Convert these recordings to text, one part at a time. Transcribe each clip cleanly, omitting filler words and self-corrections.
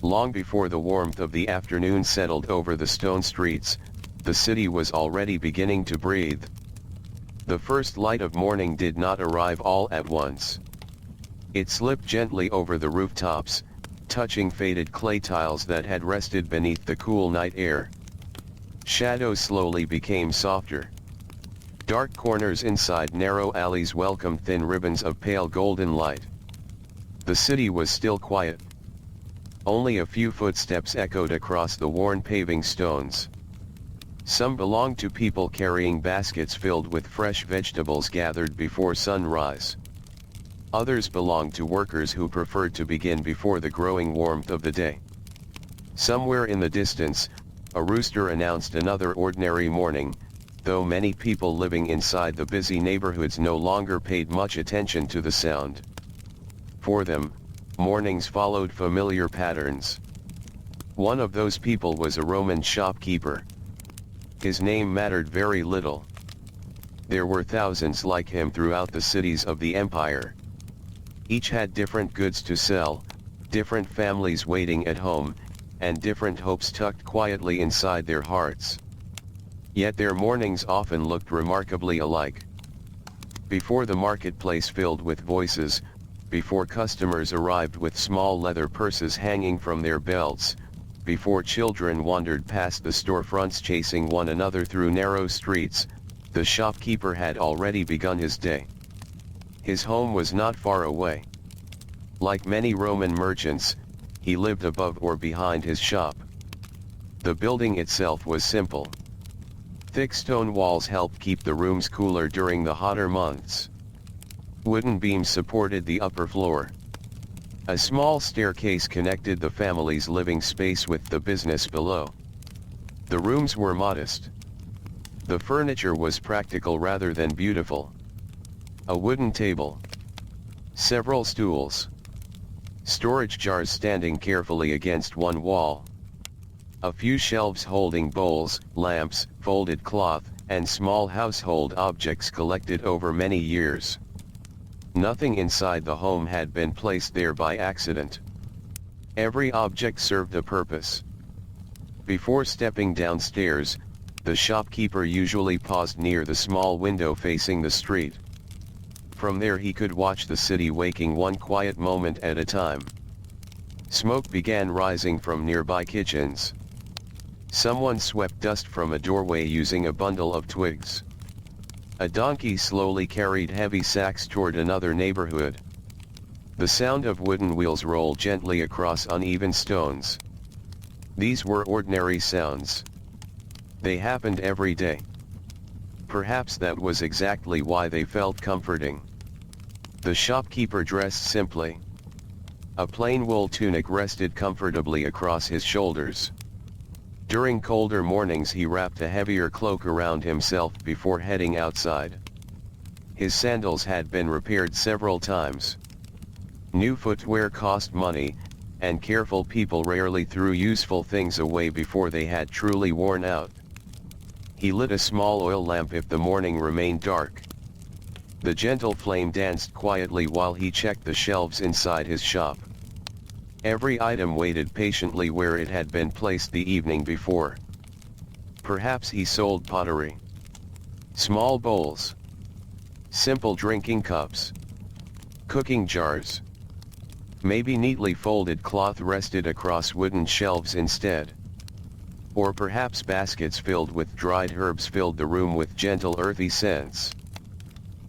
Long before the warmth of the afternoon settled over the stone streets, the city was already beginning to breathe. The first light of morning did not arrive all at once. It slipped gently over the rooftops, touching faded clay tiles that had rested beneath the cool night air. Shadows slowly became softer. Dark corners inside narrow alleys welcomed thin ribbons of pale golden light. The city was still quiet. Only a few footsteps echoed across the worn paving stones. Some belonged to people carrying baskets filled with fresh vegetables gathered before sunrise. Others belonged to workers who preferred to begin before the growing warmth of the day. Somewhere in the distance, a rooster announced another ordinary morning, though many people living inside the busy neighborhoods no longer paid much attention to the sound. For them, mornings followed familiar patterns. One of those people was a Roman shopkeeper. His name mattered very little. There were thousands like him throughout the cities of the empire. Each had different goods to sell, different families waiting at home, and different hopes tucked quietly inside their hearts. Yet their mornings often looked remarkably alike. Before the marketplace filled with voices, before customers arrived with small leather purses hanging from their belts, before children wandered past the storefronts chasing one another through narrow streets, the shopkeeper had already begun his day. His home was not far away. Like many Roman merchants, he lived above or behind his shop. The building itself was simple. Thick stone walls helped keep the rooms cooler during the hotter months. Wooden beams supported the upper floor. A small staircase connected the family's living space with the business below. The rooms were modest. The furniture was practical rather than beautiful. A wooden table. Several stools. Storage jars standing carefully against one wall. A few shelves holding bowls, lamps, folded cloth, and small household objects collected over many years. Nothing inside the home had been placed there by accident. Every object served a purpose. Before stepping downstairs, the shopkeeper usually paused near the small window facing the street. From there he could watch the city waking one quiet moment at a time. Smoke began rising from nearby kitchens. Someone swept dust from a doorway using a bundle of twigs. A donkey slowly carried heavy sacks toward another neighborhood. The sound of wooden wheels rolled gently across uneven stones. These were ordinary sounds. They happened every day. Perhaps that was exactly why they felt comforting. The shopkeeper dressed simply. A plain wool tunic rested comfortably across his shoulders. During colder mornings he wrapped a heavier cloak around himself before heading outside. His sandals had been repaired several times. New footwear cost money, and careful people rarely threw useful things away before they had truly worn out. He lit a small oil lamp if the morning remained dark. The gentle flame danced quietly while he checked the shelves inside his shop. Every item waited patiently where it had been placed the evening before. Perhaps he sold pottery. Small bowls. Simple drinking cups. Cooking jars. Maybe neatly folded cloth rested across wooden shelves instead. Or perhaps baskets filled with dried herbs filled the room with gentle earthy scents.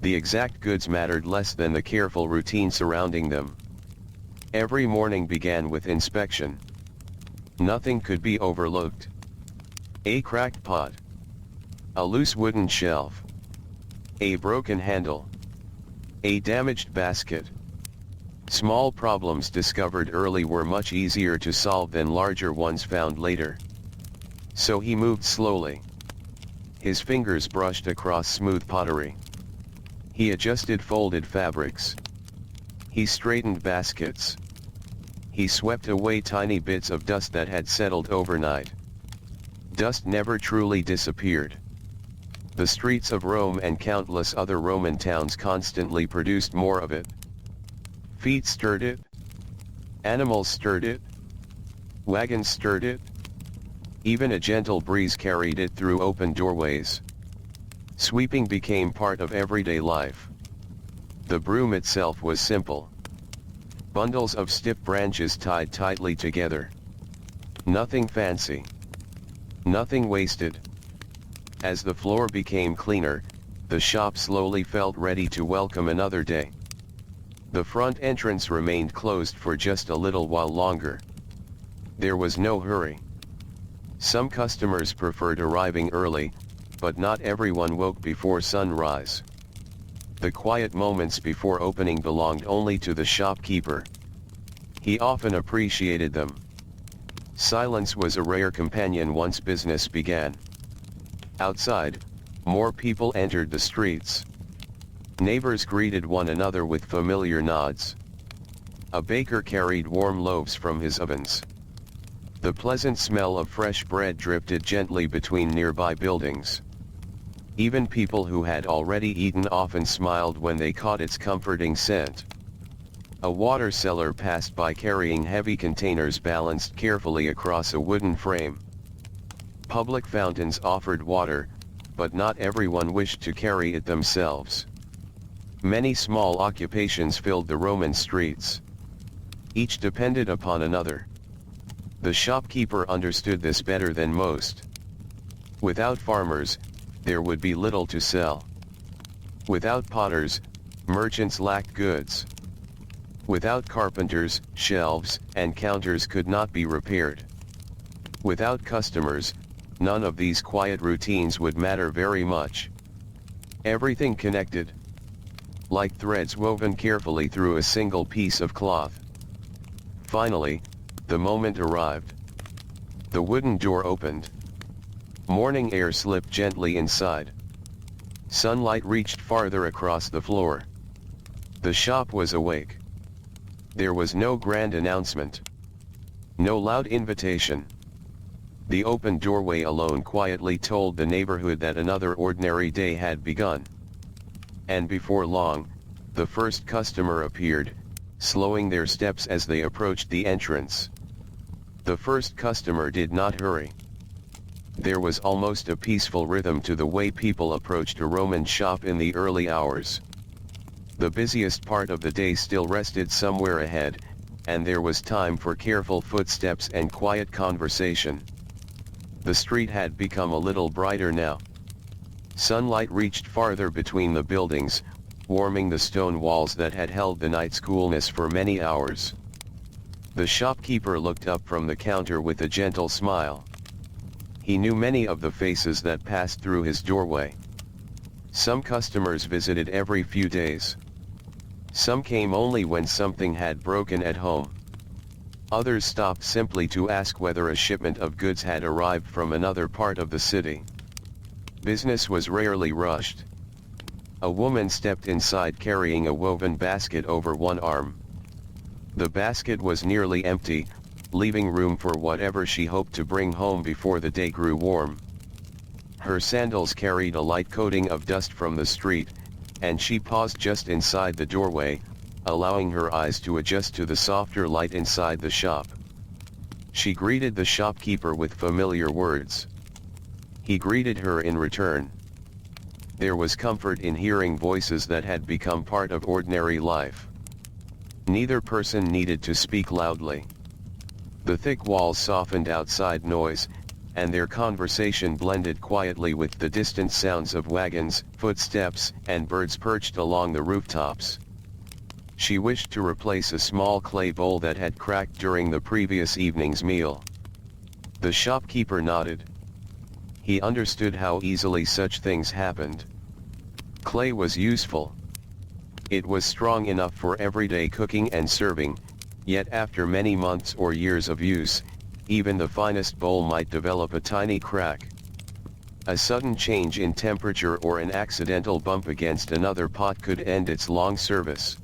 The exact goods mattered less than the careful routine surrounding them. Every morning began with inspection. Nothing could be overlooked. A cracked pot. A loose wooden shelf. A broken handle. A damaged basket. Small problems discovered early were much easier to solve than larger ones found later. So he moved slowly. His fingers brushed across smooth pottery. He adjusted folded fabrics. He straightened baskets. He swept away tiny bits of dust that had settled overnight. Dust never truly disappeared. The streets of Rome and countless other Roman towns constantly produced more of it. Feet stirred it. Animals stirred it. Wagons stirred it. Even a gentle breeze carried it through open doorways. Sweeping became part of everyday life. The broom itself was simple. Bundles of stiff branches tied tightly together. Nothing fancy. Nothing wasted. As the floor became cleaner, the shop slowly felt ready to welcome another day. The front entrance remained closed for just a little while longer. There was no hurry. Some customers preferred arriving early, but not everyone woke before sunrise. The quiet moments before opening belonged only to the shopkeeper. He often appreciated them. Silence was a rare companion once business began. Outside, more people entered the streets. Neighbors greeted one another with familiar nods. A baker carried warm loaves from his ovens. The pleasant smell of fresh bread drifted gently between nearby buildings. Even people who had already eaten often smiled when they caught its comforting scent. A water seller passed by carrying heavy containers balanced carefully across a wooden frame. Public fountains offered water, but not everyone wished to carry it themselves. Many small occupations filled the Roman streets. Each depended upon another. The shopkeeper understood this better than most. Without farmers, there would be little to sell. Without potters, merchants lacked goods. Without carpenters, shelves and counters could not be repaired. Without customers, none of these quiet routines would matter very much. Everything connected, like threads woven carefully through a single piece of cloth. Finally, the moment arrived. The wooden door opened. Morning air slipped gently inside. Sunlight reached farther across the floor. The shop was awake. There was no grand announcement. No loud invitation. The open doorway alone quietly told the neighborhood that another ordinary day had begun. And before long, the first customer appeared, slowing their steps as they approached the entrance. The first customer did not hurry. There was almost a peaceful rhythm to the way people approached a Roman shop in the early hours. The busiest part of the day still rested somewhere ahead, and there was time for careful footsteps and quiet conversation. The street had become a little brighter now. Sunlight reached farther between the buildings, warming the stone walls that had held the night's coolness for many hours. The shopkeeper looked up from the counter with a gentle smile. He knew many of the faces that passed through his doorway. Some customers visited every few days. Some came only when something had broken at home. Others stopped simply to ask whether a shipment of goods had arrived from another part of the city. Business was rarely rushed. A woman stepped inside carrying a woven basket over one arm. The basket was nearly empty, leaving room for whatever she hoped to bring home before the day grew warm. Her sandals carried a light coating of dust from the street, and she paused just inside the doorway, allowing her eyes to adjust to the softer light inside the shop. She greeted the shopkeeper with familiar words. He greeted her in return. There was comfort in hearing voices that had become part of ordinary life. Neither person needed to speak loudly. The thick walls softened outside noise, and their conversation blended quietly with the distant sounds of wagons, footsteps, and birds perched along the rooftops. She wished to replace a small clay bowl that had cracked during the previous evening's meal. The shopkeeper nodded. He understood how easily such things happened. Clay was useful. It was strong enough for everyday cooking and serving, yet after many months or years of use, even the finest bowl might develop a tiny crack. A sudden change in temperature or an accidental bump against another pot could end its long service.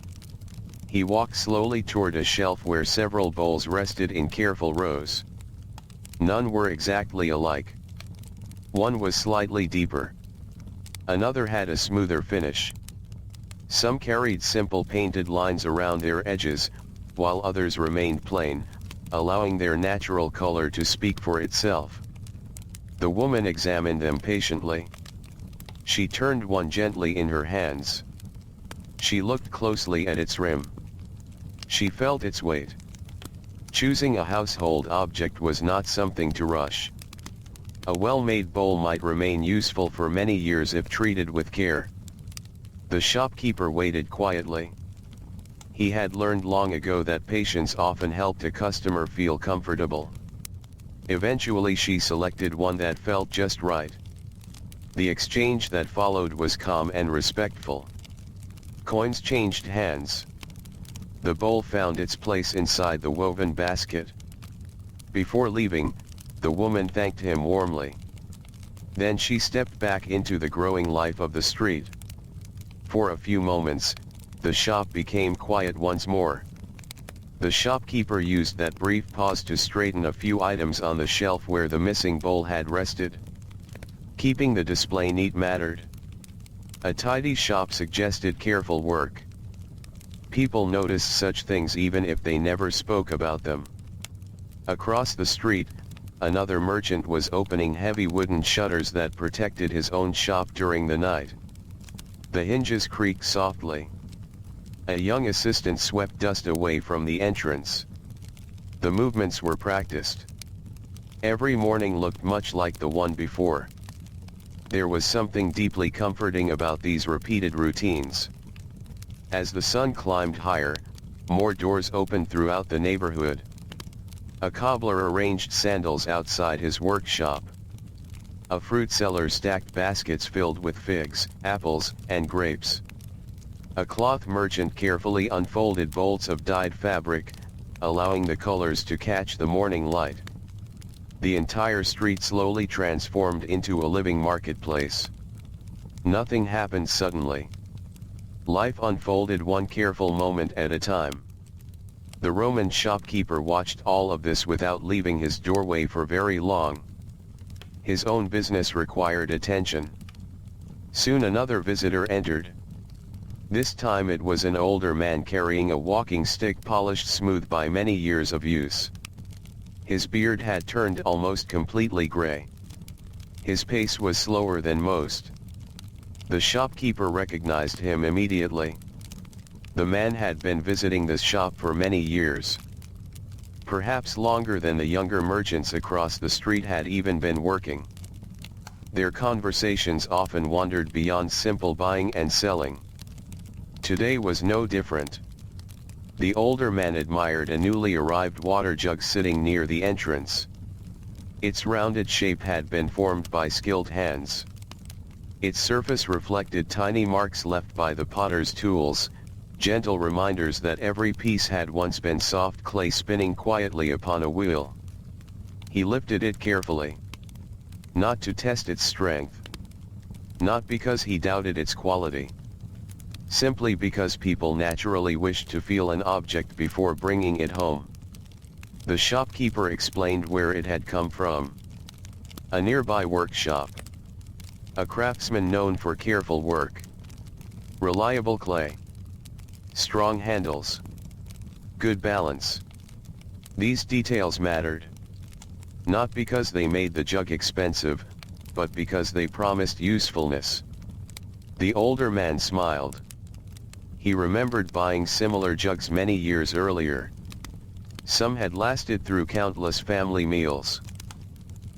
He walked slowly toward a shelf where several bowls rested in careful rows. None were exactly alike. One was slightly deeper. Another had a smoother finish. Some carried simple painted lines around their edges, while others remained plain, allowing their natural color to speak for itself. The woman examined them patiently. She turned one gently in her hands. She looked closely at its rim. She felt its weight. Choosing a household object was not something to rush. A well-made bowl might remain useful for many years if treated with care. The shopkeeper waited quietly. He had learned long ago that patience often helped a customer feel comfortable. Eventually she selected one that felt just right. The exchange that followed was calm and respectful. Coins changed hands. The bowl found its place inside the woven basket. Before leaving, the woman thanked him warmly. Then she stepped back into the growing life of the street. For a few moments, the shop became quiet once more. The shopkeeper used that brief pause to straighten a few items on the shelf where the missing bowl had rested. Keeping the display neat mattered. A tidy shop suggested careful work. People noticed such things even if they never spoke about them. Across the street, another merchant was opening heavy wooden shutters that protected his own shop during the night. The hinges creaked softly. A young assistant swept dust away from the entrance. The movements were practiced. Every morning looked much like the one before. There was something deeply comforting about these repeated routines. As the sun climbed higher, more doors opened throughout the neighborhood. A cobbler arranged sandals outside his workshop. A fruit seller stacked baskets filled with figs, apples, and grapes. A cloth merchant carefully unfolded bolts of dyed fabric, allowing the colors to catch the morning light. The entire street slowly transformed into a living marketplace. Nothing happened suddenly. Life unfolded one careful moment at a time. The Roman shopkeeper watched all of this without leaving his doorway for very long. His own business required attention. Soon another visitor entered. This time it was an older man carrying a walking stick polished smooth by many years of use. His beard had turned almost completely gray. His pace was slower than most. The shopkeeper recognized him immediately. The man had been visiting this shop for many years. Perhaps longer than the younger merchants across the street had even been working. Their conversations often wandered beyond simple buying and selling. Today was no different. The older man admired a newly arrived water jug sitting near the entrance. Its rounded shape had been formed by skilled hands. Its surface reflected tiny marks left by the potter's tools, gentle reminders that every piece had once been soft clay spinning quietly upon a wheel. He lifted it carefully. Not to test its strength. Not because he doubted its quality. Simply because people naturally wished to feel an object before bringing it home. The shopkeeper explained where it had come from. A nearby workshop. A craftsman known for careful work. Reliable clay. Strong handles. Good balance. These details mattered. Not because they made the jug expensive, but because they promised usefulness. The older man smiled. He remembered buying similar jugs many years earlier. Some had lasted through countless family meals.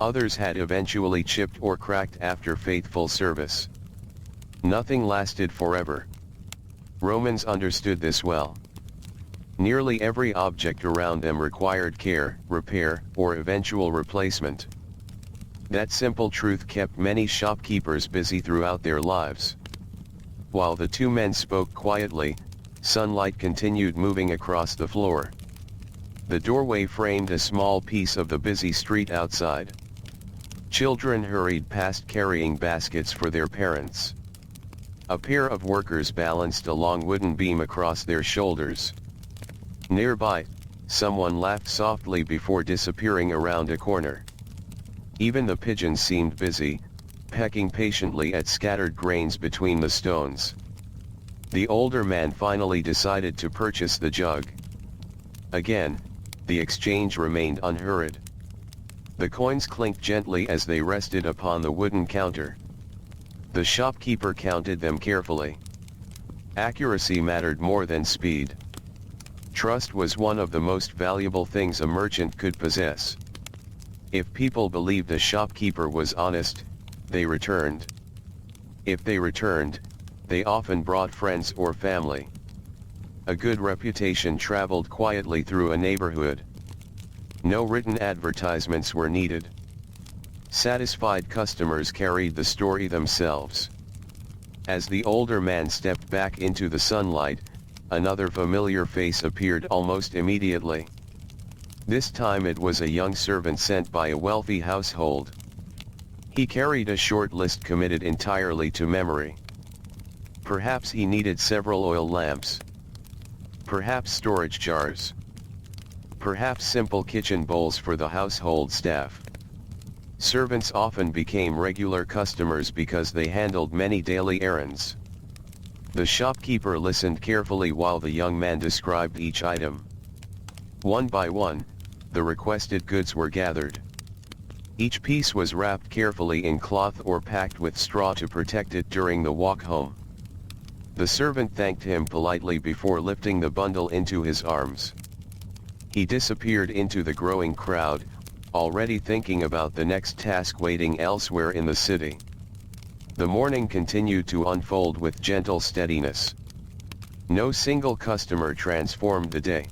Others had eventually chipped or cracked after faithful service. Nothing lasted forever. Romans understood this well. Nearly every object around them required care, repair, or eventual replacement. That simple truth kept many shopkeepers busy throughout their lives. While the two men spoke quietly, sunlight continued moving across the floor. The doorway framed a small piece of the busy street outside. Children hurried past carrying baskets for their parents. A pair of workers balanced a long wooden beam across their shoulders. Nearby, someone laughed softly before disappearing around a corner. Even the pigeons seemed busy, pecking patiently at scattered grains between the stones. The older man finally decided to purchase the jug. Again, the exchange remained unhurried. The coins clinked gently as they rested upon the wooden counter. The shopkeeper counted them carefully. Accuracy mattered more than speed. Trust was one of the most valuable things a merchant could possess. If people believed a shopkeeper was honest, they returned. If they returned, they often brought friends or family. A good reputation traveled quietly through a neighborhood. No written advertisements were needed. Satisfied customers carried the story themselves. As the older man stepped back into the sunlight, another familiar face appeared almost immediately. This time it was a young servant sent by a wealthy household. He carried a short list committed entirely to memory. Perhaps he needed several oil lamps. Perhaps storage jars. Perhaps simple kitchen bowls for the household staff. Servants often became regular customers because they handled many daily errands. The shopkeeper listened carefully while the young man described each item. One by one, the requested goods were gathered. Each piece was wrapped carefully in cloth or packed with straw to protect it during the walk home. The servant thanked him politely before lifting the bundle into his arms. He disappeared into the growing crowd, already thinking about the next task waiting elsewhere in the city. The morning continued to unfold with gentle steadiness. No single customer transformed the day.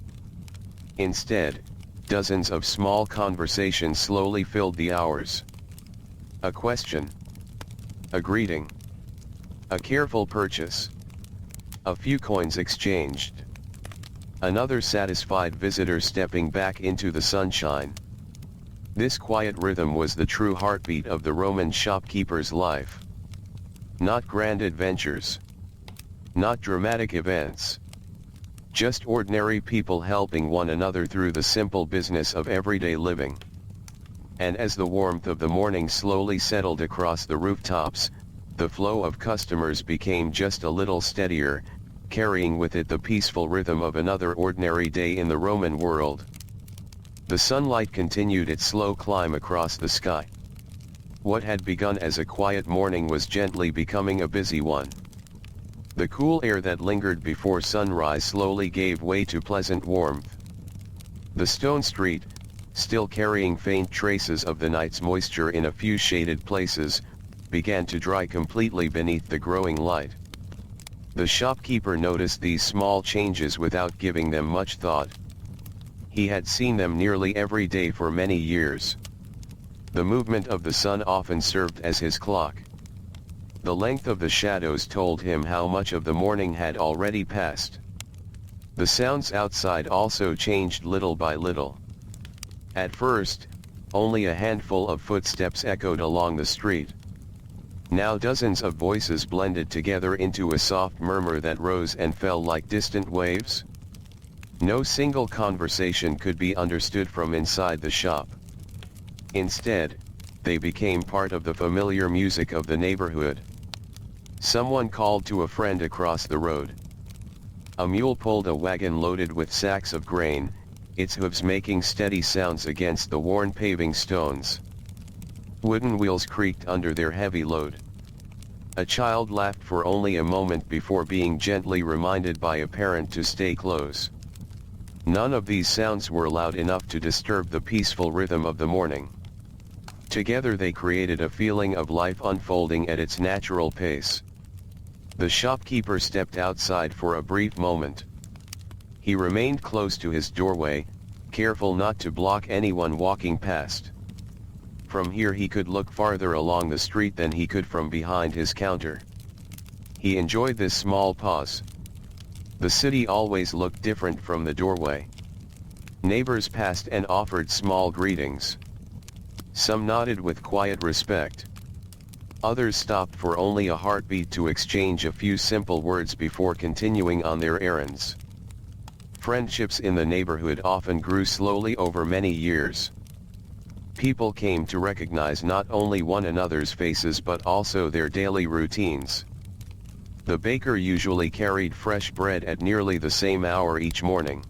Instead, dozens of small conversations slowly filled the hours. A question. A greeting. A careful purchase. A few coins exchanged. Another satisfied visitor stepping back into the sunshine. This quiet rhythm was the true heartbeat of the Roman shopkeeper's life. Not grand adventures. Not dramatic events. Just ordinary people helping one another through the simple business of everyday living. And as the warmth of the morning slowly settled across the rooftops, the flow of customers became just a little steadier, carrying with it the peaceful rhythm of another ordinary day in the Roman world. The sunlight continued its slow climb across the sky. What had begun as a quiet morning was gently becoming a busy one. The cool air that lingered before sunrise slowly gave way to pleasant warmth. The stone street, still carrying faint traces of the night's moisture in a few shaded places, began to dry completely beneath the growing light. The shopkeeper noticed these small changes without giving them much thought. He had seen them nearly every day for many years. The movement of the sun often served as his clock. The length of the shadows told him how much of the morning had already passed. The sounds outside also changed little by little. At first, only a handful of footsteps echoed along the street. Now dozens of voices blended together into a soft murmur that rose and fell like distant waves. No single conversation could be understood from inside the shop. Instead, they became part of the familiar music of the neighborhood. Someone called to a friend across the road. A mule pulled a wagon loaded with sacks of grain, its hooves making steady sounds against the worn paving stones. Wooden wheels creaked under their heavy load. A child laughed for only a moment before being gently reminded by a parent to stay close. None of these sounds were loud enough to disturb the peaceful rhythm of the morning. Together they created a feeling of life unfolding at its natural pace. The shopkeeper stepped outside for a brief moment. He remained close to his doorway, careful not to block anyone walking past. From here he could look farther along the street than he could from behind his counter. He enjoyed this small pause. The city always looked different from the doorway. Neighbors passed and offered small greetings. Some nodded with quiet respect. Others stopped for only a heartbeat to exchange a few simple words before continuing on their errands. Friendships in the neighborhood often grew slowly over many years. People came to recognize not only one another's faces but also their daily routines. The baker usually carried fresh bread at nearly the same hour each morning.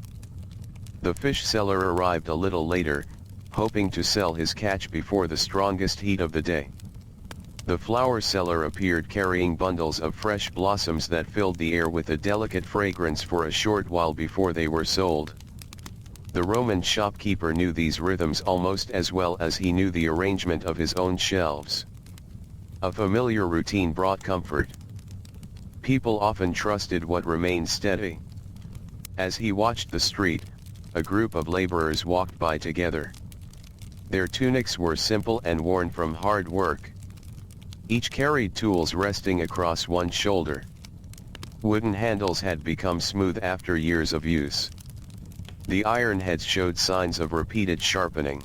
The fish seller arrived a little later, hoping to sell his catch before the strongest heat of the day. The flower seller appeared carrying bundles of fresh blossoms that filled the air with a delicate fragrance for a short while before they were sold. The Roman shopkeeper knew these rhythms almost as well as he knew the arrangement of his own shelves. A familiar routine brought comfort. People often trusted what remained steady. As he watched the street, a group of laborers walked by together. Their tunics were simple and worn from hard work. Each carried tools resting across one shoulder. Wooden handles had become smooth after years of use. The iron heads showed signs of repeated sharpening.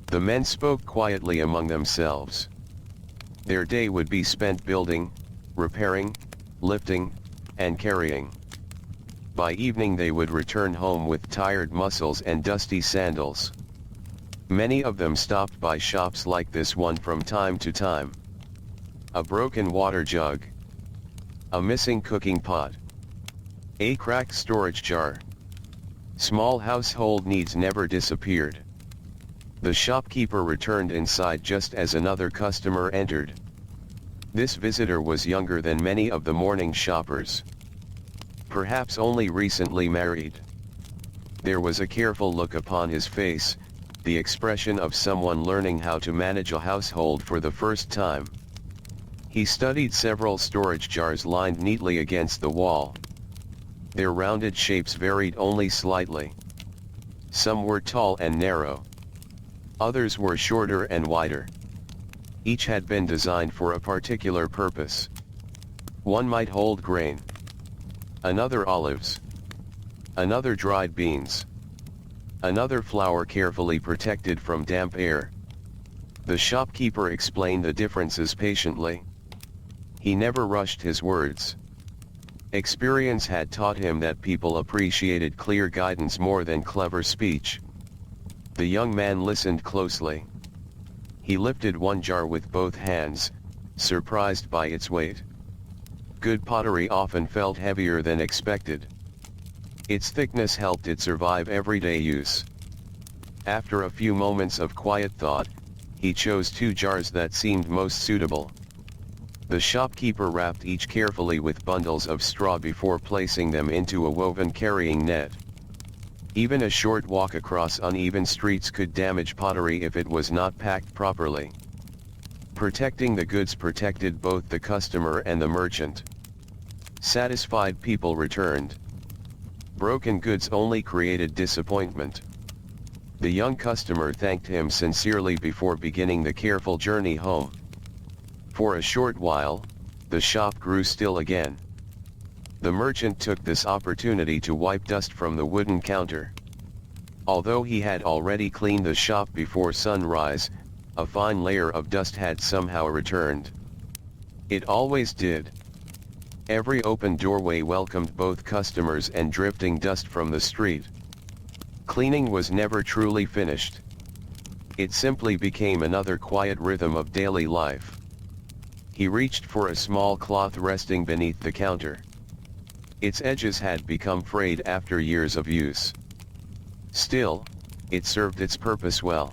The men spoke quietly among themselves. Their day would be spent building, repairing, lifting, and carrying. By evening they would return home with tired muscles and dusty sandals. Many of them stopped by shops like this one from time to time. A broken water jug. A missing cooking pot. A cracked storage jar. Small household needs never disappeared. The shopkeeper returned inside just as another customer entered. This visitor was younger than many of the morning shoppers. Perhaps only recently married. There was a careful look upon his face, the expression of someone learning how to manage a household for the first time. He studied several storage jars lined neatly against the wall. Their rounded shapes varied only slightly. Some were tall and narrow. Others were shorter and wider. Each had been designed for a particular purpose. One might hold grain. Another olives. Another dried beans. Another flour carefully protected from damp air. The shopkeeper explained the differences patiently. He never rushed his words. Experience had taught him that people appreciated clear guidance more than clever speech. The young man listened closely. He lifted one jar with both hands, surprised by its weight. Good pottery often felt heavier than expected. Its thickness helped it survive everyday use. After a few moments of quiet thought, he chose 2 jars that seemed most suitable. The shopkeeper wrapped each carefully with bundles of straw before placing them into a woven carrying net. Even a short walk across uneven streets could damage pottery if it was not packed properly. Protecting the goods protected both the customer and the merchant. Satisfied people returned. Broken goods only created disappointment. The young customer thanked him sincerely before beginning the careful journey home. For a short while, the shop grew still again. The merchant took this opportunity to wipe dust from the wooden counter. Although he had already cleaned the shop before sunrise, a fine layer of dust had somehow returned. It always did. Every open doorway welcomed both customers and drifting dust from the street. Cleaning was never truly finished. It simply became another quiet rhythm of daily life. He reached for a small cloth resting beneath the counter. Its edges had become frayed after years of use. Still, it served its purpose well.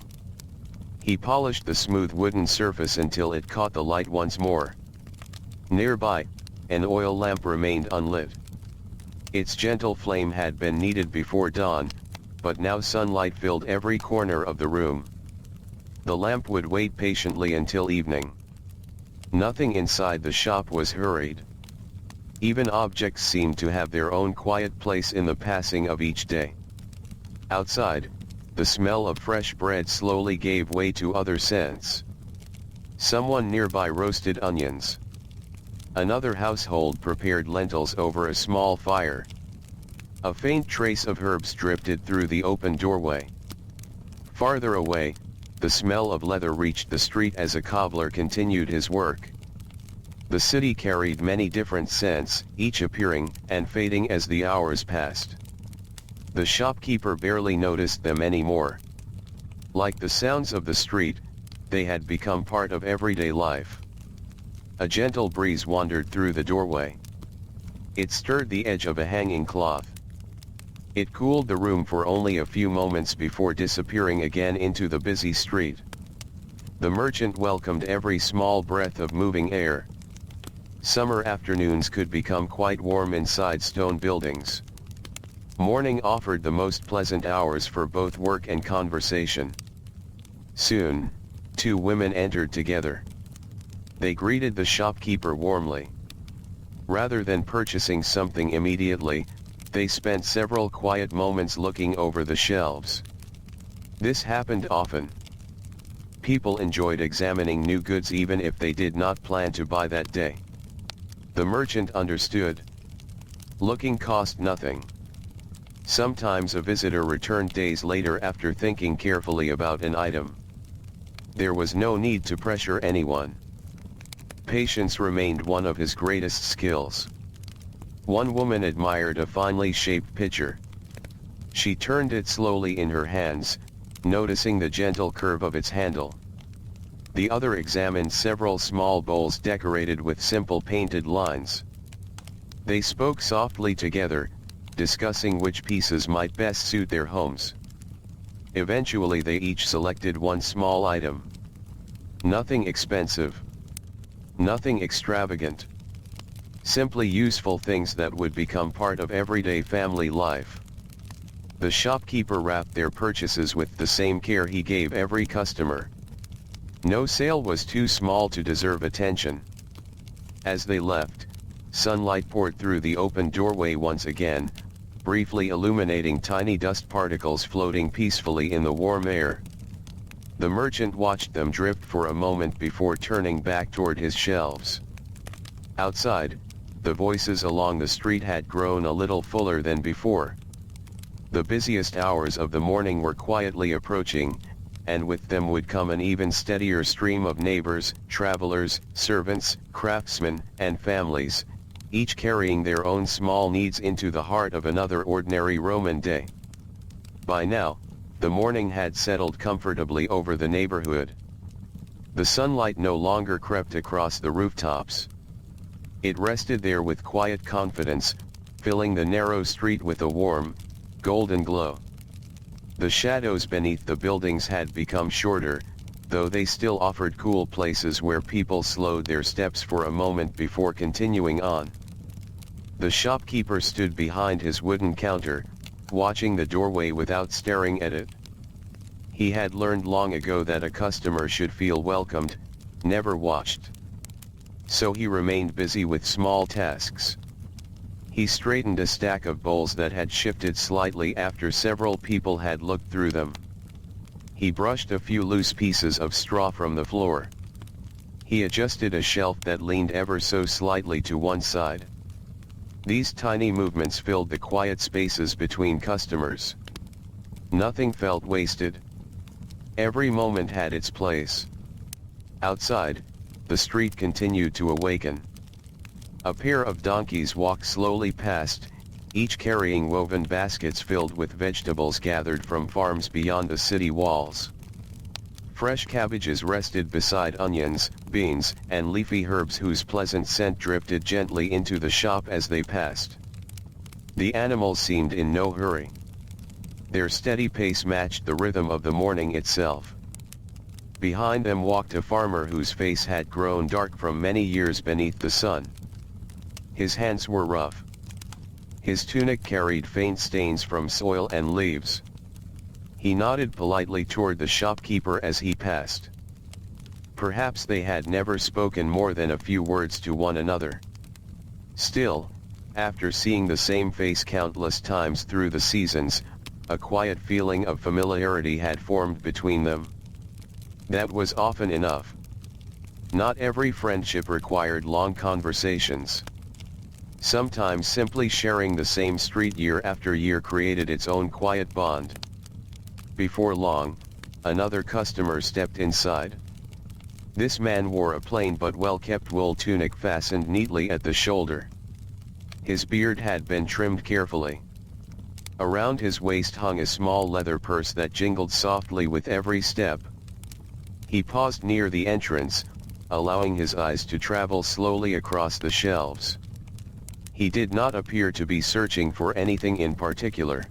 He polished the smooth wooden surface until it caught the light once more. Nearby, an oil lamp remained unlit. Its gentle flame had been needed before dawn, but now sunlight filled every corner of the room. The lamp would wait patiently until evening. Nothing inside the shop was hurried. Even objects seemed to have their own quiet place in the passing of each day. Outside, the smell of fresh bread slowly gave way to other scents. Someone nearby roasted onions. Another household prepared lentils over a small fire. A faint trace of herbs drifted through the open doorway. Farther away, the smell of leather reached the street as a cobbler continued his work. The city carried many different scents, each appearing and fading as the hours passed. The shopkeeper barely noticed them anymore. Like the sounds of the street, they had become part of everyday life. A gentle breeze wandered through the doorway. It stirred the edge of a hanging cloth. It cooled the room for only a few moments before disappearing again into the busy street. The merchant welcomed every small breath of moving air. Summer afternoons could become quite warm inside stone buildings. Morning offered the most pleasant hours for both work and conversation. Soon, two women entered together. They greeted the shopkeeper warmly. Rather than purchasing something immediately, they spent several quiet moments looking over the shelves. This happened often. People enjoyed examining new goods even if they did not plan to buy that day. The merchant understood. Looking cost nothing. Sometimes a visitor returned days later after thinking carefully about an item. There was no need to pressure anyone. Patience remained one of his greatest skills. One woman admired a finely shaped pitcher. She turned it slowly in her hands, noticing the gentle curve of its handle. The other examined several small bowls decorated with simple painted lines. They spoke softly together, discussing which pieces might best suit their homes. Eventually they each selected one small item. Nothing expensive. Nothing extravagant. Simply useful things that would become part of everyday family life. The shopkeeper wrapped their purchases with the same care he gave every customer. No sale was too small to deserve attention. As they left, sunlight poured through the open doorway once again, briefly illuminating tiny dust particles floating peacefully in the warm air. The merchant watched them drift for a moment before turning back toward his shelves. Outside, the voices along the street had grown a little fuller than before. The busiest hours of the morning were quietly approaching, and with them would come an even steadier stream of neighbors, travelers, servants, craftsmen, and families, each carrying their own small needs into the heart of another ordinary Roman day. By now, the morning had settled comfortably over the neighborhood. The sunlight no longer crept across the rooftops. It rested there with quiet confidence, filling the narrow street with a warm, golden glow. The shadows beneath the buildings had become shorter, though they still offered cool places where people slowed their steps for a moment before continuing on. The shopkeeper stood behind his wooden counter, watching the doorway without staring at it. He had learned long ago that a customer should feel welcomed, never watched. So he remained busy with small tasks. He straightened a stack of bowls that had shifted slightly after several people had looked through them. He brushed a few loose pieces of straw from the floor. He adjusted a shelf that leaned ever so slightly to one side. These tiny movements filled the quiet spaces between customers. Nothing felt wasted. Every moment had its place. Outside, the street continued to awaken. A pair of donkeys walked slowly past, each carrying woven baskets filled with vegetables gathered from farms beyond the city walls. Fresh cabbages rested beside onions, beans, and leafy herbs whose pleasant scent drifted gently into the shop as they passed. The animals seemed in no hurry. Their steady pace matched the rhythm of the morning itself. Behind them walked a farmer whose face had grown dark from many years beneath the sun. His hands were rough. His tunic carried faint stains from soil and leaves. He nodded politely toward the shopkeeper as he passed. Perhaps they had never spoken more than a few words to one another. Still, after seeing the same face countless times through the seasons, a quiet feeling of familiarity had formed between them. That was often enough. Not every friendship required long conversations. Sometimes simply sharing the same street year after year created its own quiet bond. Before long, another customer stepped inside. This man wore a plain but well-kept wool tunic fastened neatly at the shoulder. His beard had been trimmed carefully. Around his waist hung a small leather purse that jingled softly with every step. He paused near the entrance, allowing his eyes to travel slowly across the shelves. He did not appear to be searching for anything in particular.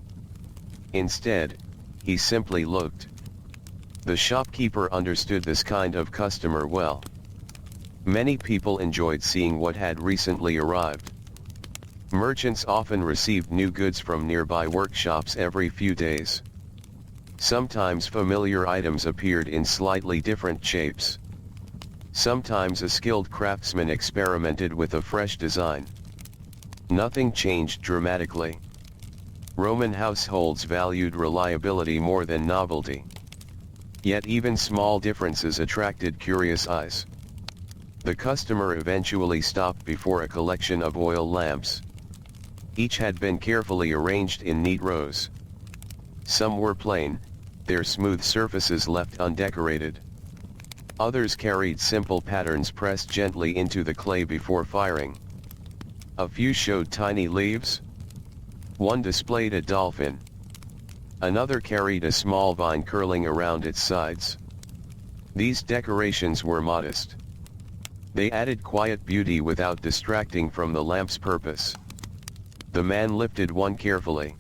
Instead, he simply looked. The shopkeeper understood this kind of customer well. Many people enjoyed seeing what had recently arrived. Merchants often received new goods from nearby workshops every few days. Sometimes familiar items appeared in slightly different shapes. Sometimes a skilled craftsman experimented with a fresh design. Nothing changed dramatically. Roman households valued reliability more than novelty. Yet even small differences attracted curious eyes. The customer eventually stopped before a collection of oil lamps. Each had been carefully arranged in neat rows. Some were plain, their smooth surfaces left undecorated. Others carried simple patterns pressed gently into the clay before firing. A few showed tiny leaves. One displayed a dolphin. Another carried a small vine curling around its sides. These decorations were modest. They added quiet beauty without distracting from the lamp's purpose. The man lifted one carefully.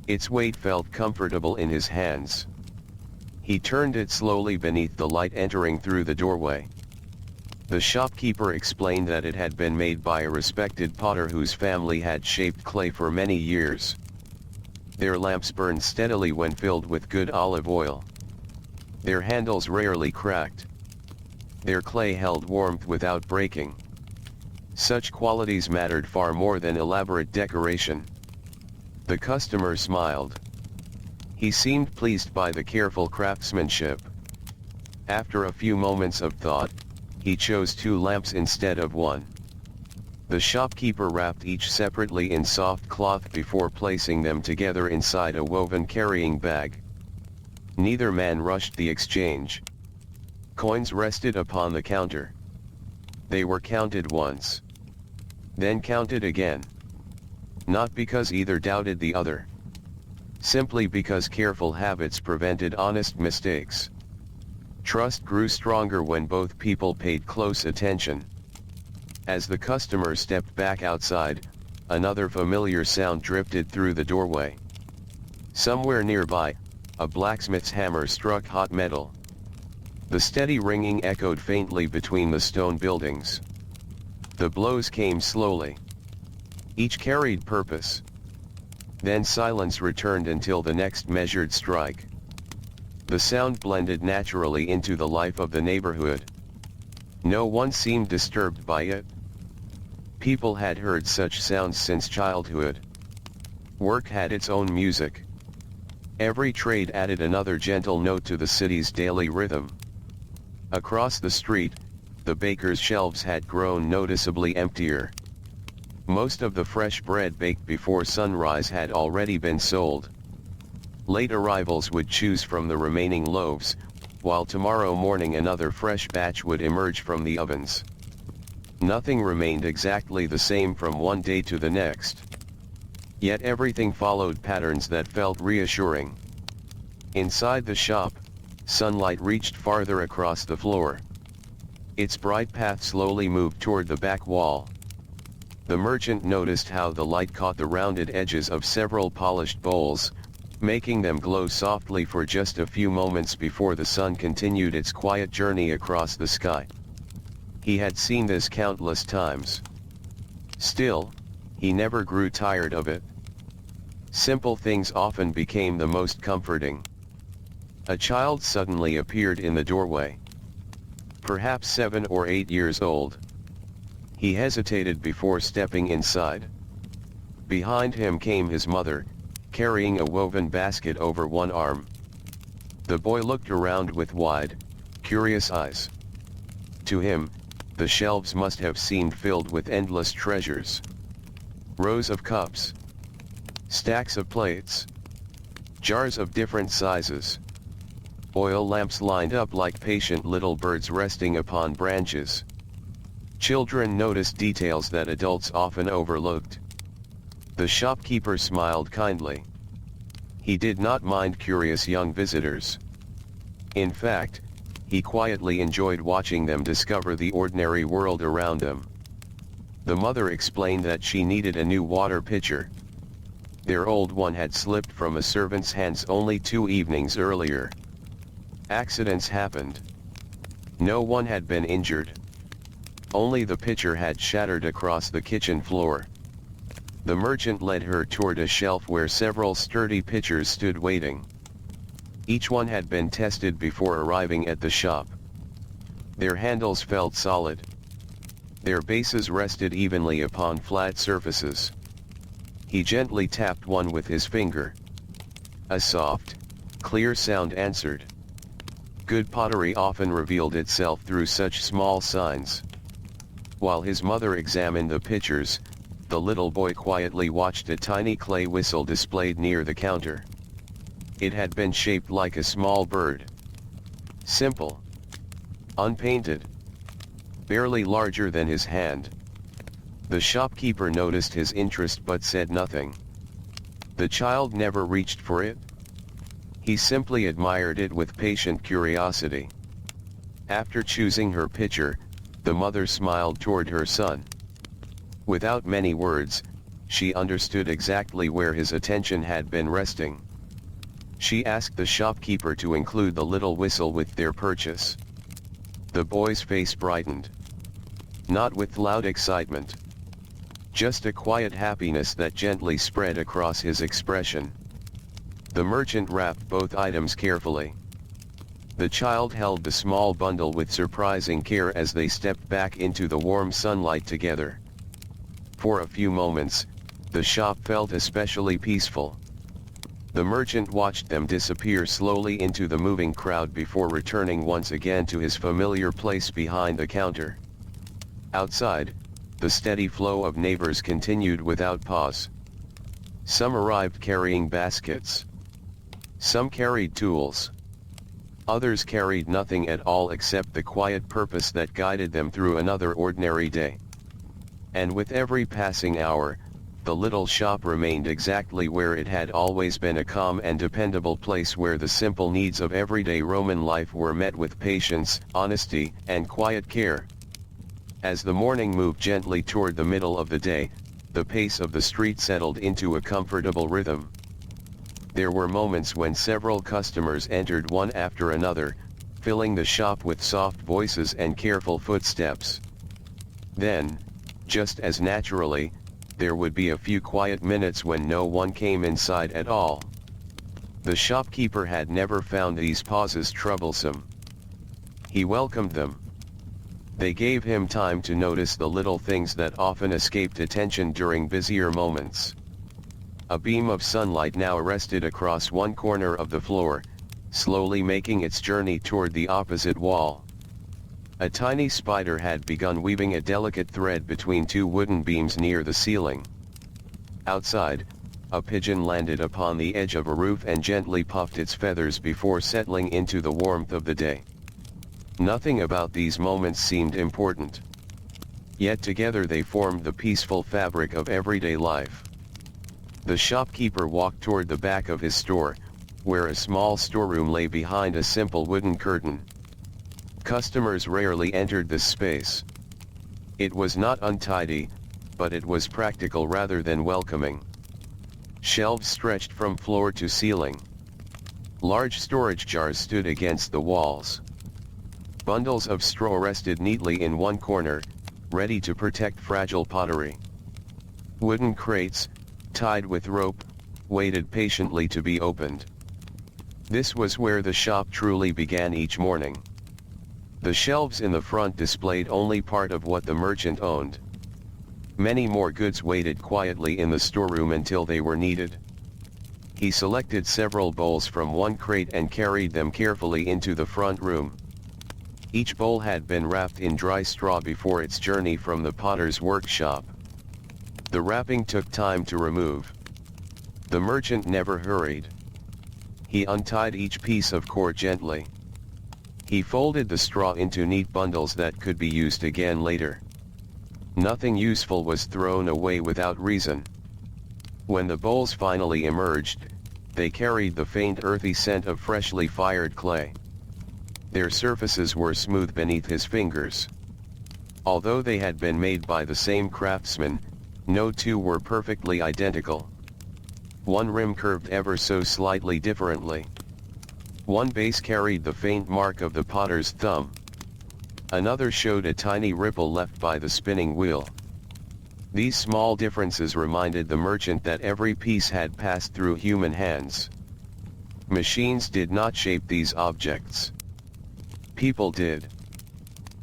Its weight felt comfortable in his hands. He turned it slowly beneath the light entering through the doorway. The shopkeeper explained that it had been made by a respected potter whose family had shaped clay for many years. Their lamps burned steadily when filled with good olive oil. Their handles rarely cracked. Their clay held warmth without breaking. Such qualities mattered far more than elaborate decoration. The customer smiled. He seemed pleased by the careful craftsmanship. After a few moments of thought, he chose 2 lamps instead of one. The shopkeeper wrapped each separately in soft cloth before placing them together inside a woven carrying bag. Neither man rushed the exchange. Coins rested upon the counter. They were counted once. Then counted again. Not because either doubted the other. Simply because careful habits prevented honest mistakes. Trust grew stronger when both people paid close attention. As the customer stepped back outside, another familiar sound drifted through the doorway. Somewhere nearby, a blacksmith's hammer struck hot metal. The steady ringing echoed faintly between the stone buildings. The blows came slowly. Each carried purpose. Then silence returned until the next measured strike. The sound blended naturally into the life of the neighborhood. No one seemed disturbed by it. People had heard such sounds since childhood. Work had its own music. Every trade added another gentle note to the city's daily rhythm. Across the street, the baker's shelves had grown noticeably emptier. Most of the fresh bread baked before sunrise had already been sold. Late arrivals would choose from the remaining loaves, while tomorrow morning another fresh batch would emerge from the ovens. Nothing remained exactly the same from one day to the next. Yet everything followed patterns that felt reassuring. Inside the shop, sunlight reached farther across the floor. Its bright path slowly moved toward the back wall. The merchant noticed how the light caught the rounded edges of several polished bowls, making them glow softly for just a few moments before the sun continued its quiet journey across the sky. He had seen this countless times. Still, he never grew tired of it. Simple things often became the most comforting. A child suddenly appeared in the doorway. Perhaps 7 or 8 years old. He hesitated before stepping inside. Behind him came his mother, carrying a woven basket over one arm. The boy looked around with wide, curious eyes. To him, the shelves must have seemed filled with endless treasures. Rows of cups. Stacks of plates. Jars of different sizes. Oil lamps lined up like patient little birds resting upon branches. Children noticed details that adults often overlooked. The shopkeeper smiled kindly. He did not mind curious young visitors. In fact, he quietly enjoyed watching them discover the ordinary world around them. The mother explained that she needed a new water pitcher. Their old one had slipped from a servant's hands only 2 evenings earlier. Accidents happened. No one had been injured. Only the pitcher had shattered across the kitchen floor. The merchant led her toward a shelf where several sturdy pitchers stood waiting. Each one had been tested before arriving at the shop. Their handles felt solid. Their bases rested evenly upon flat surfaces. He gently tapped one with his finger. A soft, clear sound answered. Good pottery often revealed itself through such small signs. While his mother examined the pitchers, the little boy quietly watched a tiny clay whistle displayed near the counter. It had been shaped like a small bird. Simple. Unpainted. Barely larger than his hand. The shopkeeper noticed his interest but said nothing. The child never reached for it. He simply admired it with patient curiosity. After choosing her pitcher, the mother smiled toward her son. Without many words, she understood exactly where his attention had been resting. She asked the shopkeeper to include the little whistle with their purchase. The boy's face brightened. Not with loud excitement. Just a quiet happiness that gently spread across his expression. The merchant wrapped both items carefully. The child held the small bundle with surprising care as they stepped back into the warm sunlight together. For a few moments, the shop felt especially peaceful. The merchant watched them disappear slowly into the moving crowd before returning once again to his familiar place behind the counter. Outside, the steady flow of neighbors continued without pause. Some arrived carrying baskets. Some carried tools. Others carried nothing at all except the quiet purpose that guided them through another ordinary day. And with every passing hour, the little shop remained exactly where it had always been, a calm and dependable place where the simple needs of everyday Roman life were met with patience, honesty, and quiet care. As the morning moved gently toward the middle of the day, the pace of the street settled into a comfortable rhythm. There were moments when several customers entered one after another, filling the shop with soft voices and careful footsteps. Then, just as naturally, there would be a few quiet minutes when no one came inside at all. The shopkeeper had never found these pauses troublesome. He welcomed them. They gave him time to notice the little things that often escaped attention during busier moments. A beam of sunlight now rested across one corner of the floor, slowly making its journey toward the opposite wall. A tiny spider had begun weaving a delicate thread between two wooden beams near the ceiling. Outside, a pigeon landed upon the edge of a roof and gently puffed its feathers before settling into the warmth of the day. Nothing about these moments seemed important. Yet together they formed the peaceful fabric of everyday life. The shopkeeper walked toward the back of his store, where a small storeroom lay behind a simple wooden curtain. Customers rarely entered this space. It was not untidy, but it was practical rather than welcoming. Shelves stretched from floor to ceiling. Large storage jars stood against the walls. Bundles of straw rested neatly in one corner, ready to protect fragile pottery. Wooden crates, tied with rope, waited patiently to be opened. This was where the shop truly began each morning. The shelves in the front displayed only part of what the merchant owned. Many more goods waited quietly in the storeroom until they were needed. He selected several bowls from one crate and carried them carefully into the front room. Each bowl had been wrapped in dry straw before its journey from the potter's workshop. The wrapping took time to remove. The merchant never hurried. He untied each piece of cord gently. He folded the straw into neat bundles that could be used again later. Nothing useful was thrown away without reason. When the bowls finally emerged, they carried the faint earthy scent of freshly fired clay. Their surfaces were smooth beneath his fingers. Although they had been made by the same craftsman, no two were perfectly identical. One rim curved ever so slightly differently. One base carried the faint mark of the potter's thumb. Another showed a tiny ripple left by the spinning wheel. These small differences reminded the merchant that every piece had passed through human hands. Machines did not shape these objects. People did.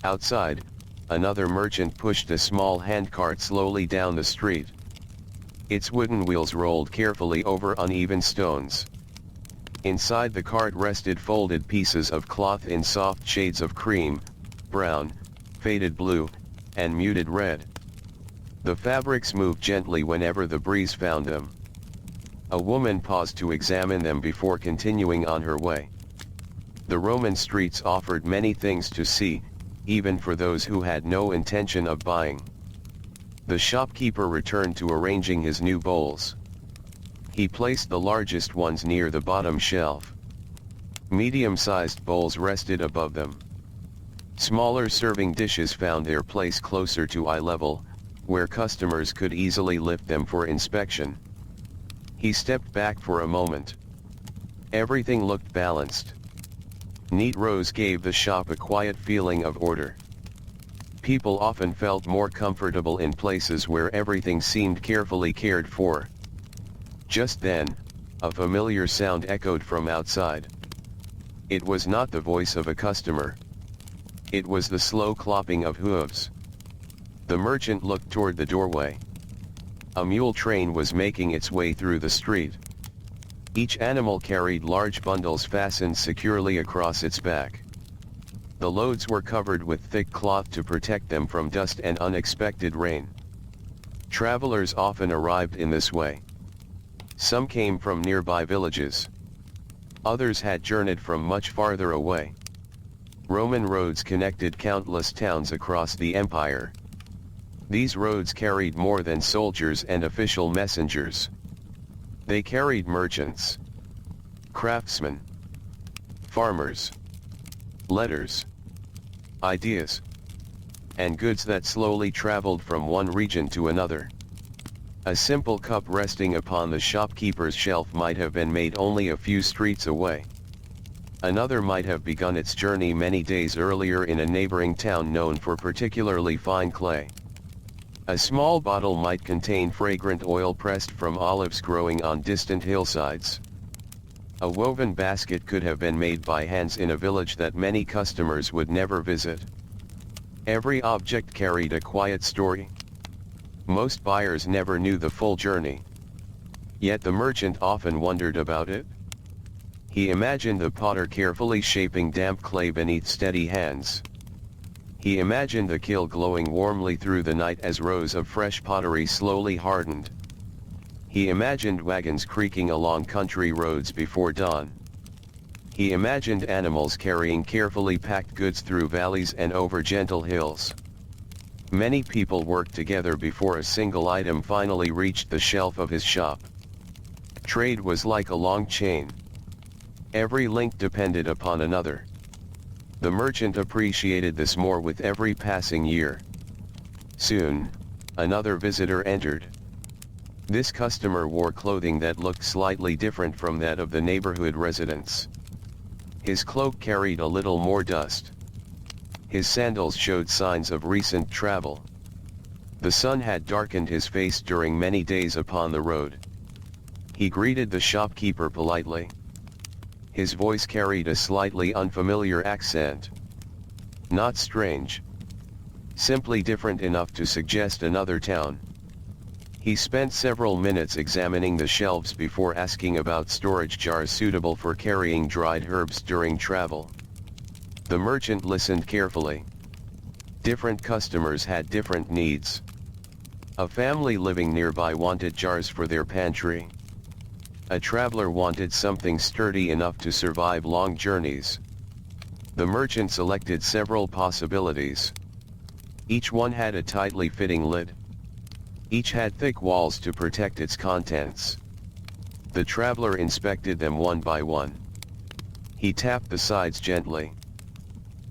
Outside, another merchant pushed a small handcart slowly down the street. Its wooden wheels rolled carefully over uneven stones. Inside the cart rested folded pieces of cloth in soft shades of cream, brown, faded blue, and muted red. The fabrics moved gently whenever the breeze found them. A woman paused to examine them before continuing on her way. The Roman streets offered many things to see, even for those who had no intention of buying. The shopkeeper returned to arranging his new bowls. He placed the largest ones near the bottom shelf. Medium-sized bowls rested above them. Smaller serving dishes found their place closer to eye level, where customers could easily lift them for inspection. He stepped back for a moment. Everything looked balanced. Neat rows gave the shop a quiet feeling of order. People often felt more comfortable in places where everything seemed carefully cared for. Just then, a familiar sound echoed from outside. It was not the voice of a customer. It was the slow clopping of hooves. The merchant looked toward the doorway. A mule train was making its way through the street. Each animal carried large bundles fastened securely across its back. The loads were covered with thick cloth to protect them from dust and unexpected rain. Travelers often arrived in this way. Some came from nearby villages. Others had journeyed from much farther away. Roman roads connected countless towns across the empire. These roads carried more than soldiers and official messengers. They carried merchants, craftsmen, farmers, letters, ideas, and goods that slowly traveled from one region to another. A simple cup resting upon the shopkeeper's shelf might have been made only a few streets away. Another might have begun its journey many days earlier in a neighboring town known for particularly fine clay. A small bottle might contain fragrant oil pressed from olives growing on distant hillsides. A woven basket could have been made by hands in a village that many customers would never visit. Every object carried a quiet story. Most buyers never knew the full journey. Yet the merchant often wondered about it. He imagined the potter carefully shaping damp clay beneath steady hands. He imagined the kiln glowing warmly through the night as rows of fresh pottery slowly hardened. He imagined wagons creaking along country roads before dawn. He imagined animals carrying carefully packed goods through valleys and over gentle hills. Many people worked together before a single item finally reached the shelf of his shop. Trade was like a long chain. Every link depended upon another. The merchant appreciated this more with every passing year. Soon, another visitor entered. This customer wore clothing that looked slightly different from that of the neighborhood residents. His cloak carried a little more dust. His sandals showed signs of recent travel. The sun had darkened his face during many days upon the road. He greeted the shopkeeper politely. His voice carried a slightly unfamiliar accent. Not strange. Simply different enough to suggest another town. He spent several minutes examining the shelves before asking about storage jars suitable for carrying dried herbs during travel. The merchant listened carefully. Different customers had different needs. A family living nearby wanted jars for their pantry. A traveler wanted something sturdy enough to survive long journeys. The merchant selected several possibilities. Each one had a tightly fitting lid. Each had thick walls to protect its contents. The traveler inspected them one by one. He tapped the sides gently.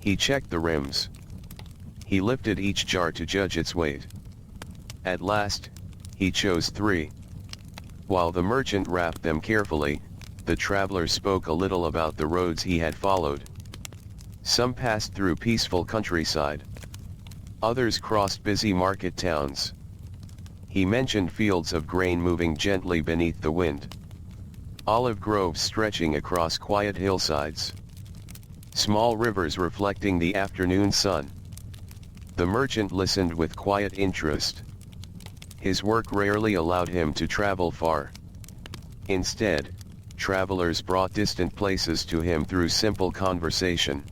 He checked the rims. He lifted each jar to judge its weight. At last, he chose 3. While the merchant wrapped them carefully, the traveler spoke a little about the roads he had followed. Some passed through peaceful countryside. Others crossed busy market towns. He mentioned fields of grain moving gently beneath the wind. Olive groves stretching across quiet hillsides. Small rivers reflecting the afternoon sun. The merchant listened with quiet interest. His work rarely allowed him to travel far. Instead, travelers brought distant places to him through simple conversation.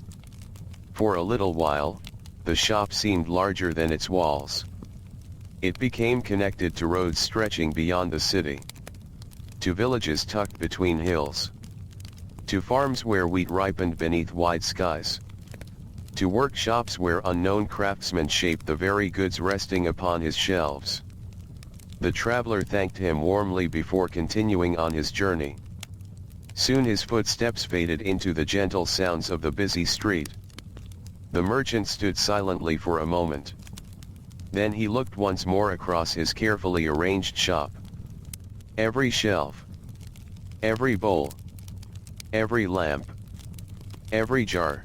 For a little while, the shop seemed larger than its walls. It became connected to roads stretching beyond the city. To villages tucked between hills. To farms where wheat ripened beneath wide skies. To workshops where unknown craftsmen shaped the very goods resting upon his shelves. The traveler thanked him warmly before continuing on his journey. Soon his footsteps faded into the gentle sounds of the busy street. The merchant stood silently for a moment. Then he looked once more across his carefully arranged shop. Every shelf, every bowl, every lamp, every jar.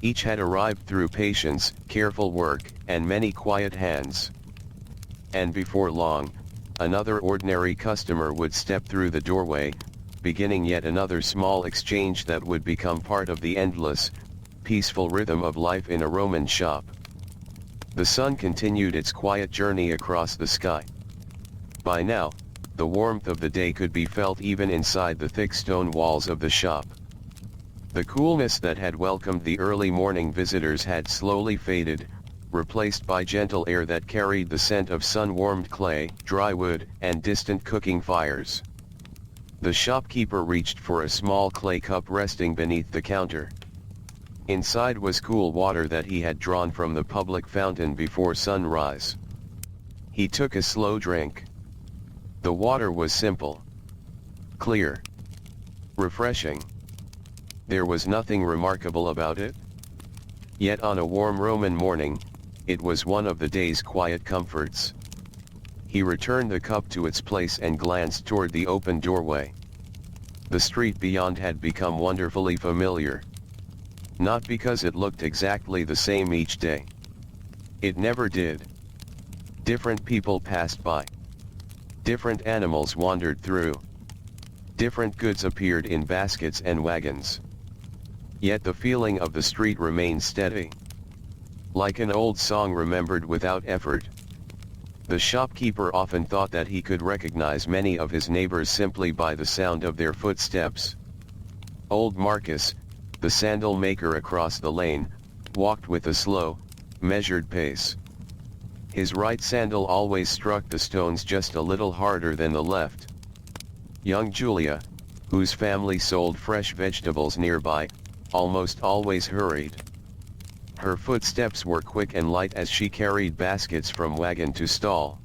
Each had arrived through patience, careful work, and many quiet hands. And before long, another ordinary customer would step through the doorway, beginning yet another small exchange that would become part of the endless, peaceful rhythm of life in a Roman shop. The sun continued its quiet journey across the sky. By now, the warmth of the day could be felt even inside the thick stone walls of the shop. The coolness that had welcomed the early morning visitors had slowly faded, replaced by gentle air that carried the scent of sun-warmed clay, dry wood, and distant cooking fires. The shopkeeper reached for a small clay cup resting beneath the counter. Inside was cool water that he had drawn from the public fountain before sunrise. He took a slow drink. The water was simple, clear, refreshing. There was nothing remarkable about it. Yet on a warm Roman morning, it was one of the day's quiet comforts. He returned the cup to its place and glanced toward the open doorway. The street beyond had become wonderfully familiar. Not because it looked exactly the same each day. It never did. Different people passed by. Different animals wandered through. Different goods appeared in baskets and wagons. Yet the feeling of the street remained steady. Like an old song remembered without effort. The shopkeeper often thought that he could recognize many of his neighbors simply by the sound of their footsteps. Old Marcus, the sandal maker across the lane, walked with a slow, measured pace. His right sandal always struck the stones just a little harder than the left. Young Julia, whose family sold fresh vegetables nearby, almost always hurried. Her footsteps were quick and light as she carried baskets from wagon to stall.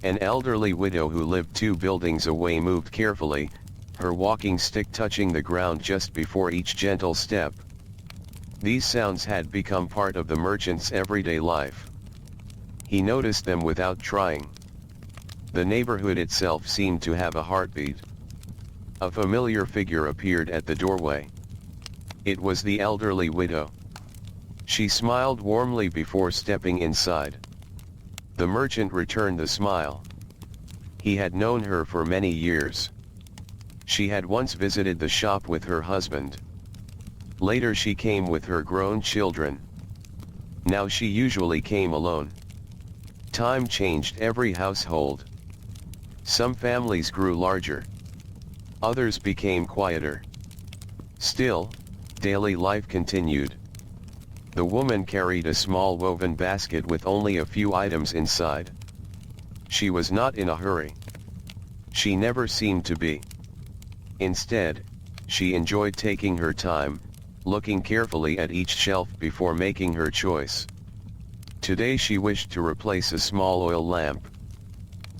An elderly widow who lived 2 buildings away moved carefully, her walking stick touching the ground just before each gentle step. These sounds had become part of the merchant's everyday life. He noticed them without trying. The neighborhood itself seemed to have a heartbeat. A familiar figure appeared at the doorway. It was the elderly widow. She smiled warmly before stepping inside. The merchant returned the smile. He had known her for many years. She had once visited the shop with her husband. Later she came with her grown children. Now she usually came alone. Time changed every household. Some families grew larger. Others became quieter. Still, daily life continued. The woman carried a small woven basket with only a few items inside. She was not in a hurry. She never seemed to be. Instead, she enjoyed taking her time, looking carefully at each shelf before making her choice. Today she wished to replace a small oil lamp.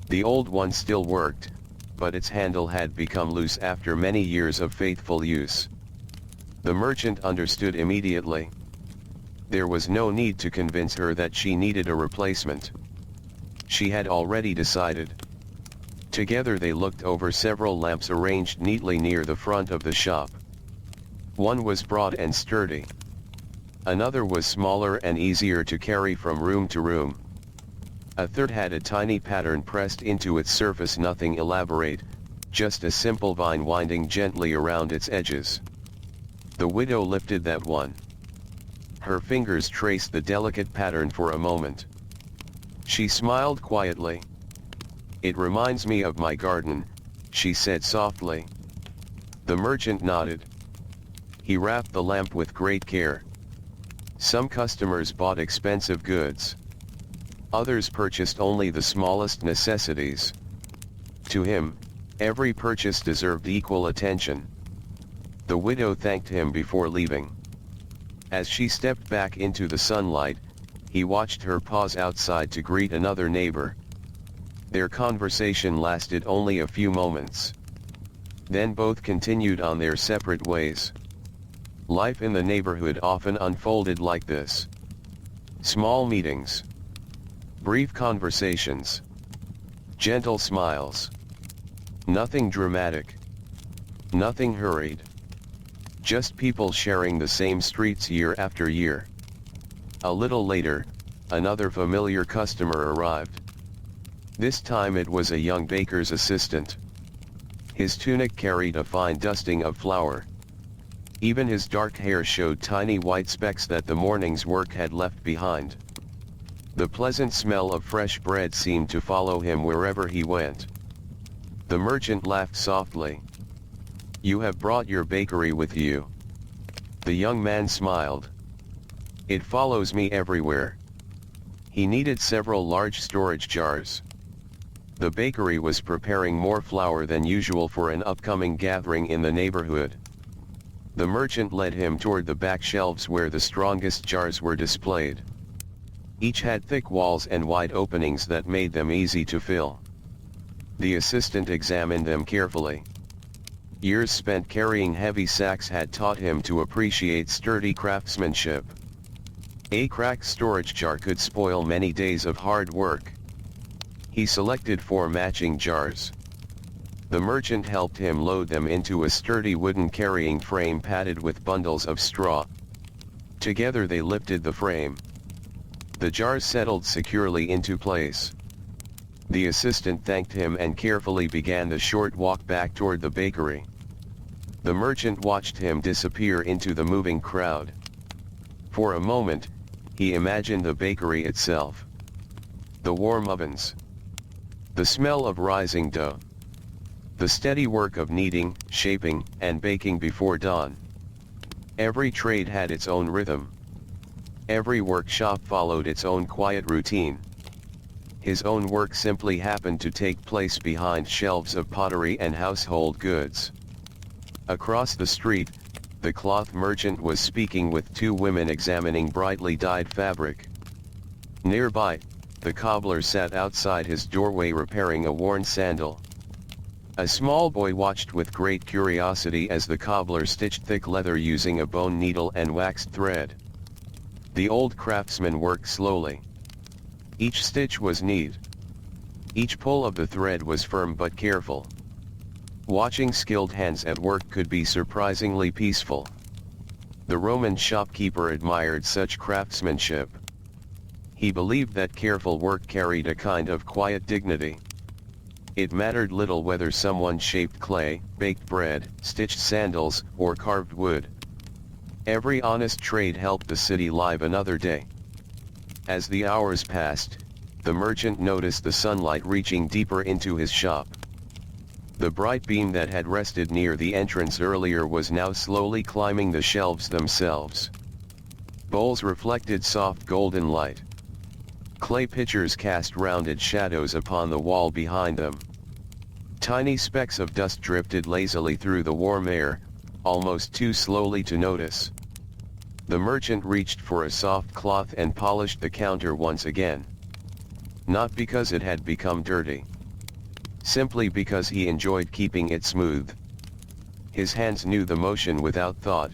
The old one still worked, but its handle had become loose after many years of faithful use. The merchant understood immediately. There was no need to convince her that she needed a replacement. She had already decided. Together they looked over several lamps arranged neatly near the front of the shop. One was broad and sturdy. Another was smaller and easier to carry from room to room. A third had a tiny pattern pressed into its surface, nothing elaborate, just a simple vine winding gently around its edges. The widow lifted that one. Her fingers traced the delicate pattern for a moment. She smiled quietly. "It reminds me of my garden," she said softly. The merchant nodded. He wrapped the lamp with great care. Some customers bought expensive goods. Others purchased only the smallest necessities. To him, every purchase deserved equal attention. The widow thanked him before leaving. As she stepped back into the sunlight, he watched her pause outside to greet another neighbor. Their conversation lasted only a few moments. Then both continued on their separate ways. Life in the neighborhood often unfolded like this. Small meetings. Brief conversations. Gentle smiles. Nothing dramatic. Nothing hurried. Just people sharing the same streets year after year. A little later, another familiar customer arrived. This time it was a young baker's assistant. His tunic carried a fine dusting of flour. Even his dark hair showed tiny white specks that the morning's work had left behind. The pleasant smell of fresh bread seemed to follow him wherever he went. The merchant laughed softly. "You have brought your bakery with you." The young man smiled. "It follows me everywhere." He needed several large storage jars. The bakery was preparing more flour than usual for an upcoming gathering in the neighborhood. The merchant led him toward the back shelves where the strongest jars were displayed. Each had thick walls and wide openings that made them easy to fill. The assistant examined them carefully. Years spent carrying heavy sacks had taught him to appreciate sturdy craftsmanship. A cracked storage jar could spoil many days of hard work. He selected 4 matching jars. The merchant helped him load them into a sturdy wooden carrying frame padded with bundles of straw. Together they lifted the frame. The jars settled securely into place. The assistant thanked him and carefully began the short walk back toward the bakery. The merchant watched him disappear into the moving crowd. For a moment, he imagined the bakery itself. The warm ovens. The smell of rising dough. The steady work of kneading, shaping, and baking before dawn. Every trade had its own rhythm. Every workshop followed its own quiet routine. His own work simply happened to take place behind shelves of pottery and household goods. Across the street, the cloth merchant was speaking with 2 women examining brightly dyed fabric. Nearby, the cobbler sat outside his doorway repairing a worn sandal. A small boy watched with great curiosity as the cobbler stitched thick leather using a bone needle and waxed thread. The old craftsman worked slowly. Each stitch was neat. Each pull of the thread was firm but careful. Watching skilled hands at work could be surprisingly peaceful. The Roman shopkeeper admired such craftsmanship. He believed that careful work carried a kind of quiet dignity. It mattered little whether someone shaped clay, baked bread, stitched sandals, or carved wood. Every honest trade helped the city live another day. As the hours passed, the merchant noticed the sunlight reaching deeper into his shop. The bright beam that had rested near the entrance earlier was now slowly climbing the shelves themselves. Bowls reflected soft golden light. Clay pitchers cast rounded shadows upon the wall behind them. Tiny specks of dust drifted lazily through the warm air, almost too slowly to notice. The merchant reached for a soft cloth and polished the counter once again. Not because it had become dirty. Simply because he enjoyed keeping it smooth. His hands knew the motion without thought.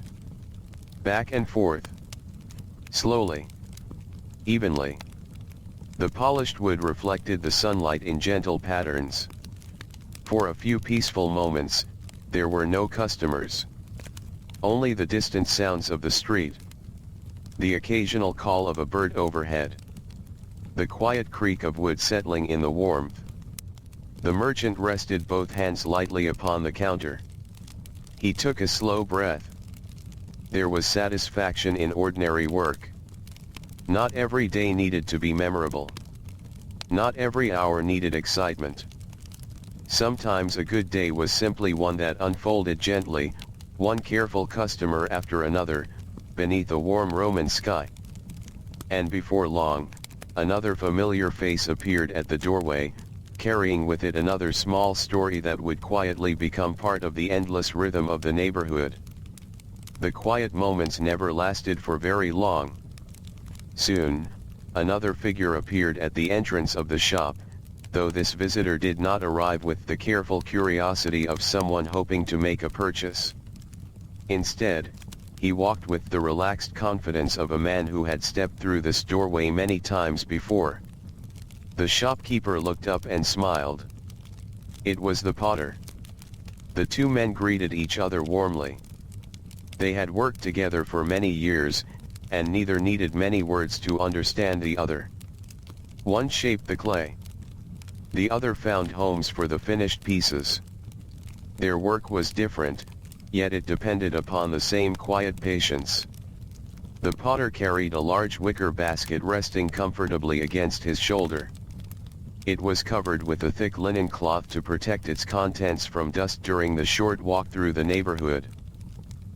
Back and forth. Slowly. Evenly. The polished wood reflected the sunlight in gentle patterns. For a few peaceful moments, there were no customers. Only the distant sounds of the street. The occasional call of a bird overhead. The quiet creak of wood settling in the warmth. The merchant rested both hands lightly upon the counter. He took a slow breath. There was satisfaction in ordinary work. Not every day needed to be memorable. Not every hour needed excitement. Sometimes a good day was simply one that unfolded gently, one careful customer after another, beneath a warm Roman sky. And before long, another familiar face appeared at the doorway, carrying with it another small story that would quietly become part of the endless rhythm of the neighborhood. The quiet moments never lasted for very long. Soon, another figure appeared at the entrance of the shop, though this visitor did not arrive with the careful curiosity of someone hoping to make a purchase. Instead, he walked with the relaxed confidence of a man who had stepped through this doorway many times before. The shopkeeper looked up and smiled. It was the potter. The two men greeted each other warmly. They had worked together for many years, and neither needed many words to understand the other. One shaped the clay. The other found homes for the finished pieces. Their work was different, yet it depended upon the same quiet patience. The potter carried a large wicker basket resting comfortably against his shoulder. It was covered with a thick linen cloth to protect its contents from dust during the short walk through the neighborhood.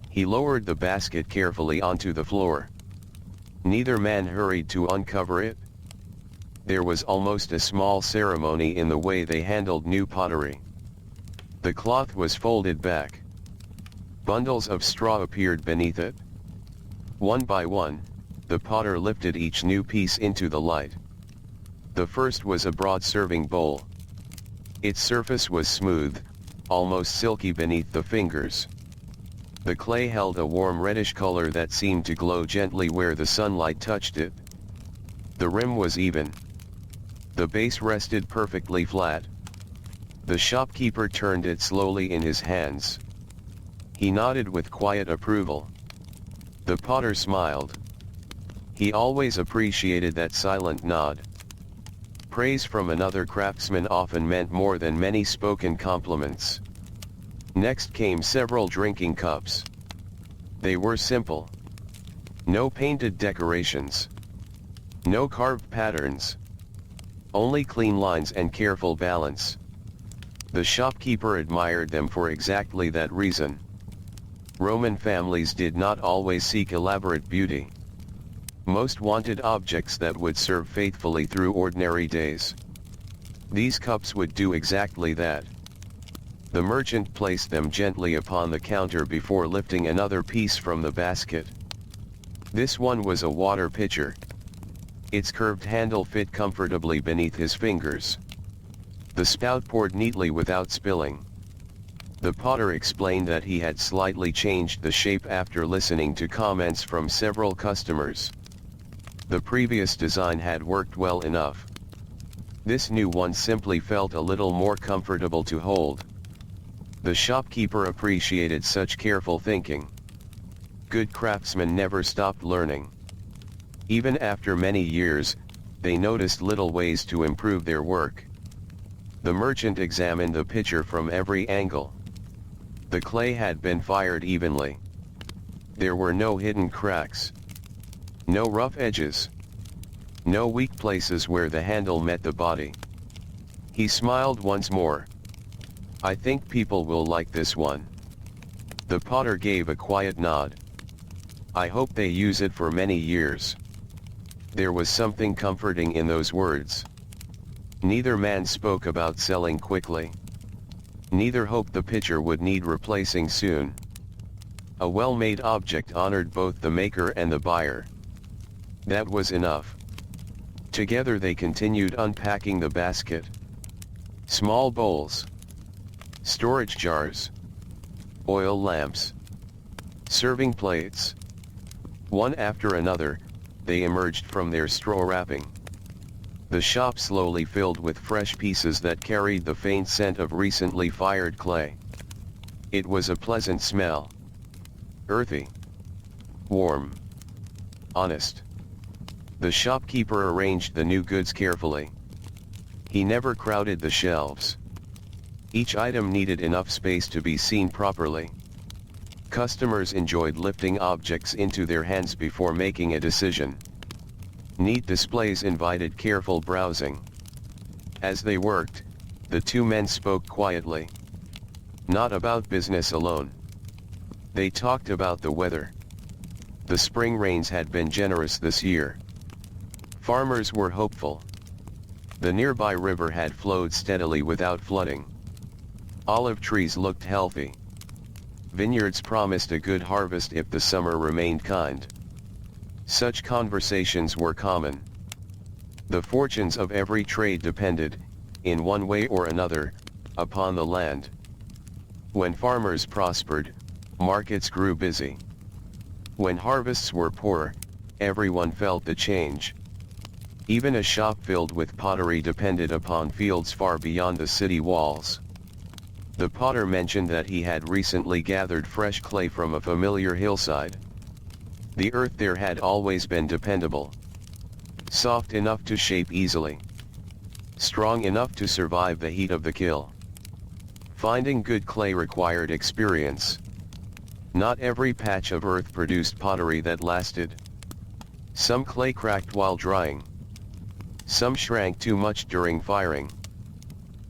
He lowered the basket carefully onto the floor. Neither man hurried to uncover it. There was almost a small ceremony in the way they handled new pottery. The cloth was folded back. Bundles of straw appeared beneath it. One by one, the potter lifted each new piece into the light. The first was a broad serving bowl. Its surface was smooth, almost silky beneath the fingers. The clay held a warm reddish color that seemed to glow gently where the sunlight touched it. The rim was even. The base rested perfectly flat. The shopkeeper turned it slowly in his hands. He nodded with quiet approval. The potter smiled. He always appreciated that silent nod. Praise from another craftsman often meant more than many spoken compliments. Next came several drinking cups. They were simple. No painted decorations. No carved patterns. Only clean lines and careful balance. The shopkeeper admired them for exactly that reason. Roman families did not always seek elaborate beauty. Most wanted objects that would serve faithfully through ordinary days. These cups would do exactly that. The merchant placed them gently upon the counter before lifting another piece from the basket. This one was a water pitcher. Its curved handle fit comfortably beneath his fingers. The spout poured neatly without spilling. The potter explained that he had slightly changed the shape after listening to comments from several customers. The previous design had worked well enough. This new one simply felt a little more comfortable to hold. The shopkeeper appreciated such careful thinking. Good craftsmen never stopped learning. Even after many years, they noticed little ways to improve their work. The merchant examined the pitcher from every angle. The clay had been fired evenly. There were no hidden cracks. No rough edges. No weak places where the handle met the body. He smiled once more. I think people will like this one. The potter gave a quiet nod. I hope they use it for many years. There was something comforting in those words. Neither man spoke about selling quickly. Neither hoped the pitcher would need replacing soon. A well-made object honored both the maker and the buyer. That was enough. Together they continued unpacking the basket. Small bowls. Storage jars. Oil lamps. Serving plates. One after another, they emerged from their straw wrapping. The shop slowly filled with fresh pieces that carried the faint scent of recently fired clay. It was a pleasant smell. Earthy. Warm. Honest. The shopkeeper arranged the new goods carefully. He never crowded the shelves. Each item needed enough space to be seen properly. Customers enjoyed lifting objects into their hands before making a decision. Neat displays invited careful browsing. As they worked, the two men spoke quietly. Not about business alone. They talked about the weather. The spring rains had been generous this year. Farmers were hopeful. The nearby river had flowed steadily without flooding. Olive trees looked healthy. Vineyards promised a good harvest if the summer remained kind. Such conversations were common. The fortunes of every trade depended, in one way or another, upon the land. When farmers prospered, markets grew busy. When harvests were poor, everyone felt the change. Even a shop filled with pottery depended upon fields far beyond the city walls. The potter mentioned that he had recently gathered fresh clay from a familiar hillside. The earth there had always been dependable. Soft enough to shape easily. Strong enough to survive the heat of the kiln. Finding good clay required experience. Not every patch of earth produced pottery that lasted. Some clay cracked while drying. Some shrank too much during firing.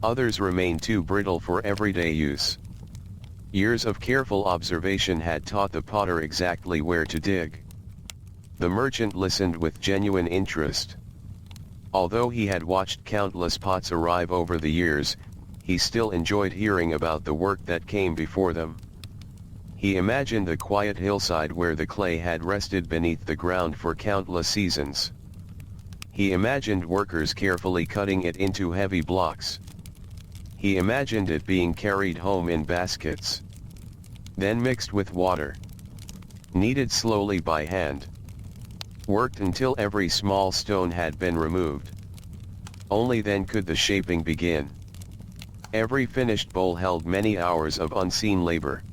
Others remained too brittle for everyday use. Years of careful observation had taught the potter exactly where to dig. The merchant listened with genuine interest. Although he had watched countless pots arrive over the years, he still enjoyed hearing about the work that came before them. He imagined the quiet hillside where the clay had rested beneath the ground for countless seasons. He imagined workers carefully cutting it into heavy blocks. He imagined it being carried home in baskets. Then mixed with water. Kneaded slowly by hand. Worked until every small stone had been removed. Only then could the shaping begin. Every finished bowl held many hours of unseen labor.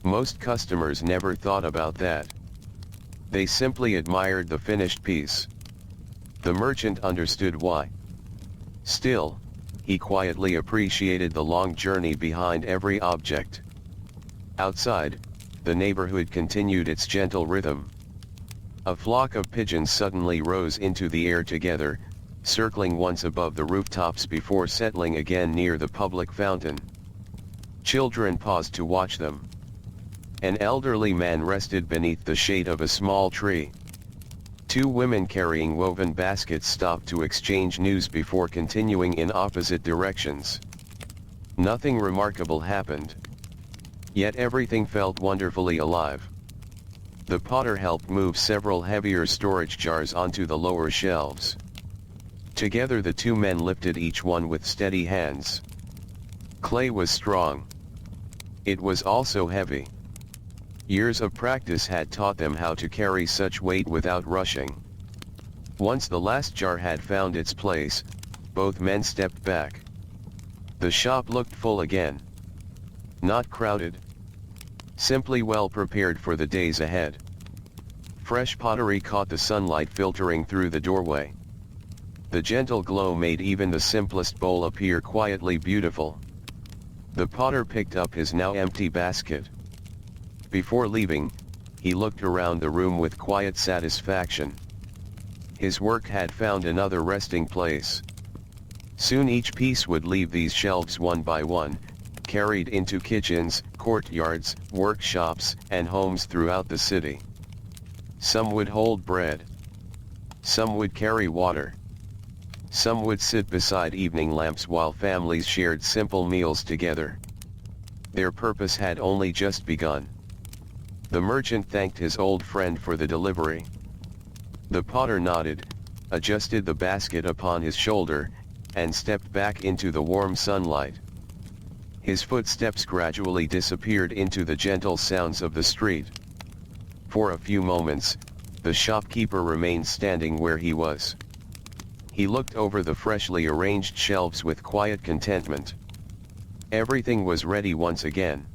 Most customers never thought about that. They simply admired the finished piece. The merchant understood why. Still, he quietly appreciated the long journey behind every object. Outside, the neighborhood continued its gentle rhythm. A flock of pigeons suddenly rose into the air together, circling once above the rooftops before settling again near the public fountain. Children paused to watch them. An elderly man rested beneath the shade of a small tree. Two women carrying woven baskets stopped to exchange news before continuing in opposite directions. Nothing remarkable happened. Yet everything felt wonderfully alive. The potter helped move several heavier storage jars onto the lower shelves. Together the two men lifted each one with steady hands. Clay was strong. It was also heavy. Years of practice had taught them how to carry such weight without rushing. Once the last jar had found its place, both men stepped back. The shop looked full again. Not crowded. Simply well prepared for the days ahead. Fresh pottery caught the sunlight filtering through the doorway. The gentle glow made even the simplest bowl appear quietly beautiful. The potter picked up his now empty basket. Before leaving, he looked around the room with quiet satisfaction. His work had found another resting place. Soon each piece would leave these shelves one by one, carried into kitchens, courtyards, workshops, and homes throughout the city. Some would hold bread. Some would carry water. Some would sit beside evening lamps while families shared simple meals together. Their purpose had only just begun. The merchant thanked his old friend for the delivery. The potter nodded, adjusted the basket upon his shoulder, and stepped back into the warm sunlight. His footsteps gradually disappeared into the gentle sounds of the street. For a few moments, the shopkeeper remained standing where he was. He looked over the freshly arranged shelves with quiet contentment. Everything was ready once again.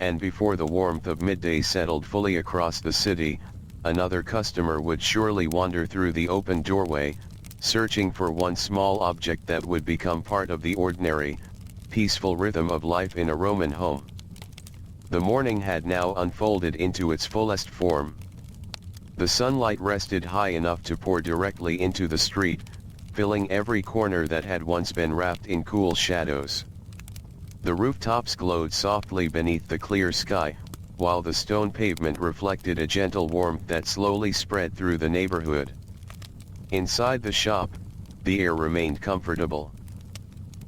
And before the warmth of midday settled fully across the city, another customer would surely wander through the open doorway, searching for one small object that would become part of the ordinary, peaceful rhythm of life in a Roman home. The morning had now unfolded into its fullest form. The sunlight rested high enough to pour directly into the street, filling every corner that had once been wrapped in cool shadows. The rooftops glowed softly beneath the clear sky, while the stone pavement reflected a gentle warmth that slowly spread through the neighborhood. Inside the shop, the air remained comfortable.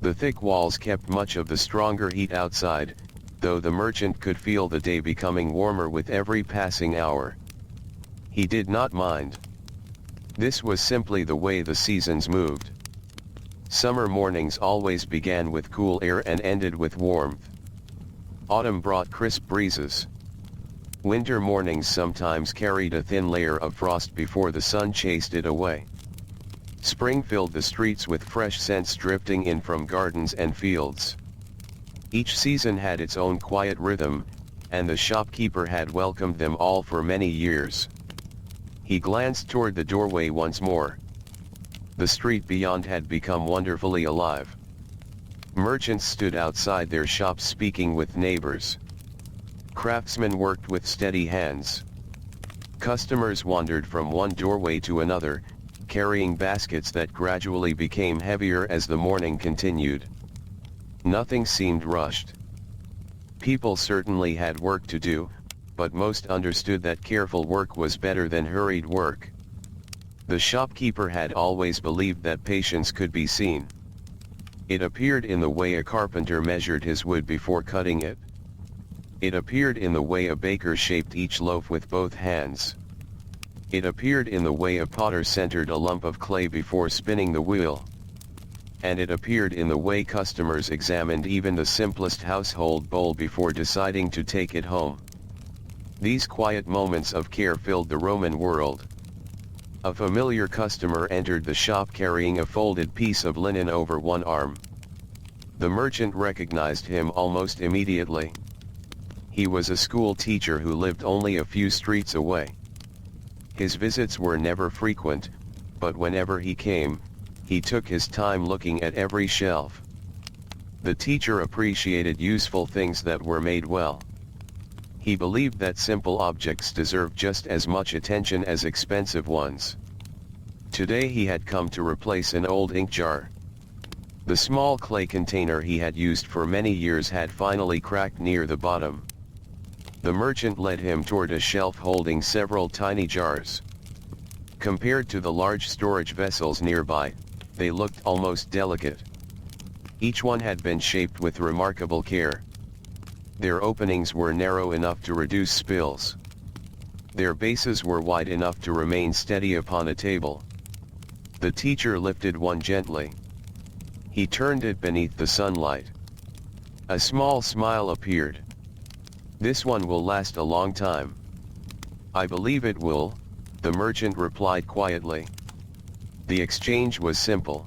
The thick walls kept much of the stronger heat outside, though the merchant could feel the day becoming warmer with every passing hour. He did not mind. This was simply the way the seasons moved. Summer mornings always began with cool air and ended with warmth. Autumn brought crisp breezes. Winter mornings sometimes carried a thin layer of frost before the sun chased it away. Spring filled the streets with fresh scents drifting in from gardens and fields. Each season had its own quiet rhythm, and the shopkeeper had welcomed them all for many years. He glanced toward the doorway once more. The street beyond had become wonderfully alive. Merchants stood outside their shops speaking with neighbors. Craftsmen worked with steady hands. Customers wandered from one doorway to another, carrying baskets that gradually became heavier as the morning continued. Nothing seemed rushed. People certainly had work to do, but most understood that careful work was better than hurried work. The shopkeeper had always believed that patience could be seen. It appeared in the way a carpenter measured his wood before cutting it. It appeared in the way a baker shaped each loaf with both hands. It appeared in the way a potter centered a lump of clay before spinning the wheel. And it appeared in the way customers examined even the simplest household bowl before deciding to take it home. These quiet moments of care filled the Roman world. A familiar customer entered the shop carrying a folded piece of linen over one arm. The merchant recognized him almost immediately. He was a school teacher who lived only a few streets away. His visits were never frequent, but whenever he came, he took his time looking at every shelf. The teacher appreciated useful things that were made well. He believed that simple objects deserved just as much attention as expensive ones. Today he had come to replace an old ink jar. The small clay container he had used for many years had finally cracked near the bottom. The merchant led him toward a shelf holding several tiny jars. Compared to the large storage vessels nearby, they looked almost delicate. Each one had been shaped with remarkable care. Their openings were narrow enough to reduce spills. Their bases were wide enough to remain steady upon a table. The teacher lifted one gently. He turned it beneath the sunlight. A small smile appeared. "This one will last a long time." "I believe it will," the merchant replied quietly. The exchange was simple.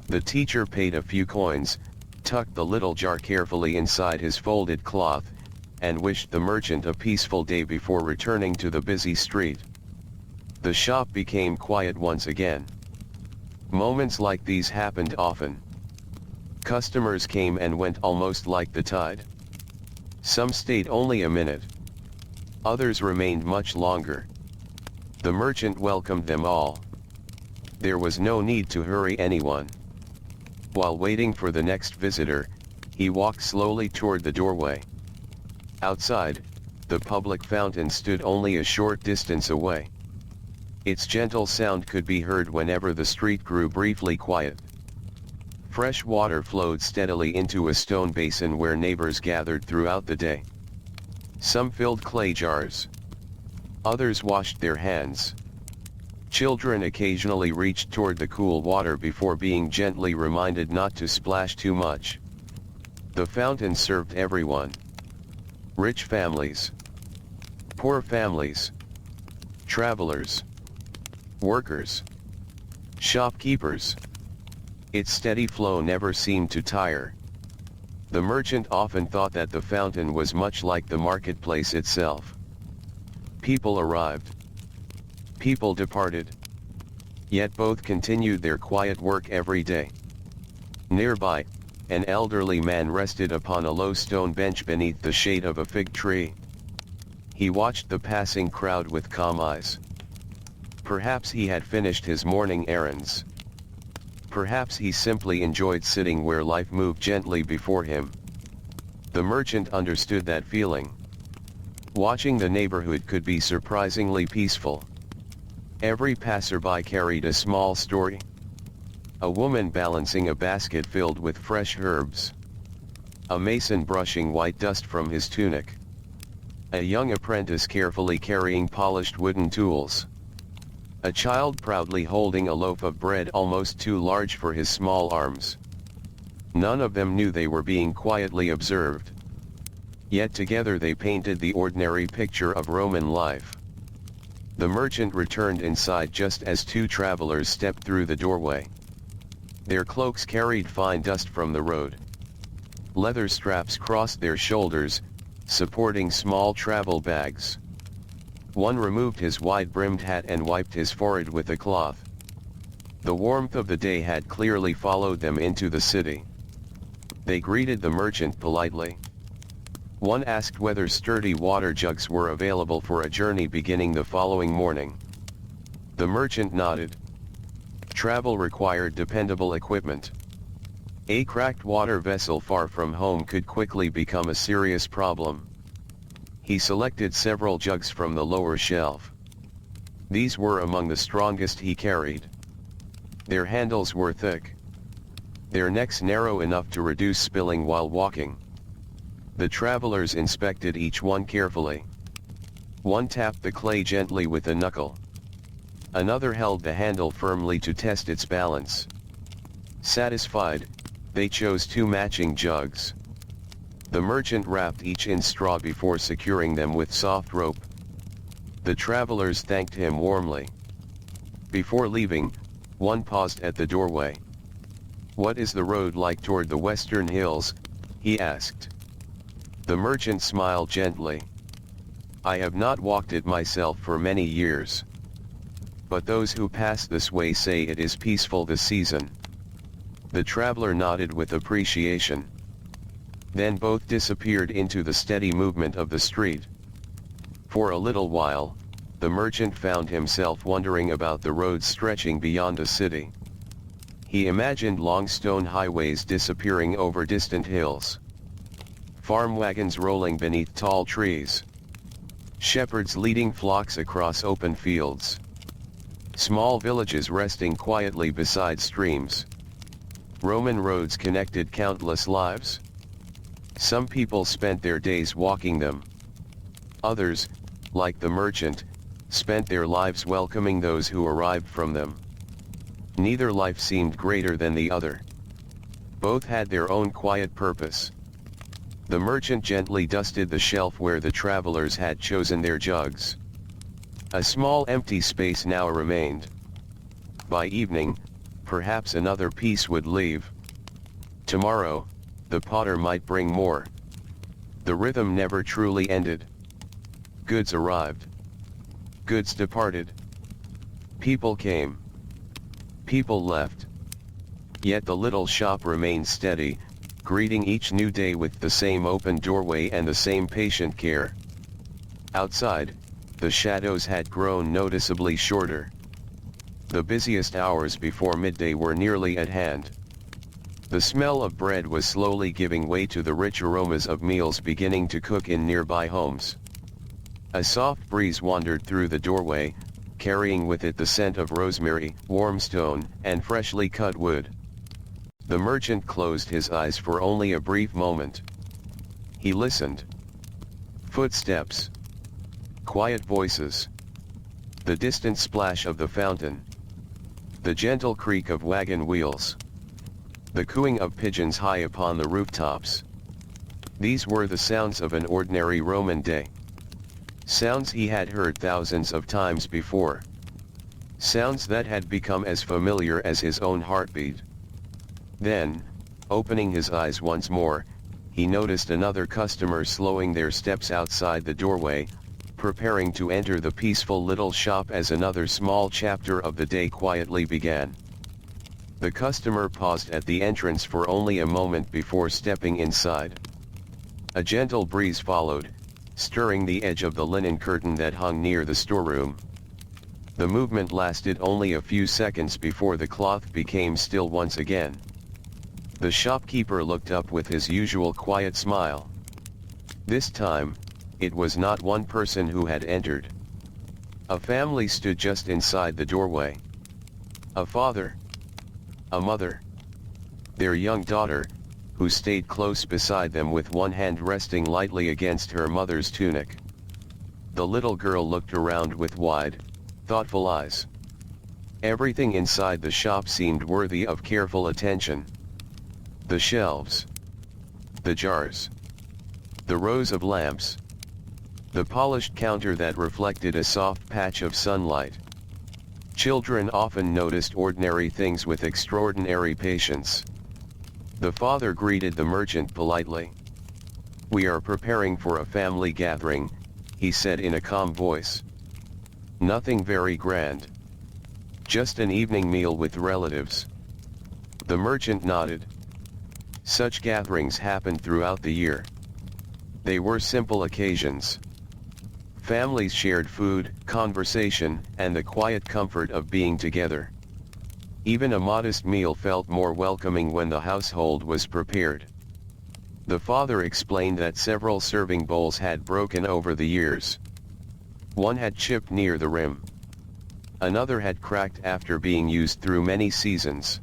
The teacher paid a few coins, tucked the little jar carefully inside his folded cloth, and wished the merchant a peaceful day before returning to the busy street. The shop became quiet once again. Moments like these happened often. Customers came and went almost like the tide. Some stayed only a minute. Others remained much longer. The merchant welcomed them all. There was no need to hurry anyone. While waiting for the next visitor, he walked slowly toward the doorway. Outside, the public fountain stood only a short distance away. Its gentle sound could be heard whenever the street grew briefly quiet. Fresh water flowed steadily into a stone basin where neighbors gathered throughout the day. Some filled clay jars. Others washed their hands. Children occasionally reached toward the cool water before being gently reminded not to splash too much. The fountain served everyone. Rich families. Poor families. Travelers. Workers. Shopkeepers. Its steady flow never seemed to tire. The merchant often thought that the fountain was much like the marketplace itself. People arrived. People departed. Yet both continued their quiet work every day. Nearby, an elderly man rested upon a low stone bench beneath the shade of a fig tree. He watched the passing crowd with calm eyes. Perhaps he had finished his morning errands. Perhaps he simply enjoyed sitting where life moved gently before him. The merchant understood that feeling. Watching the neighborhood could be surprisingly peaceful. Every passerby carried a small story. A woman balancing a basket filled with fresh herbs. A mason brushing white dust from his tunic. A young apprentice carefully carrying polished wooden tools. A child proudly holding a loaf of bread almost too large for his small arms. None of them knew they were being quietly observed. Yet together they painted the ordinary picture of Roman life. The merchant returned inside just as two travelers stepped through the doorway. Their cloaks carried fine dust from the road. Leather straps crossed their shoulders, supporting small travel bags. One removed his wide-brimmed hat and wiped his forehead with a cloth. The warmth of the day had clearly followed them into the city. They greeted the merchant politely. One asked whether sturdy water jugs were available for a journey beginning the following morning. The merchant nodded. Travel required dependable equipment. A cracked water vessel far from home could quickly become a serious problem. He selected several jugs from the lower shelf. These were among the strongest he carried. Their handles were thick. Their necks narrow enough to reduce spilling while walking. The travelers inspected each one carefully. One tapped the clay gently with a knuckle. Another held the handle firmly to test its balance. Satisfied, they chose two matching jugs. The merchant wrapped each in straw before securing them with soft rope. The travelers thanked him warmly. Before leaving, one paused at the doorway. "What is the road like toward the western hills?" he asked. The merchant smiled gently. "I have not walked it myself for many years. But those who pass this way say it is peaceful this season." The traveler nodded with appreciation. Then both disappeared into the steady movement of the street. For a little while, the merchant found himself wondering about the roads stretching beyond the city. He imagined long stone highways disappearing over distant hills. Farm wagons rolling beneath tall trees. Shepherds leading flocks across open fields. Small villages resting quietly beside streams. Roman roads connected countless lives. Some people spent their days walking them. Others, like the merchant, spent their lives welcoming those who arrived from them. Neither life seemed greater than the other. Both had their own quiet purpose. The merchant gently dusted the shelf where the travelers had chosen their jugs. A small empty space now remained. By evening, perhaps another piece would leave. Tomorrow, the potter might bring more. The rhythm never truly ended. Goods arrived. Goods departed. People came. People left. Yet the little shop remained steady, greeting each new day with the same open doorway and the same patient care. Outside, the shadows had grown noticeably shorter. The busiest hours before midday were nearly at hand. The smell of bread was slowly giving way to the rich aromas of meals beginning to cook in nearby homes. A soft breeze wandered through the doorway, carrying with it the scent of rosemary, warm stone, and freshly cut wood. The merchant closed his eyes for only a brief moment. He listened. Footsteps. Quiet voices. The distant splash of the fountain. The gentle creak of wagon wheels. The cooing of pigeons high upon the rooftops. These were the sounds of an ordinary Roman day. Sounds he had heard thousands of times before. sounds that had become as familiar as his own heartbeat. Then, opening his eyes once more, he noticed another customer slowing their steps outside the doorway, preparing to enter the peaceful little shop as another small chapter of the day quietly began. The customer paused at the entrance for only a moment before stepping inside. A gentle breeze followed, stirring the edge of the linen curtain that hung near the storeroom. The movement lasted only a few seconds before the cloth became still once again. The shopkeeper looked up with his usual quiet smile. This time, it was not one person who had entered. A family stood just inside the doorway. A father, a mother, their young daughter, who stayed close beside them with one hand resting lightly against her mother's tunic. The little girl looked around with wide, thoughtful eyes. Everything inside the shop seemed worthy of careful attention. The shelves, the jars, the rows of lamps, the polished counter that reflected a soft patch of sunlight. Children often noticed ordinary things with extraordinary patience. The father greeted the merchant politely. "We are preparing for a family gathering," he said in a calm voice. "Nothing very grand. Just an evening meal with relatives." The merchant nodded. Such gatherings happened throughout the year. They were simple occasions. Families shared food, conversation, and the quiet comfort of being together. Even a modest meal felt more welcoming when the household was prepared. The father explained that several serving bowls had broken over the years. One had chipped near the rim. Another had cracked after being used through many seasons.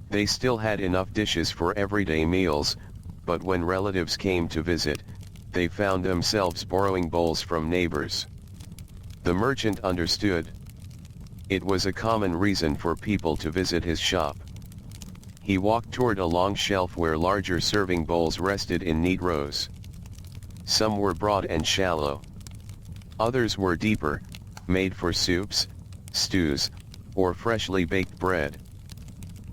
They still had enough dishes for everyday meals, but when relatives came to visit, they found themselves borrowing bowls from neighbors. The merchant understood. It was a common reason for people to visit his shop. He walked toward a long shelf where larger serving bowls rested in neat rows. Some were broad and shallow. Others were deeper, made for soups, stews, or freshly baked bread.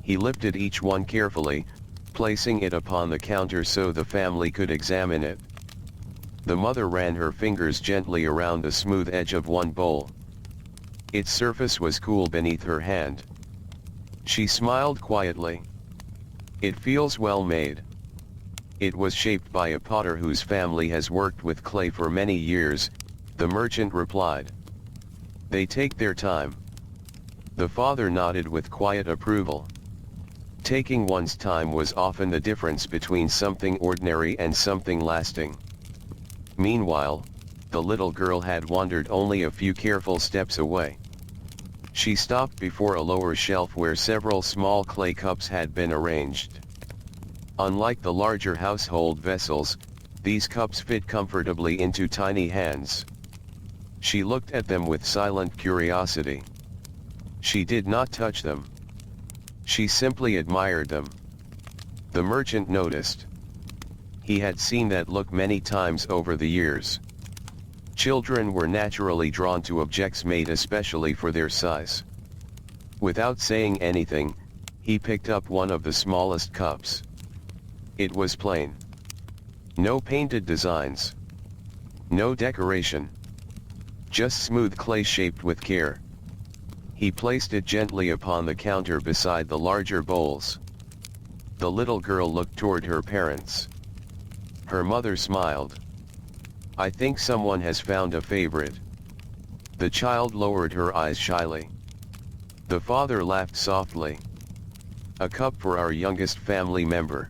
He lifted each one carefully, placing it upon the counter so the family could examine it. The mother ran her fingers gently around the smooth edge of one bowl. Its surface was cool beneath her hand. She smiled quietly. "It feels well made." It was shaped by a potter whose family has worked with clay for many years, the merchant replied. "They take their time." The father nodded with quiet approval. Taking one's time was often the difference between something ordinary and something lasting. Meanwhile, the little girl had wandered only a few careful steps away. She stopped before a lower shelf where several small clay cups had been arranged. Unlike the larger household vessels, these cups fit comfortably into tiny hands. She looked at them with silent curiosity. She did not touch them. She simply admired them. The merchant noticed. He had seen that look many times over the years. Children were naturally drawn to objects made especially for their size. Without saying anything, he picked up one of the smallest cups. It was plain. No painted designs. No decoration. Just smooth clay shaped with care. He placed it gently upon the counter beside the larger bowls. The little girl looked toward her parents. Her mother smiled. "I think someone has found a favorite." The child lowered her eyes shyly. The father laughed softly. "A cup for our youngest family member."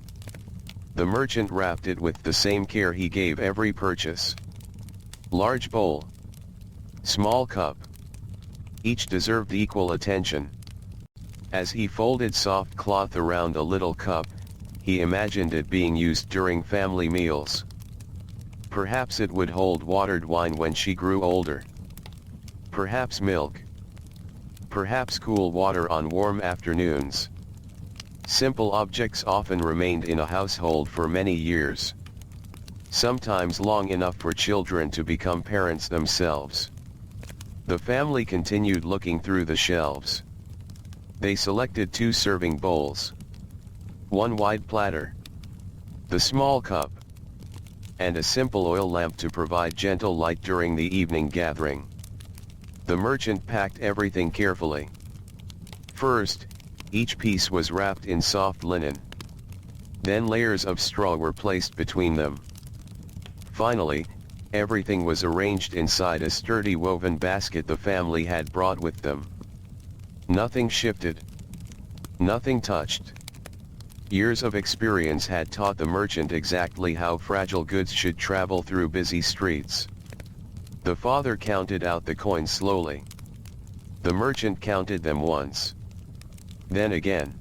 The merchant wrapped it with the same care he gave every purchase. Large bowl. Small cup. Each deserved equal attention. As he folded soft cloth around the little cup, he imagined it being used during family meals. Perhaps it would hold watered wine when she grew older. Perhaps milk. Perhaps cool water on warm afternoons. Simple objects often remained in a household for many years. Sometimes long enough for children to become parents themselves. The family continued looking through the shelves. They selected 2 serving bowls, 1 wide platter, the small cup, and a simple oil lamp to provide gentle light during the evening gathering. The merchant packed everything carefully. First, each piece was wrapped in soft linen. Then layers of straw were placed between them. Finally, everything was arranged inside a sturdy woven basket the family had brought with them. Nothing shifted. Nothing touched. Years of experience had taught the merchant exactly how fragile goods should travel through busy streets. The father counted out the coins slowly. The merchant counted them once. Then again.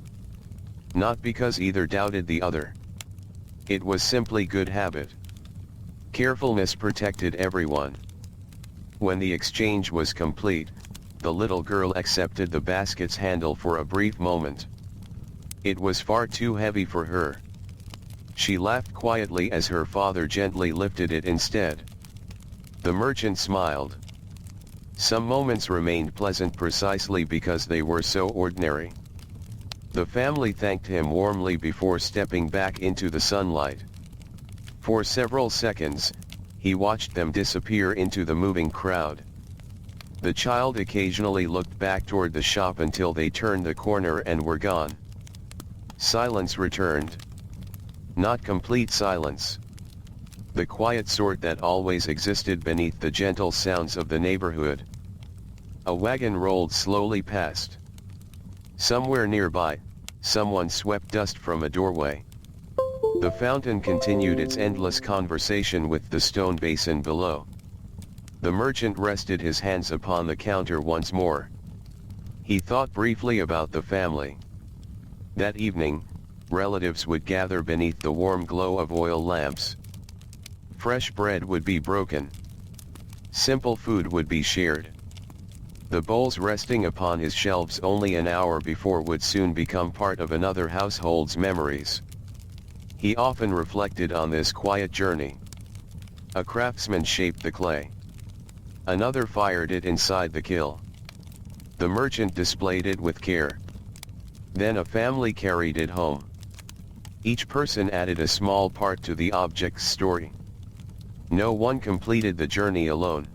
Not because either doubted the other. It was simply good habit. Carefulness protected everyone. When the exchange was complete, the little girl accepted the basket's handle for a brief moment. It was far too heavy for her. She laughed quietly as her father gently lifted it instead. The merchant smiled. Some moments remained pleasant precisely because they were so ordinary. The family thanked him warmly before stepping back into the sunlight. For several seconds, he watched them disappear into the moving crowd. The child occasionally looked back toward the shop until they turned the corner and were gone. Silence returned. Not complete silence. The quiet sort that always existed beneath the gentle sounds of the neighborhood. A wagon rolled slowly past. Somewhere nearby, someone swept dust from a doorway. The fountain continued its endless conversation with the stone basin below. The merchant rested his hands upon the counter once more. He thought briefly about the family. That evening, relatives would gather beneath the warm glow of oil lamps. Fresh bread would be broken. Simple food would be shared. The bowls resting upon his shelves only an hour before would soon become part of another household's memories. He often reflected on this quiet journey. A craftsman shaped the clay. Another fired it inside the kiln. The merchant displayed it with care. Then a family carried it home. Each person added a small part to the object's story. No one completed the journey alone.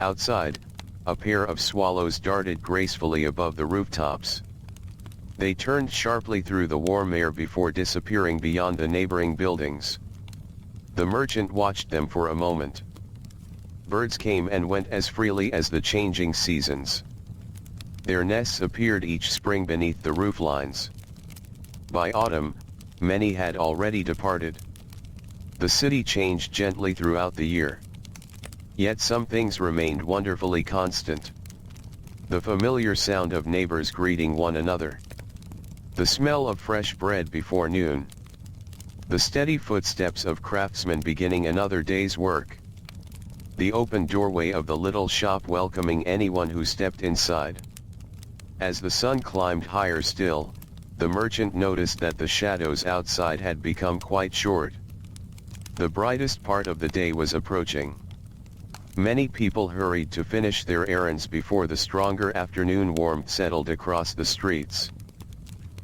Outside, a pair of swallows darted gracefully above the rooftops. They turned sharply through the warm air before disappearing beyond the neighboring buildings. The merchant watched them for a moment. Birds came and went as freely as the changing seasons. Their nests appeared each spring beneath the rooflines. By autumn, many had already departed. The city changed gently throughout the year. Yet some things remained wonderfully constant. The familiar sound of neighbors greeting one another. The smell of fresh bread before noon. The steady footsteps of craftsmen beginning another day's work. The open doorway of the little shop welcoming anyone who stepped inside. As the sun climbed higher still, the merchant noticed that the shadows outside had become quite short. The brightest part of the day was approaching. Many people hurried to finish their errands before the stronger afternoon warmth settled across the streets.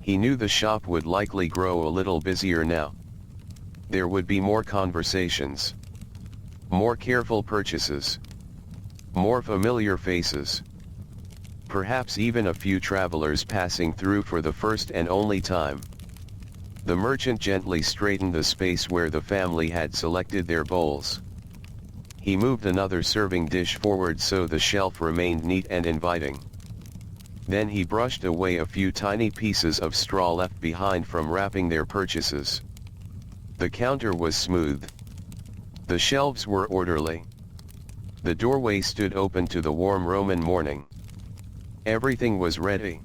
He knew the shop would likely grow a little busier now. There would be more conversations. More careful purchases. More familiar faces. Perhaps even a few travelers passing through for the first and only time. The merchant gently straightened the space where the family had selected their bowls. He moved another serving dish forward so the shelf remained neat and inviting. Then he brushed away a few tiny pieces of straw left behind from wrapping their purchases. The counter was smooth. The shelves were orderly. The doorway stood open to the warm Roman morning. Everything was ready.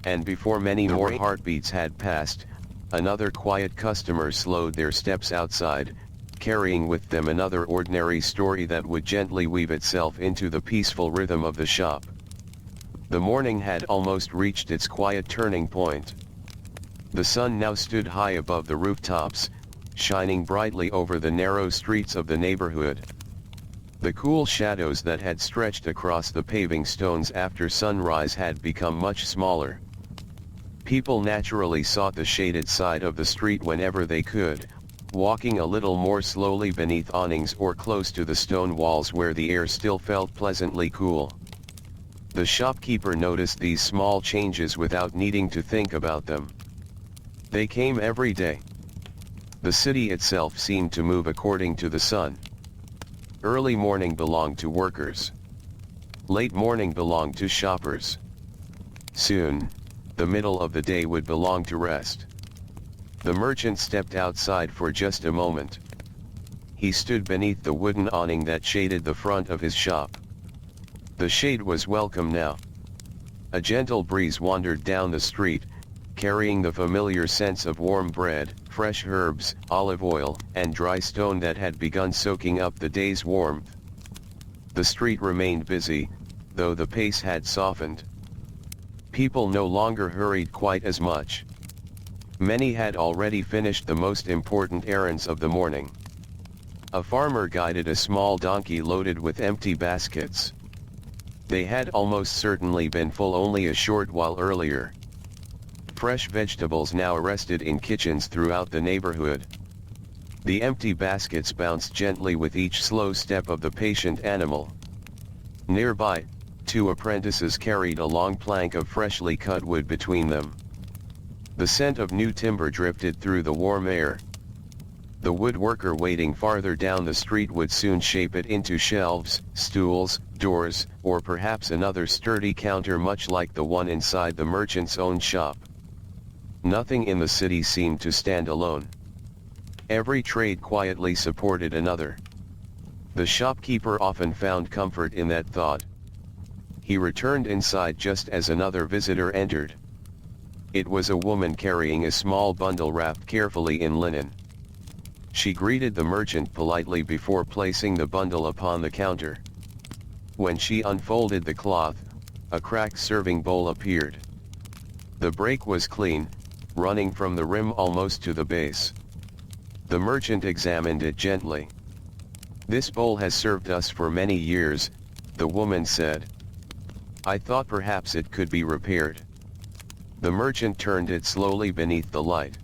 And before many more heartbeats had passed, another quiet customer slowed their steps outside, carrying with them another ordinary story that would gently weave itself into the peaceful rhythm of the shop. The morning had almost reached its quiet turning point. The sun now stood high above the rooftops, shining brightly over the narrow streets of the neighborhood. The cool shadows that had stretched across the paving stones after sunrise had become much smaller. People naturally sought the shaded side of the street whenever they could, walking a little more slowly beneath awnings or close to the stone walls where the air still felt pleasantly cool. The shopkeeper noticed these small changes without needing to think about them. They came every day. The city itself seemed to move according to the sun. Early morning belonged to workers. Late morning belonged to shoppers. Soon, the middle of the day would belong to rest. The merchant stepped outside for just a moment. He stood beneath the wooden awning that shaded the front of his shop. The shade was welcome now. A gentle breeze wandered down the street, carrying the familiar scents of warm bread, fresh herbs, olive oil, and dry stone that had begun soaking up the day's warmth. The street remained busy, though the pace had softened. People no longer hurried quite as much. Many had already finished the most important errands of the morning. A farmer guided a small donkey loaded with empty baskets. They had almost certainly been full only a short while earlier. Fresh vegetables now rested in kitchens throughout the neighborhood. The empty baskets bounced gently with each slow step of the patient animal. Nearby, two apprentices carried a long plank of freshly cut wood between them. The scent of new timber drifted through the warm air. The woodworker waiting farther down the street would soon shape it into shelves, stools, doors, or perhaps another sturdy counter much like the one inside the merchant's own shop. Nothing in the city seemed to stand alone. Every trade quietly supported another. The shopkeeper often found comfort in that thought. He returned inside just as another visitor entered. It was a woman carrying a small bundle wrapped carefully in linen. She greeted the merchant politely before placing the bundle upon the counter. When she unfolded the cloth, a cracked serving bowl appeared. The break was clean, running from the rim almost to the base. The merchant examined it gently. "This bowl has served us for many years," the woman said. "I thought perhaps it could be repaired." The merchant turned it slowly beneath the light.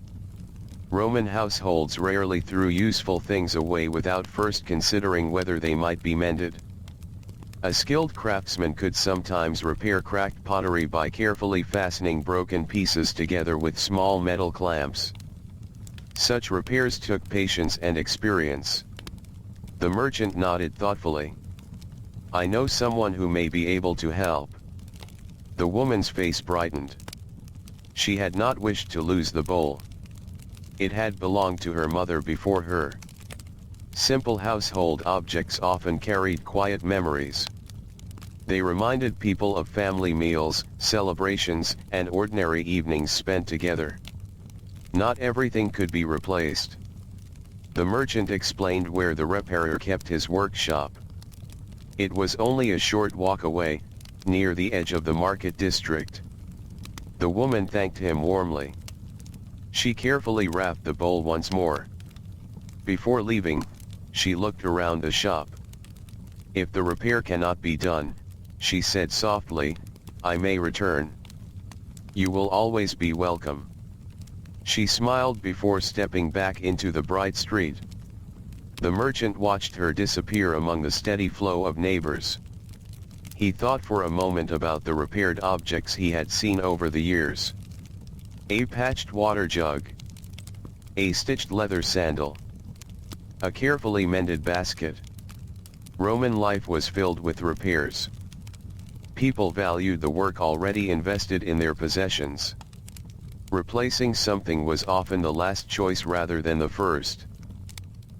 Roman households rarely threw useful things away without first considering whether they might be mended. A skilled craftsman could sometimes repair cracked pottery by carefully fastening broken pieces together with small metal clamps. Such repairs took patience and experience. The merchant nodded thoughtfully. "I know someone who may be able to help." The woman's face brightened. She had not wished to lose the bowl. It had belonged to her mother before her. Simple household objects often carried quiet memories. They reminded people of family meals, celebrations, and ordinary evenings spent together. Not everything could be replaced. The merchant explained where the repairer kept his workshop. It was only a short walk away, near the edge of the market district. The woman thanked him warmly. She carefully wrapped the bowl once more. Before leaving, she looked around the shop. "If the repair cannot be done," she said softly, "I may return. You will always be welcome." She smiled before stepping back into the bright street. The merchant watched her disappear among the steady flow of neighbors. He thought for a moment about the repaired objects he had seen over the years. A patched water jug. A stitched leather sandal. A carefully mended basket. Roman life was filled with repairs. People valued the work already invested in their possessions. Replacing something was often the last choice rather than the first.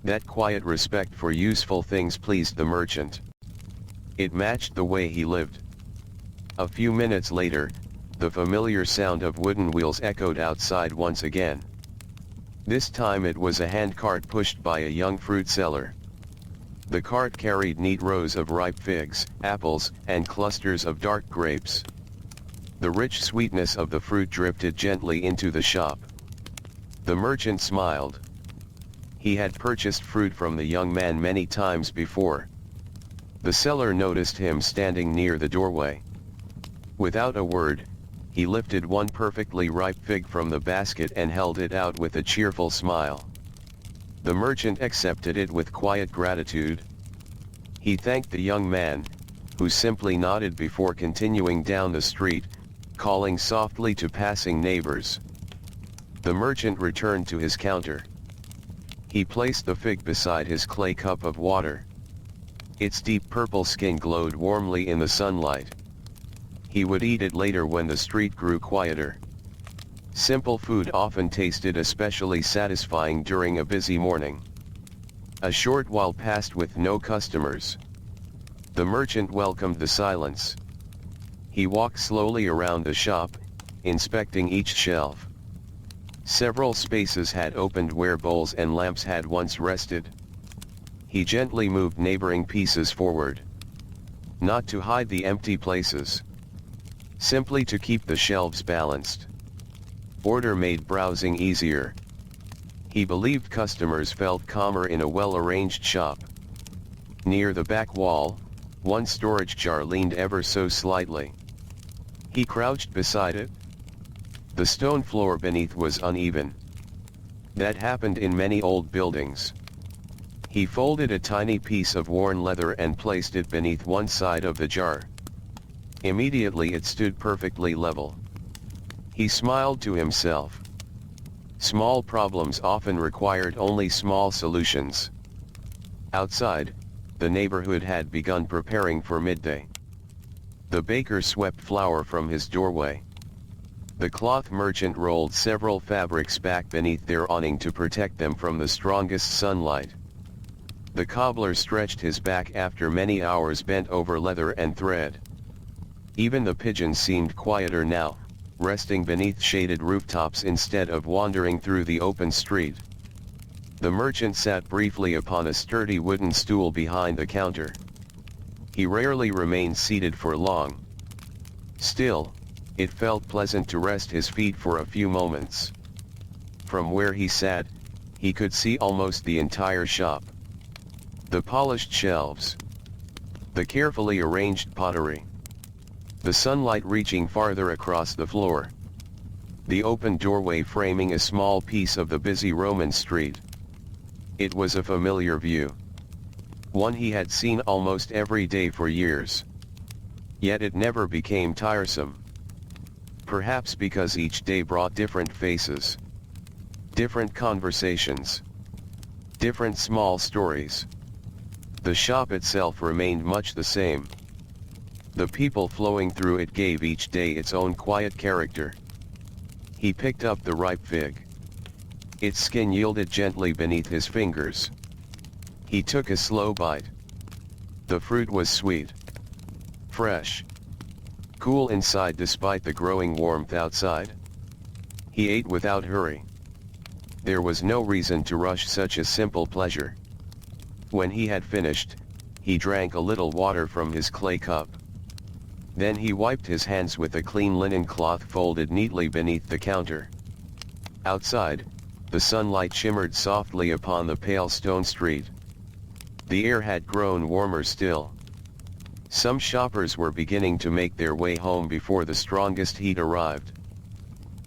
That quiet respect for useful things pleased the merchant. It matched the way he lived. A few minutes later, the familiar sound of wooden wheels echoed outside once again. This time it was a handcart pushed by a young fruit seller. The cart carried neat rows of ripe figs, apples, and clusters of dark grapes. The rich sweetness of the fruit drifted gently into the shop. The merchant smiled. He had purchased fruit from the young man many times before. The seller noticed him standing near the doorway. Without a word, he lifted one perfectly ripe fig from the basket and held it out with a cheerful smile. The merchant accepted it with quiet gratitude. He thanked the young man, who simply nodded before continuing down the street, calling softly to passing neighbors. The merchant returned to his counter. He placed the fig beside his clay cup of water. Its deep purple skin glowed warmly in the sunlight. He would eat it later when the street grew quieter. Simple food often tasted especially satisfying during a busy morning. A short while passed with no customers. The merchant welcomed the silence. He walked slowly around the shop, inspecting each shelf. Several spaces had opened where bowls and lamps had once rested. He gently moved neighboring pieces forward. Not to hide the empty places. Simply to keep the shelves balanced. Order made browsing easier. He believed customers felt calmer in a well-arranged shop. Near the back wall, one storage jar leaned ever so slightly. He crouched beside it. The stone floor beneath was uneven. That happened in many old buildings. He folded a tiny piece of worn leather and placed it beneath one side of the jar. Immediately it stood perfectly level. He smiled to himself. Small problems often required only small solutions. Outside, the neighborhood had begun preparing for midday. The baker swept flour from his doorway. The cloth merchant rolled several fabrics back beneath their awning to protect them from the strongest sunlight. The cobbler stretched his back after many hours bent over leather and thread. Even the pigeons seemed quieter now, resting beneath shaded rooftops instead of wandering through the open street. The merchant sat briefly upon a sturdy wooden stool behind the counter. He rarely remained seated for long. Still, it felt pleasant to rest his feet for a few moments. From where he sat, he could see almost the entire shop. The polished shelves. The carefully arranged pottery. The sunlight reaching farther across the floor. The open doorway framing a small piece of the busy Roman street. It was a familiar view. One he had seen almost every day for years. Yet it never became tiresome. Perhaps because each day brought different faces. Different conversations. Different small stories. The shop itself remained much the same. The people flowing through it gave each day its own quiet character. He picked up the ripe fig. Its skin yielded gently beneath his fingers. He took a slow bite. The fruit was sweet. Fresh. Cool inside despite the growing warmth outside. He ate without hurry. There was no reason to rush such a simple pleasure. When he had finished, he drank a little water from his clay cup. Then he wiped his hands with a clean linen cloth folded neatly beneath the counter. Outside, the sunlight shimmered softly upon the pale stone street. The air had grown warmer still. Some shoppers were beginning to make their way home before the strongest heat arrived.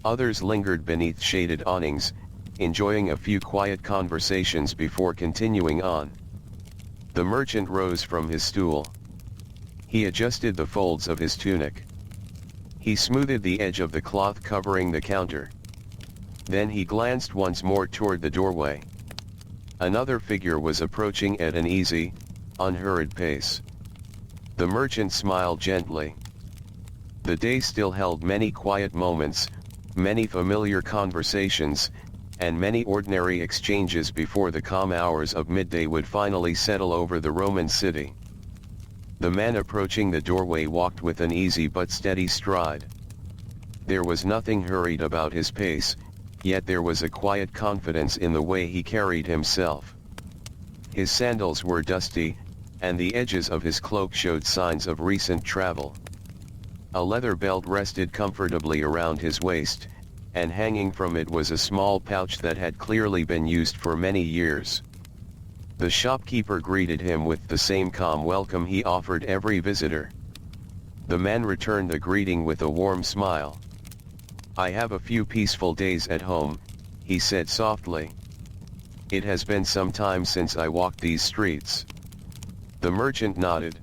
Others lingered beneath shaded awnings, enjoying a few quiet conversations before continuing on. The merchant rose from his stool. He adjusted the folds of his tunic. He smoothed the edge of the cloth covering the counter. Then he glanced once more toward the doorway. Another figure was approaching at an easy, unhurried pace. The merchant smiled gently. The day still held many quiet moments, many familiar conversations, and many ordinary exchanges before the calm hours of midday would finally settle over the Roman city. The man approaching the doorway walked with an easy but steady stride. There was nothing hurried about his pace, yet there was a quiet confidence in the way he carried himself. His sandals were dusty, and the edges of his cloak showed signs of recent travel. A leather belt rested comfortably around his waist, and hanging from it was a small pouch that had clearly been used for many years. The shopkeeper greeted him with the same calm welcome he offered every visitor. The man returned the greeting with a warm smile. "I have a few peaceful days at home," he said softly. "It has been some time since I walked these streets." The merchant nodded.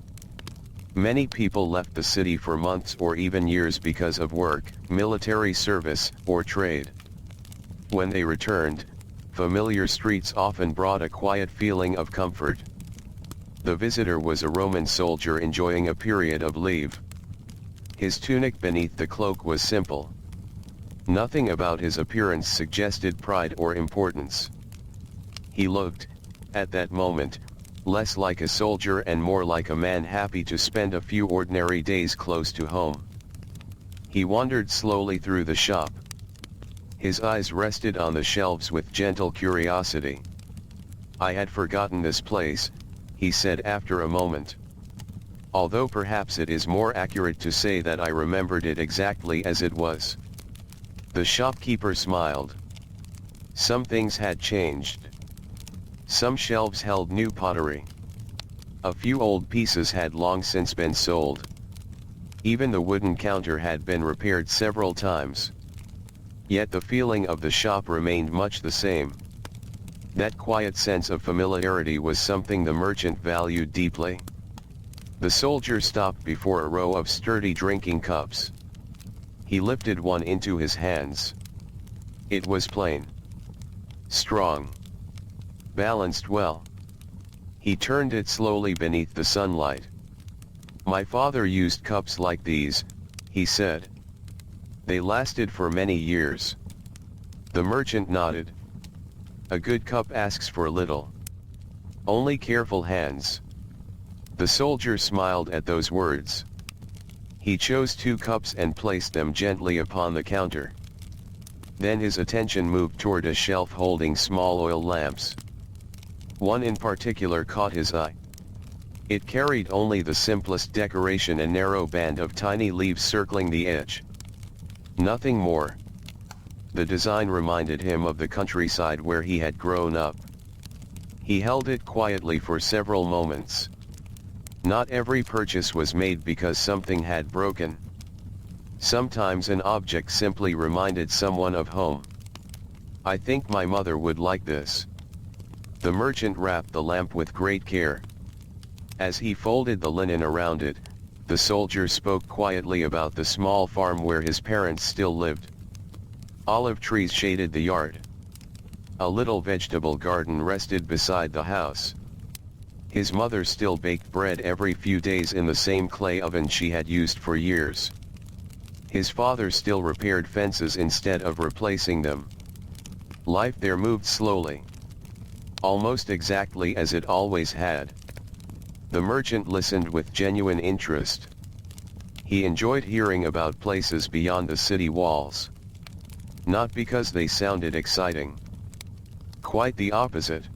Many people left the city for months or even years because of work, military service, or trade. When they returned, familiar streets often brought a quiet feeling of comfort. The visitor was a Roman soldier enjoying a period of leave. His tunic beneath the cloak was simple. Nothing about his appearance suggested pride or importance. He looked, at that moment, less like a soldier and more like a man happy to spend a few ordinary days close to home. He wandered slowly through the shop. His eyes rested on the shelves with gentle curiosity. "I had forgotten this place," he said after a moment. "Although perhaps it is more accurate to say that I remembered it exactly as it was." The shopkeeper smiled. Some things had changed. Some shelves held new pottery. A few old pieces had long since been sold. Even the wooden counter had been repaired several times. Yet the feeling of the shop remained much the same. That quiet sense of familiarity was something the merchant valued deeply. The soldier stopped before a row of sturdy drinking cups. He lifted one into his hands. It was plain, strong, balanced well. He turned it slowly beneath the sunlight. "My father used cups like these," he said. "They lasted for many years." The merchant nodded. "A good cup asks for little. Only careful hands." The soldier smiled at those words. He chose 2 cups and placed them gently upon the counter. Then his attention moved toward a shelf holding small oil lamps. One in particular caught his eye. It carried only the simplest decoration, a narrow band of tiny leaves circling the edge. Nothing more. The design reminded him of the countryside where he had grown up. He held it quietly for several moments. Not every purchase was made because something had broken. Sometimes an object simply reminded someone of home. "I think my mother would like this." The merchant wrapped the lamp with great care. As he folded the linen around it, the soldier spoke quietly about the small farm where his parents still lived. Olive trees shaded the yard. A little vegetable garden rested beside the house. His mother still baked bread every few days in the same clay oven she had used for years. His father still repaired fences instead of replacing them. Life there moved slowly. Almost exactly as it always had. The merchant listened with genuine interest. He enjoyed hearing about places beyond the city walls. Not because they sounded exciting. Quite the opposite.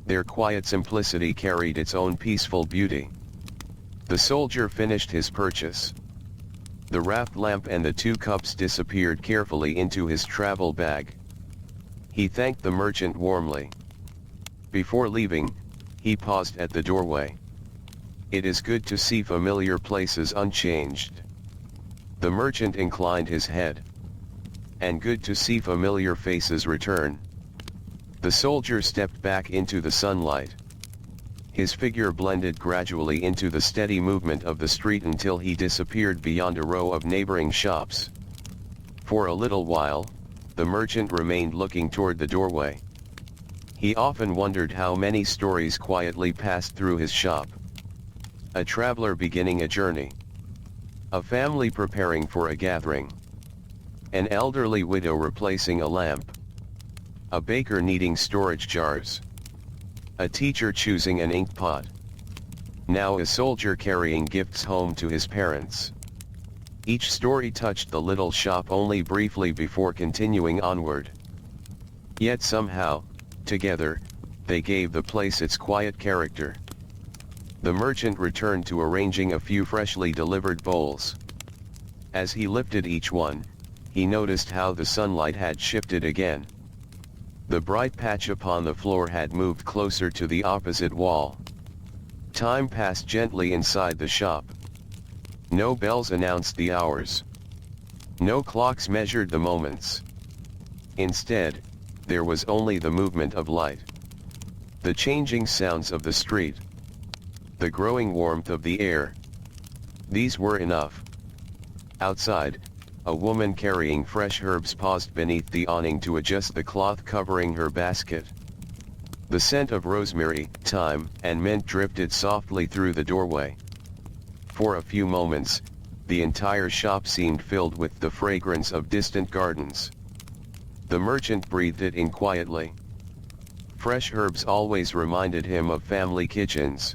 Their quiet simplicity carried its own peaceful beauty. The soldier finished his purchase. The wrapped lamp and the 2 cups disappeared carefully into his travel bag. He thanked the merchant warmly. Before leaving, he paused at the doorway. "It is good to see familiar places unchanged." The merchant inclined his head. "And good to see familiar faces return." The soldier stepped back into the sunlight. His figure blended gradually into the steady movement of the street until he disappeared beyond a row of neighboring shops. For a little while, the merchant remained looking toward the doorway. He often wondered how many stories quietly passed through his shop. A traveler beginning a journey. A family preparing for a gathering. An elderly widow replacing a lamp. A baker needing storage jars. A teacher choosing an ink pot. Now a soldier carrying gifts home to his parents. Each story touched the little shop only briefly before continuing onward. Yet somehow, together, they gave the place its quiet character. The merchant returned to arranging a few freshly delivered bowls. As he lifted each one, he noticed how the sunlight had shifted again. The bright patch upon the floor had moved closer to the opposite wall. Time passed gently inside the shop. No bells announced the hours. No clocks measured the moments. Instead, there was only the movement of light. The changing sounds of the street. The growing warmth of the air. These were enough. Outside, a woman carrying fresh herbs paused beneath the awning to adjust the cloth covering her basket. The scent of rosemary, thyme, and mint drifted softly through the doorway. For a few moments, the entire shop seemed filled with the fragrance of distant gardens. The merchant breathed it in quietly. Fresh herbs always reminded him of family kitchens.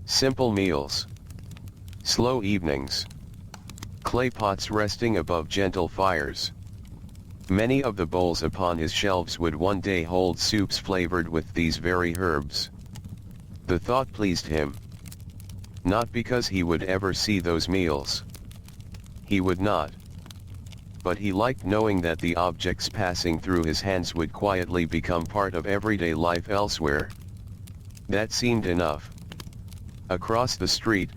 Simple meals. Slow evenings. Clay pots resting above gentle fires. Many of the bowls upon his shelves would one day hold soups flavored with these very herbs. The thought pleased him. Not because he would ever see those meals. He would not. But he liked knowing that the objects passing through his hands would quietly become part of everyday life elsewhere. That seemed enough. Across the street,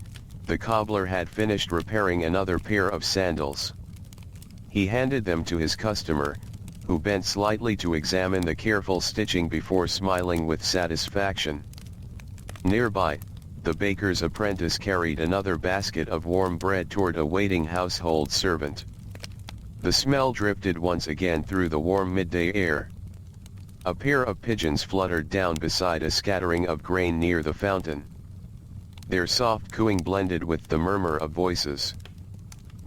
the cobbler had finished repairing another pair of sandals. He handed them to his customer, who bent slightly to examine the careful stitching before smiling with satisfaction. Nearby, the baker's apprentice carried another basket of warm bread toward a waiting household servant. The smell drifted once again through the warm midday air. A pair of pigeons fluttered down beside a scattering of grain near the fountain. Their soft cooing blended with the murmur of voices.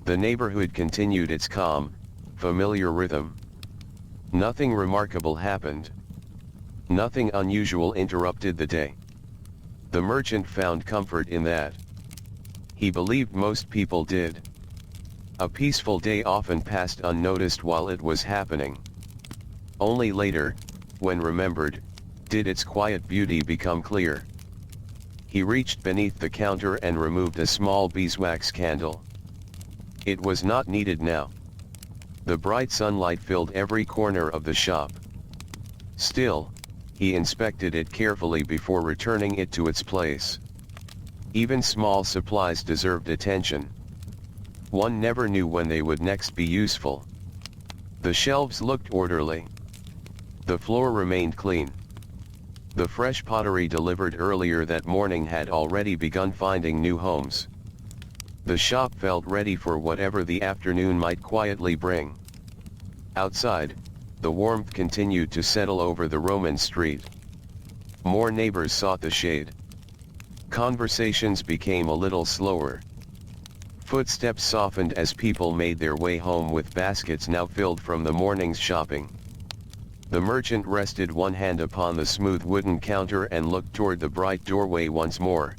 The neighborhood continued its calm, familiar rhythm. Nothing remarkable happened. Nothing unusual interrupted the day. The merchant found comfort in that. He believed most people did. A peaceful day often passed unnoticed while it was happening. Only later, when remembered, did its quiet beauty become clear. He reached beneath the counter and removed a small beeswax candle. It was not needed now. The bright sunlight filled every corner of the shop. Still, he inspected it carefully before returning it to its place. Even small supplies deserved attention. One never knew when they would next be useful. The shelves looked orderly. The floor remained clean. The fresh pottery delivered earlier that morning had already begun finding new homes. The shop felt ready for whatever the afternoon might quietly bring. Outside, the warmth continued to settle over the Roman street. More neighbors sought the shade. Conversations became a little slower. Footsteps softened as people made their way home with baskets now filled from the morning's shopping. The merchant rested one hand upon the smooth wooden counter and looked toward the bright doorway once more.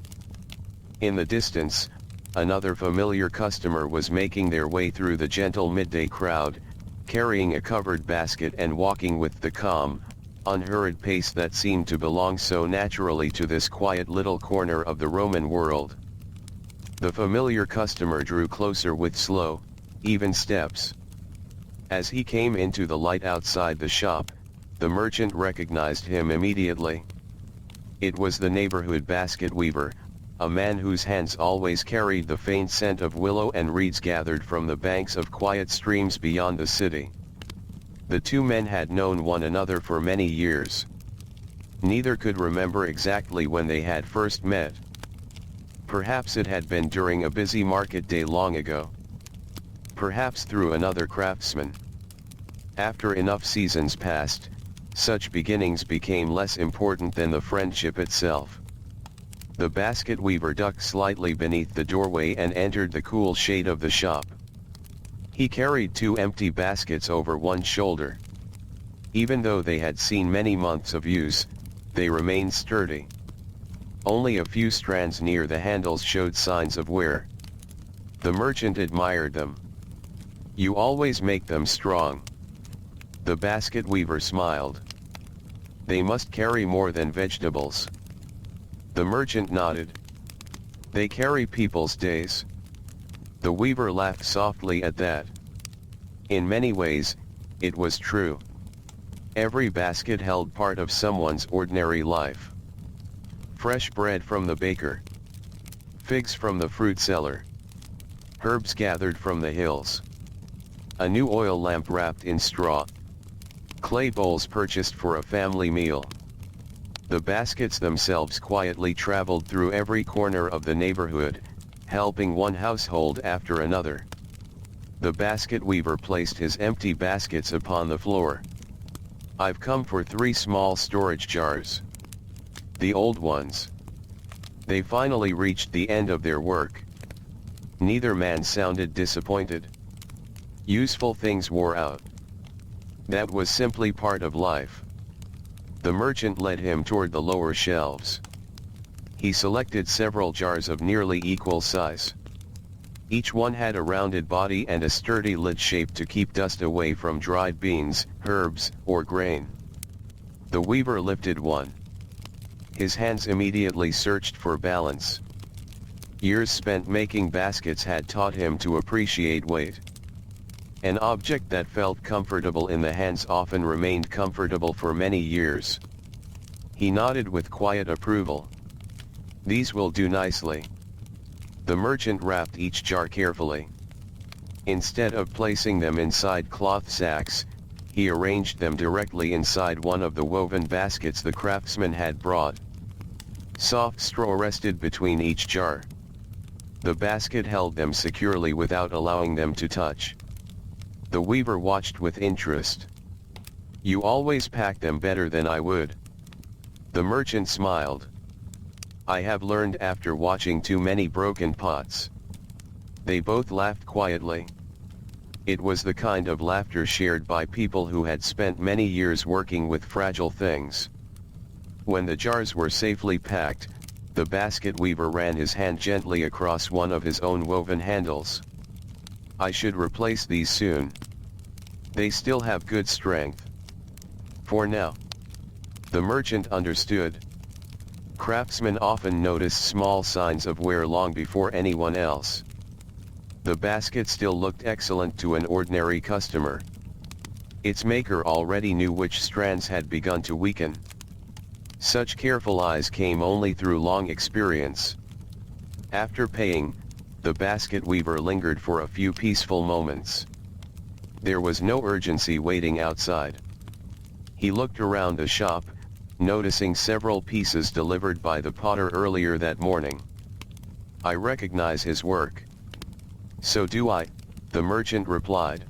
In the distance, another familiar customer was making their way through the gentle midday crowd, carrying a covered basket and walking with the calm, unhurried pace that seemed to belong so naturally to this quiet little corner of the Roman world. The familiar customer drew closer with slow, even steps. As he came into the light outside the shop, the merchant recognized him immediately. It was the neighborhood basket weaver, a man whose hands always carried the faint scent of willow and reeds gathered from the banks of quiet streams beyond the city. The two men had known one another for many years. Neither could remember exactly when they had first met. Perhaps it had been during a busy market day long ago. Perhaps through another craftsman. After enough seasons passed, such beginnings became less important than the friendship itself. The basket weaver ducked slightly beneath the doorway and entered the cool shade of the shop. He carried two empty baskets over one shoulder. Even though they had seen many months of use, they remained sturdy. Only a few strands near the handles showed signs of wear. The merchant admired them. "You always make them strong." The basket weaver smiled. "They must carry more than vegetables." The merchant nodded. "They carry people's days." The weaver laughed softly at that. In many ways, it was true. Every basket held part of someone's ordinary life. Fresh bread from the baker. Figs from the fruit seller. Herbs gathered from the hills. A new oil lamp wrapped in straw. Clay bowls purchased for a family meal. The baskets themselves quietly traveled through every corner of the neighborhood, helping one household after another. The basket weaver placed his empty baskets upon the floor. "I've come for 3 small storage jars. The old ones." They finally reached the end of their work. Neither man sounded disappointed. Useful things wore out. That was simply part of life. The merchant led him toward the lower shelves. He selected several jars of nearly equal size. Each one had a rounded body and a sturdy lid shape to keep dust away from dried beans, herbs, or grain. The weaver lifted one. His hands immediately searched for balance. Years spent making baskets had taught him to appreciate weight. An object that felt comfortable in the hands often remained comfortable for many years. He nodded with quiet approval. "These will do nicely." The merchant wrapped each jar carefully. Instead of placing them inside cloth sacks, he arranged them directly inside one of the woven baskets the craftsman had brought. Soft straw rested between each jar. The basket held them securely without allowing them to touch. The weaver watched with interest. "You always pack them better than I would." The merchant smiled. "I have learned after watching too many broken pots." They both laughed quietly. It was the kind of laughter shared by people who had spent many years working with fragile things. When the jars were safely packed, the basket weaver ran his hand gently across one of his own woven handles. "I should replace these soon. They still have good strength. For now." The merchant understood. Craftsmen often notice small signs of wear long before anyone else. The basket still looked excellent to an ordinary customer. Its maker already knew which strands had begun to weaken. Such careful eyes came only through long experience. After paying, the basket weaver lingered for a few peaceful moments. There was no urgency waiting outside. He looked around the shop, noticing several pieces delivered by the potter earlier that morning. "I recognize his work." "So do I," the merchant replied.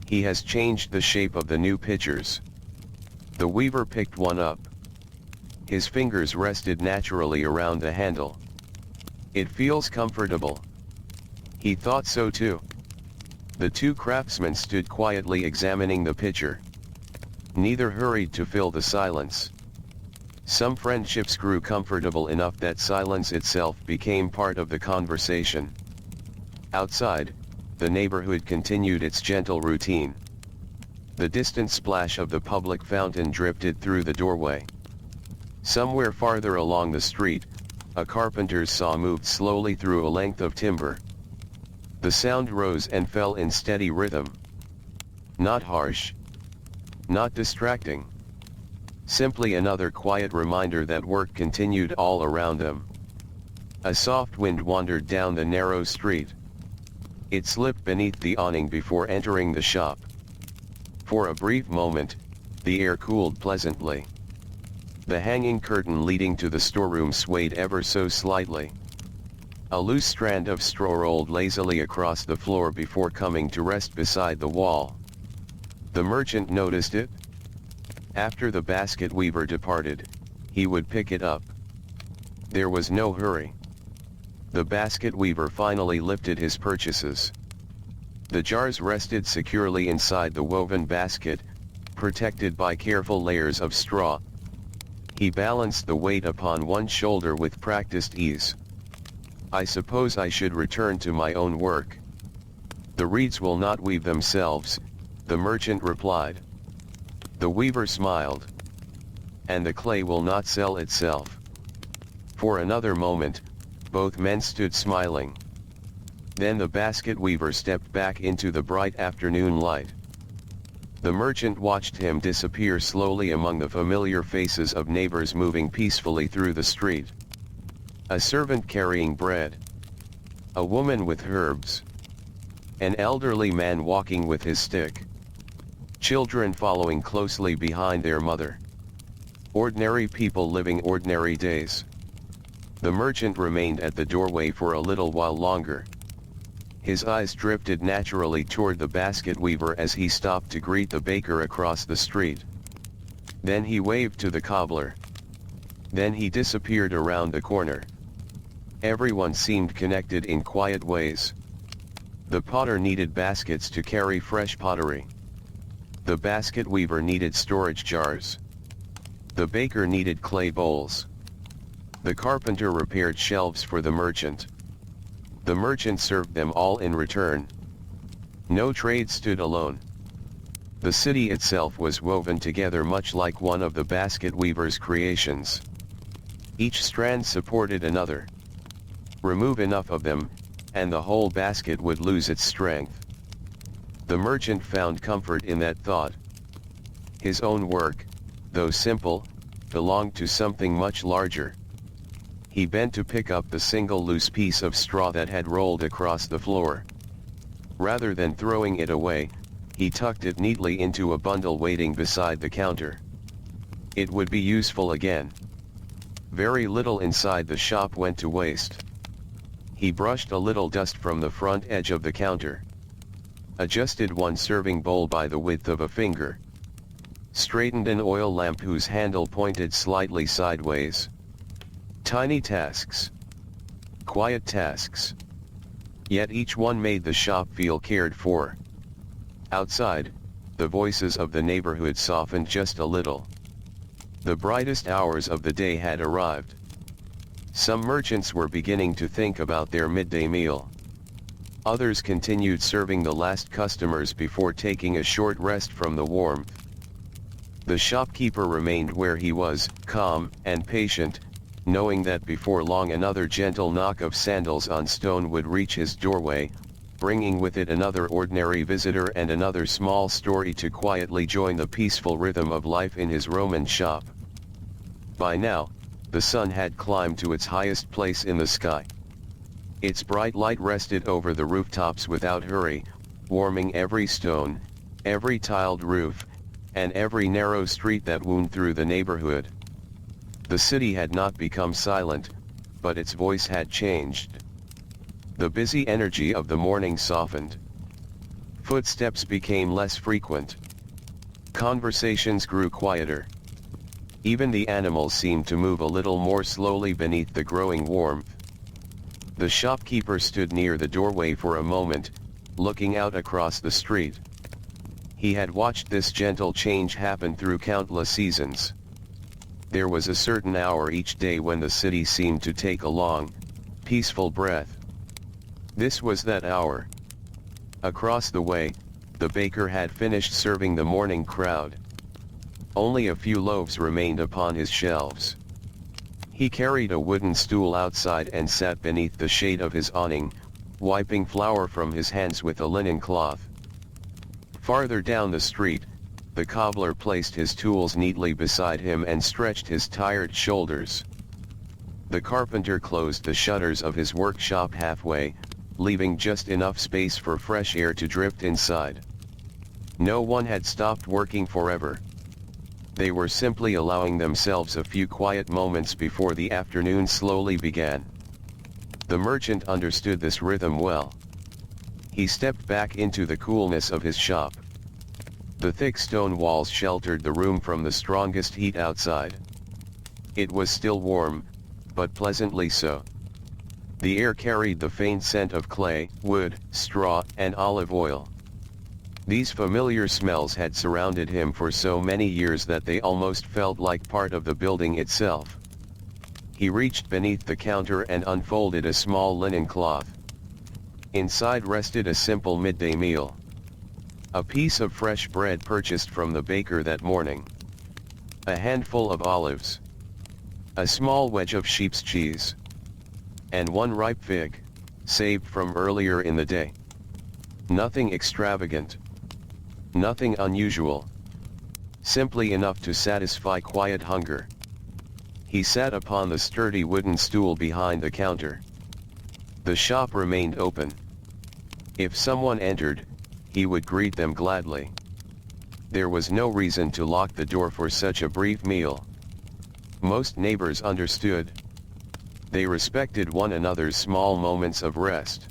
"He has changed the shape of the new pitchers." The weaver picked one up. His fingers rested naturally around the handle. "It feels comfortable." He thought so too. The two craftsmen stood quietly examining the pitcher. Neither hurried to fill the silence. Some friendships grew comfortable enough that silence itself became part of the conversation. Outside, the neighborhood continued its gentle routine. The distant splash of the public fountain drifted through the doorway. Somewhere farther along the street, a carpenter's saw moved slowly through a length of timber. The sound rose and fell in steady rhythm. Not harsh. Not distracting. Simply another quiet reminder that work continued all around them. A soft wind wandered down the narrow street. It slipped beneath the awning before entering the shop. For a brief moment, the air cooled pleasantly. The hanging curtain leading to the storeroom swayed ever so slightly. A loose strand of straw rolled lazily across the floor before coming to rest beside the wall. The merchant noticed it. After the basket weaver departed, he would pick it up. There was no hurry. The basket weaver finally lifted his purchases. The jars rested securely inside the woven basket, protected by careful layers of straw. He balanced the weight upon one shoulder with practiced ease. "I suppose I should return to my own work." "The reeds will not weave themselves," the merchant replied. The weaver smiled. "And the clay will not sell itself." For another moment, both men stood smiling. Then the basket weaver stepped back into the bright afternoon light. The merchant watched him disappear slowly among the familiar faces of neighbors moving peacefully through the street. A servant carrying bread. A woman with herbs. An elderly man walking with his stick. Children following closely behind their mother. Ordinary people living ordinary days. The merchant remained at the doorway for a little while longer. His eyes drifted naturally toward the basket weaver as he stopped to greet the baker across the street. Then he waved to the cobbler. Then he disappeared around the corner. Everyone seemed connected in quiet ways. The potter needed baskets to carry fresh pottery. The basket weaver needed storage jars. The baker needed clay bowls. The carpenter repaired shelves for the merchant. The merchant served them all in return. No trade stood alone. The city itself was woven together much like one of the basket weaver's creations. Each strand supported another. Remove enough of them, and the whole basket would lose its strength. The merchant found comfort in that thought. His own work, though simple, belonged to something much larger. He bent to pick up the single loose piece of straw that had rolled across the floor. Rather than throwing it away, he tucked it neatly into a bundle waiting beside the counter. It would be useful again. Very little inside the shop went to waste. He brushed a little dust from the front edge of the counter. Adjusted one serving bowl by the width of a finger. Straightened an oil lamp whose handle pointed slightly sideways. Tiny tasks. Quiet tasks. Yet each one made the shop feel cared for. Outside, the voices of the neighborhood softened just a little. The brightest hours of the day had arrived. Some merchants were beginning to think about their midday meal. Others continued serving the last customers before taking a short rest from the warmth. The shopkeeper remained where he was, calm and patient, knowing that before long another gentle knock of sandals on stone would reach his doorway, bringing with it another ordinary visitor and another small story to quietly join the peaceful rhythm of life in his Roman shop. By now, the sun had climbed to its highest place in the sky. Its bright light rested over the rooftops without hurry, warming every stone, every tiled roof, and every narrow street that wound through the neighborhood. The city had not become silent, but its voice had changed. The busy energy of the morning softened. Footsteps became less frequent. Conversations grew quieter. Even the animals seemed to move a little more slowly beneath the growing warmth. The shopkeeper stood near the doorway for a moment, looking out across the street. He had watched this gentle change happen through countless seasons. There was a certain hour each day when the city seemed to take a long, peaceful breath. This was that hour. Across the way, the baker had finished serving the morning crowd. Only a few loaves remained upon his shelves. He carried a wooden stool outside and sat beneath the shade of his awning, wiping flour from his hands with a linen cloth. Farther down the street, the cobbler placed his tools neatly beside him and stretched his tired shoulders. The carpenter closed the shutters of his workshop halfway, leaving just enough space for fresh air to drift inside. No one had stopped working forever. They were simply allowing themselves a few quiet moments before the afternoon slowly began. The merchant understood this rhythm well. He stepped back into the coolness of his shop. The thick stone walls sheltered the room from the strongest heat outside. It was still warm, but pleasantly so. The air carried the faint scent of clay, wood, straw, and olive oil. These familiar smells had surrounded him for so many years that they almost felt like part of the building itself. He reached beneath the counter and unfolded a small linen cloth. Inside rested a simple midday meal. A piece of fresh bread purchased from the baker that morning. A handful of olives. A small wedge of sheep's cheese. And one ripe fig, saved from earlier in the day. Nothing extravagant. Nothing unusual. Simply enough to satisfy quiet hunger. He sat upon the sturdy wooden stool behind the counter. The shop remained open. If someone entered, he would greet them gladly. There was no reason to lock the door for such a brief meal. Most neighbors understood. They respected one another's small moments of rest.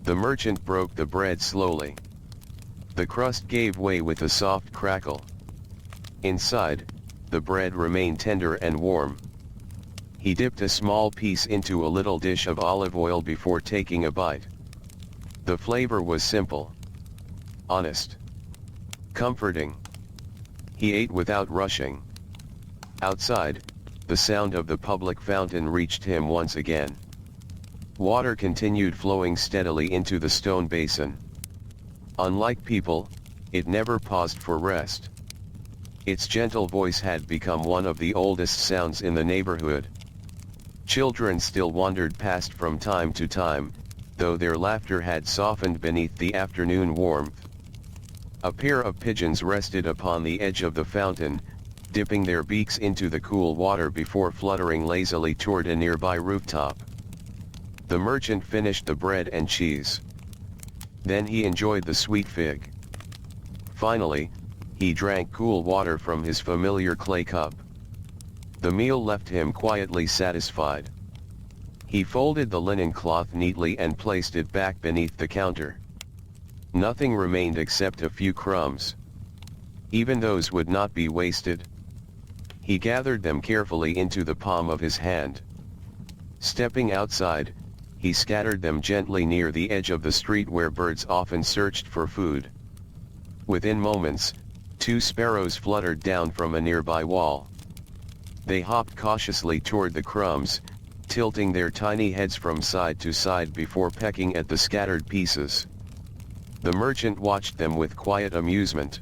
The merchant broke the bread slowly. The crust gave way with a soft crackle. Inside, the bread remained tender and warm. He dipped a small piece into a little dish of olive oil before taking a bite. The flavor was simple, honest, comforting. He ate without rushing. Outside, the sound of the public fountain reached him once again. Water continued flowing steadily into the stone basin. Unlike people, it never paused for rest. Its gentle voice had become one of the oldest sounds in the neighborhood. Children still wandered past from time to time, though their laughter had softened beneath the afternoon warmth. A pair of pigeons rested upon the edge of the fountain, dipping their beaks into the cool water before fluttering lazily toward a nearby rooftop. The merchant finished the bread and cheese. Then he enjoyed the sweet fig. Finally, he drank cool water from his familiar clay cup. The meal left him quietly satisfied. He folded the linen cloth neatly and placed it back beneath the counter. Nothing remained except a few crumbs. Even those would not be wasted. He gathered them carefully into the palm of his hand. Stepping outside, he scattered them gently near the edge of the street where birds often searched for food. Within moments, 2 sparrows fluttered down from a nearby wall. They hopped cautiously toward the crumbs, tilting their tiny heads from side to side before pecking at the scattered pieces. The merchant watched them with quiet amusement.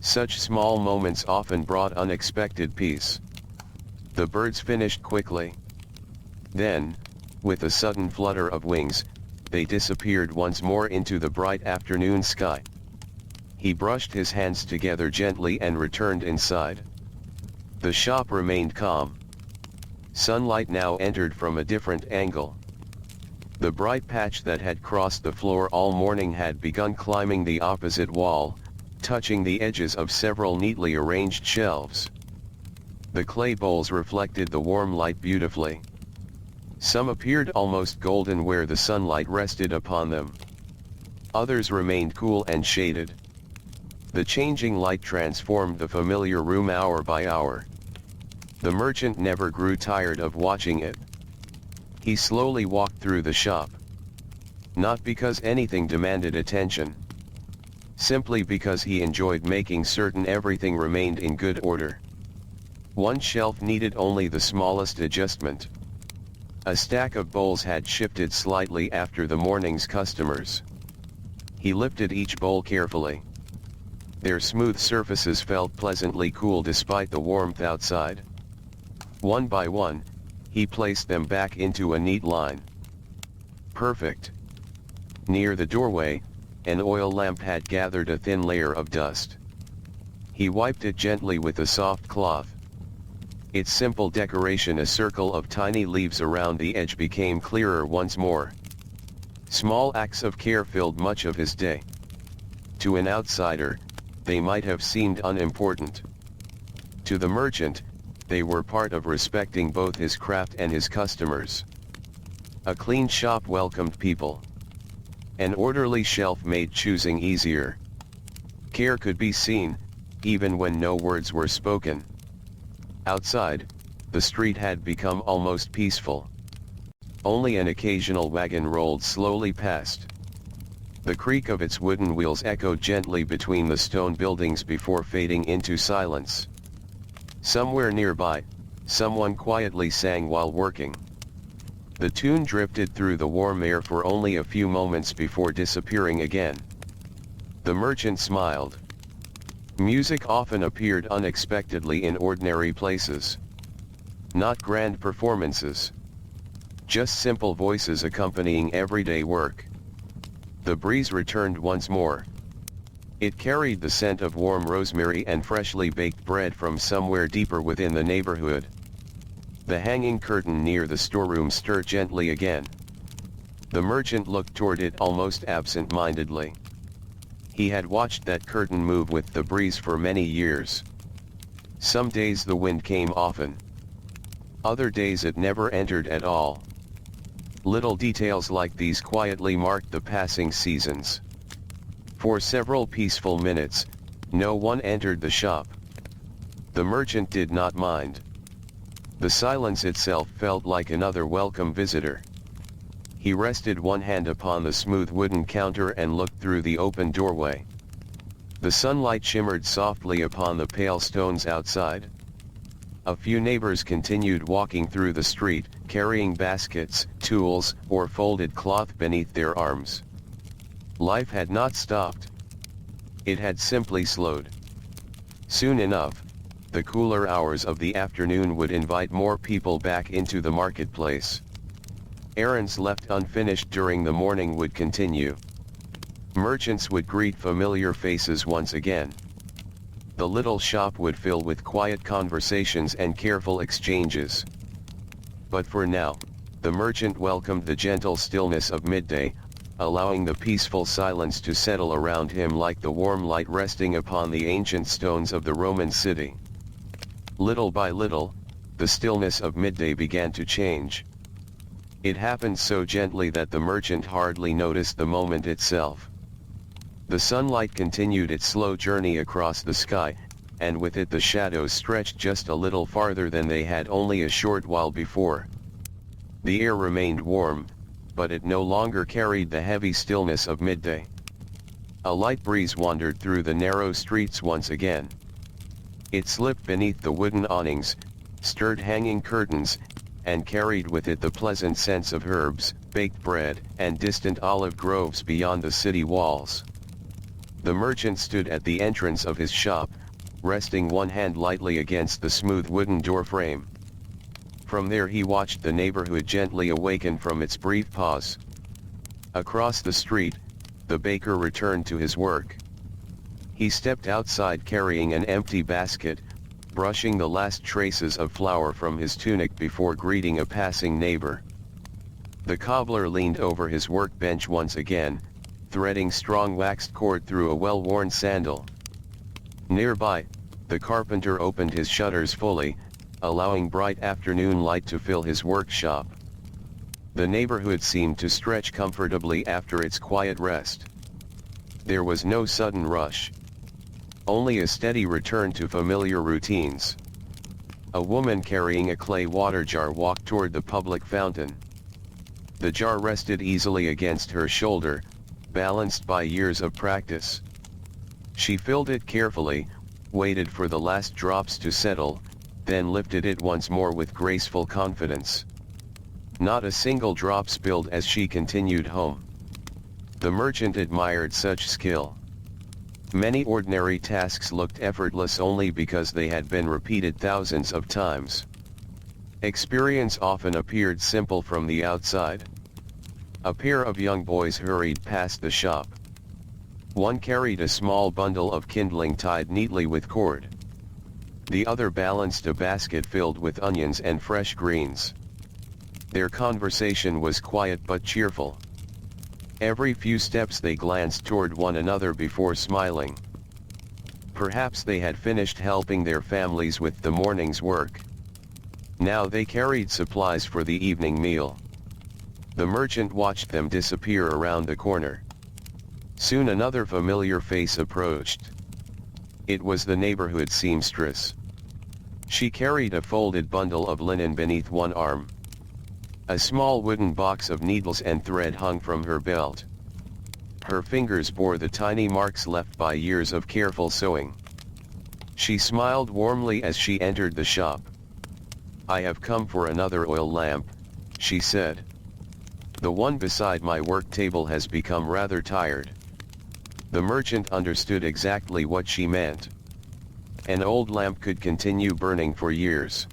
Such small moments often brought unexpected peace. The birds finished quickly. Then, with a sudden flutter of wings, they disappeared once more into the bright afternoon sky. He brushed his hands together gently and returned inside. The shop remained calm. Sunlight now entered from a different angle. The bright patch that had crossed the floor all morning had begun climbing the opposite wall, touching the edges of several neatly arranged shelves. The clay bowls reflected the warm light beautifully. Some appeared almost golden where the sunlight rested upon them. Others remained cool and shaded. The changing light transformed the familiar room hour by hour. The merchant never grew tired of watching it. He slowly walked through the shop. Not because anything demanded attention. Simply because he enjoyed making certain everything remained in good order. One shelf needed only the smallest adjustment. A stack of bowls had shifted slightly after the morning's customers. He lifted each bowl carefully. Their smooth surfaces felt pleasantly cool despite the warmth outside. One by one, he placed them back into a neat line. Perfect. Near the doorway, an oil lamp had gathered a thin layer of dust. He wiped it gently with a soft cloth. Its simple decoration, a circle of tiny leaves around the edge, became clearer once more. Small acts of care filled much of his day. To an outsider, they might have seemed unimportant. To the merchant, they were part of respecting both his craft and his customers. A clean shop welcomed people. An orderly shelf made choosing easier. Care could be seen, even when no words were spoken. Outside, the street had become almost peaceful. Only an occasional wagon rolled slowly past. The creak of its wooden wheels echoed gently between the stone buildings before fading into silence. Somewhere nearby, someone quietly sang while working. The tune drifted through the warm air for only a few moments before disappearing again. The merchant smiled. Music often appeared unexpectedly in ordinary places. Not grand performances. Just simple voices accompanying everyday work. The breeze returned once more. It carried the scent of warm rosemary and freshly baked bread from somewhere deeper within the neighborhood. The hanging curtain near the storeroom stirred gently again. The merchant looked toward it almost absent-mindedly. He had watched that curtain move with the breeze for many years. Some days the wind came often. Other days it never entered at all. Little details like these quietly marked the passing seasons. For several peaceful minutes, no one entered the shop. The merchant did not mind. The silence itself felt like another welcome visitor. He rested one hand upon the smooth wooden counter and looked through the open doorway. The sunlight shimmered softly upon the pale stones outside. A few neighbors continued walking through the street, carrying baskets, tools, or folded cloth beneath their arms. Life had not stopped. It had simply slowed. Soon enough, the cooler hours of the afternoon would invite more people back into the marketplace. Errands left unfinished during the morning would continue. Merchants would greet familiar faces once again. The little shop would fill with quiet conversations and careful exchanges. But for now, the merchant welcomed the gentle stillness of midday, allowing the peaceful silence to settle around him like the warm light resting upon the ancient stones of the Roman city. Little by little, the stillness of midday began to change. It happened so gently that the merchant hardly noticed the moment itself. The sunlight continued its slow journey across the sky, and with it the shadows stretched just a little farther than they had only a short while before. The air remained warm, but it no longer carried the heavy stillness of midday. A light breeze wandered through the narrow streets once again. It slipped beneath the wooden awnings, stirred hanging curtains, and carried with it the pleasant scents of herbs, baked bread, and distant olive groves beyond the city walls. The merchant stood at the entrance of his shop, resting one hand lightly against the smooth wooden door frame. From there he watched the neighborhood gently awaken from its brief pause. Across the street, the baker returned to his work. He stepped outside carrying an empty basket, brushing the last traces of flour from his tunic before greeting a passing neighbor. The cobbler leaned over his workbench once again, threading strong waxed cord through a well-worn sandal. Nearby, the carpenter opened his shutters fully, allowing bright afternoon light to fill his workshop. The neighborhood seemed to stretch comfortably after its quiet rest. There was no sudden rush. Only a steady return to familiar routines. A woman carrying a clay water jar walked toward the public fountain. The jar rested easily against her shoulder, balanced by years of practice. She filled it carefully, waited for the last drops to settle, then lifted it once more with graceful confidence. Not a single drop spilled as she continued home. The merchant admired such skill. Many ordinary tasks looked effortless only because they had been repeated thousands of times. Experience often appeared simple from the outside. A pair of young boys hurried past the shop. One carried a small bundle of kindling tied neatly with cord. The other balanced a basket filled with onions and fresh greens. Their conversation was quiet but cheerful. Every few steps they glanced toward one another before smiling. Perhaps they had finished helping their families with the morning's work. Now they carried supplies for the evening meal. The merchant watched them disappear around the corner. Soon another familiar face approached. It was the neighborhood seamstress. She carried a folded bundle of linen beneath one arm. A small wooden box of needles and thread hung from her belt. Her fingers bore the tiny marks left by years of careful sewing. She smiled warmly as she entered the shop. "I have come for another oil lamp," she said. "The one beside my work table has become rather tired." The merchant understood exactly what she meant. An old lamp could continue burning for years.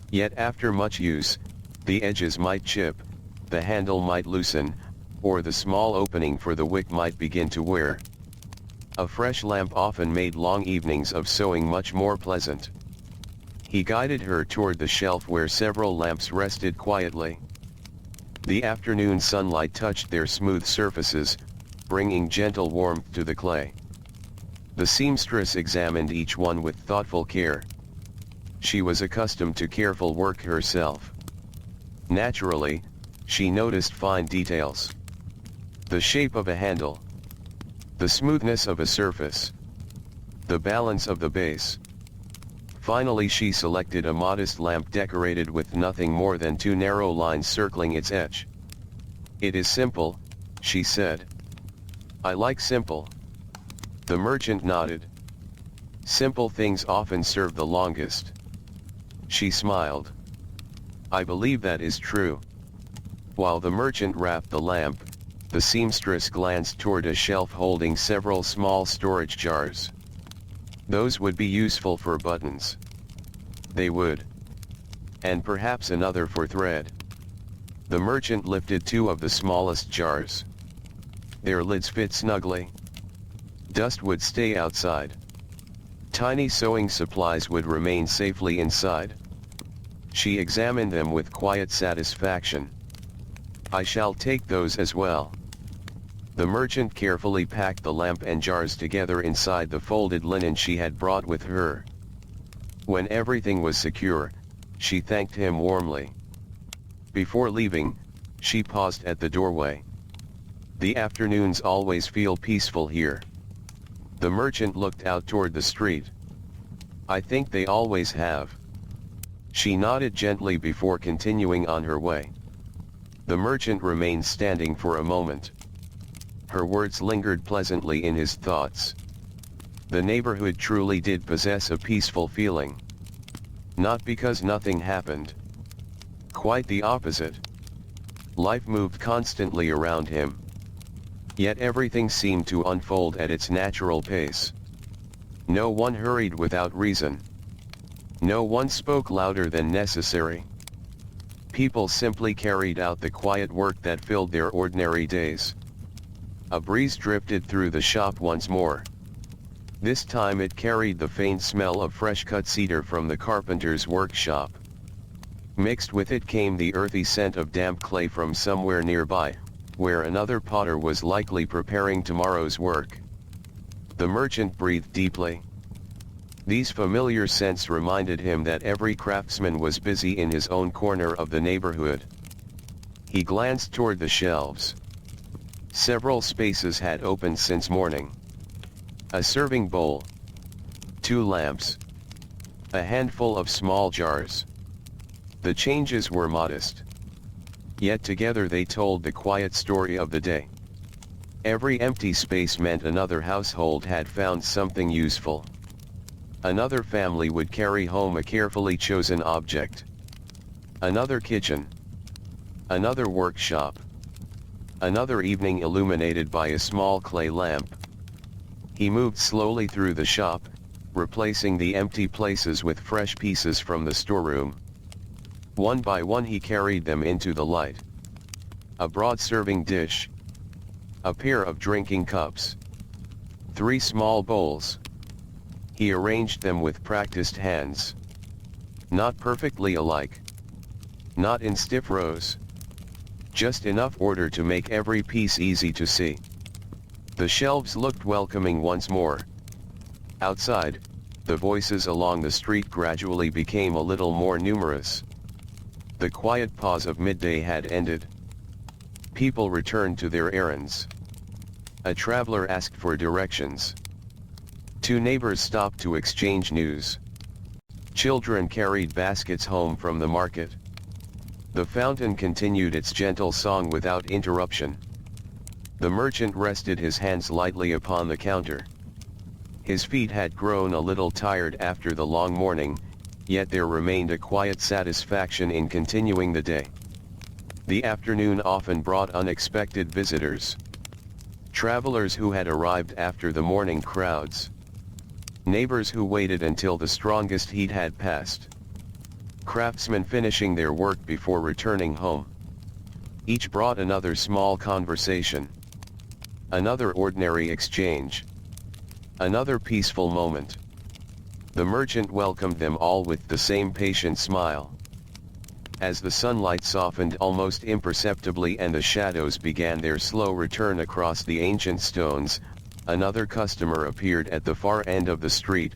Yet after much use, the edges might chip, the handle might loosen, or the small opening for the wick might begin to wear. A fresh lamp often made long evenings of sewing much more pleasant. He guided her toward the shelf where several lamps rested quietly. The afternoon sunlight touched their smooth surfaces, bringing gentle warmth to the clay. The seamstress examined each one with thoughtful care. She was accustomed to careful work herself. Naturally, she noticed fine details. The shape of a handle. The smoothness of a surface. The balance of the base. Finally she selected a modest lamp decorated with nothing more than 2 narrow lines circling its edge. "It is simple," she said. "I like simple." The merchant nodded. "Simple things often serve the longest." She smiled. "I believe that is true." While the merchant wrapped the lamp, the seamstress glanced toward a shelf holding several small storage jars. "Those would be useful for buttons." "They would. And perhaps another for thread." The merchant lifted 2 of the smallest jars. Their lids fit snugly. Dust would stay outside. Tiny sewing supplies would remain safely inside. She examined them with quiet satisfaction. "I shall take those as well." The merchant carefully packed the lamp and jars together inside the folded linen she had brought with her. When everything was secure, she thanked him warmly. Before leaving, she paused at the doorway. "The afternoons always feel peaceful here." The merchant looked out toward the street. "I think they always have." She nodded gently before continuing on her way. The merchant remained standing for a moment. Her words lingered pleasantly in his thoughts. The neighborhood truly did possess a peaceful feeling. Not because nothing happened. Quite the opposite. Life moved constantly around him. Yet everything seemed to unfold at its natural pace. No one hurried without reason. No one spoke louder than necessary. People simply carried out the quiet work that filled their ordinary days. A breeze drifted through the shop once more. This time it carried the faint smell of fresh-cut cedar from the carpenter's workshop. Mixed with it came the earthy scent of damp clay from somewhere nearby, where another potter was likely preparing tomorrow's work. The merchant breathed deeply. These familiar scents reminded him that every craftsman was busy in his own corner of the neighborhood. He glanced toward the shelves. Several spaces had opened since morning. A serving bowl. 2 lamps. A handful of small jars. The changes were modest. Yet together they told the quiet story of the day. Every empty space meant another household had found something useful. Another family would carry home a carefully chosen object. Another kitchen. Another workshop. Another evening illuminated by a small clay lamp. He moved slowly through the shop, replacing the empty places with fresh pieces from the storeroom. One by one he carried them into the light. A broad serving dish. A pair of drinking cups. 3 small bowls. He arranged them with practiced hands. Not perfectly alike. Not in stiff rows. Just enough order to make every piece easy to see. The shelves looked welcoming once more. Outside, the voices along the street gradually became a little more numerous. The quiet pause of midday had ended. People returned to their errands. A traveler asked for directions. 2 neighbors stopped to exchange news. Children carried baskets home from the market. The fountain continued its gentle song without interruption. The merchant rested his hands lightly upon the counter. His feet had grown a little tired after the long morning, yet there remained a quiet satisfaction in continuing the day. The afternoon often brought unexpected visitors. Travelers who had arrived after the morning crowds. Neighbors who waited until the strongest heat had passed. Craftsmen finishing their work before returning home. Each brought another small conversation. Another ordinary exchange. Another peaceful moment. The merchant welcomed them all with the same patient smile. As the sunlight softened almost imperceptibly and the shadows began their slow return across the ancient stones, another customer appeared at the far end of the street,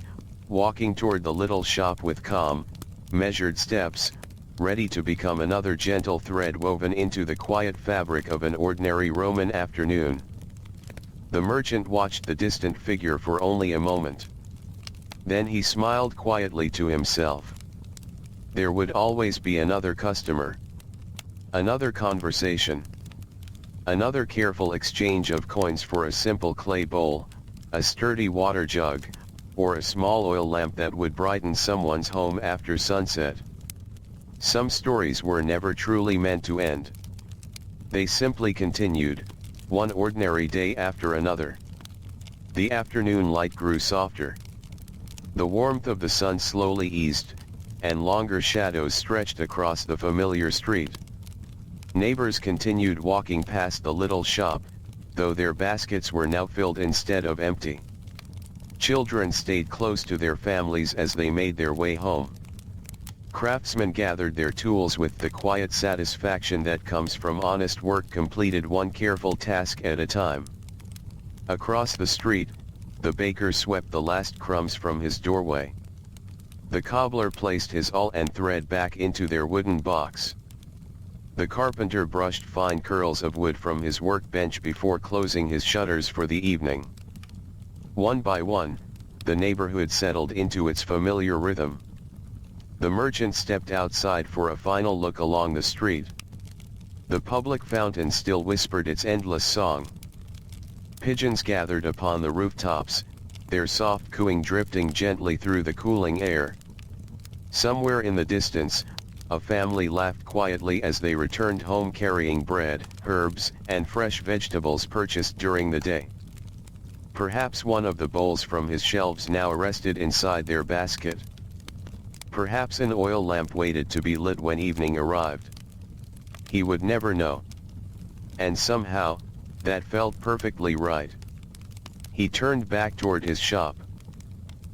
walking toward the little shop with calm, measured steps, ready to become another gentle thread woven into the quiet fabric of an ordinary Roman afternoon. The merchant watched the distant figure for only a moment. Then he smiled quietly to himself. There would always be another customer. Another conversation. Another careful exchange of coins for a simple clay bowl, a sturdy water jug, or a small oil lamp that would brighten someone's home after sunset. Some stories were never truly meant to end. They simply continued, one ordinary day after another. The afternoon light grew softer. The warmth of the sun slowly eased, and longer shadows stretched across the familiar street. Neighbors continued walking past the little shop, though their baskets were now filled instead of empty. Children stayed close to their families as they made their way home. Craftsmen gathered their tools with the quiet satisfaction that comes from honest work completed one careful task at a time. Across the street, the baker swept the last crumbs from his doorway. The cobbler placed his awl and thread back into their wooden box. The carpenter brushed fine curls of wood from his workbench before closing his shutters for the evening. One by one, the neighborhood settled into its familiar rhythm. The merchant stepped outside for a final look along the street. The public fountain still whispered its endless song. Pigeons gathered upon the rooftops, their soft cooing drifting gently through the cooling air. Somewhere in the distance, a family laughed quietly as they returned home carrying bread, herbs, and fresh vegetables purchased during the day. Perhaps one of the bowls from his shelves now rested inside their basket. Perhaps an oil lamp waited to be lit when evening arrived. He would never know. And somehow, that felt perfectly right. He turned back toward his shop.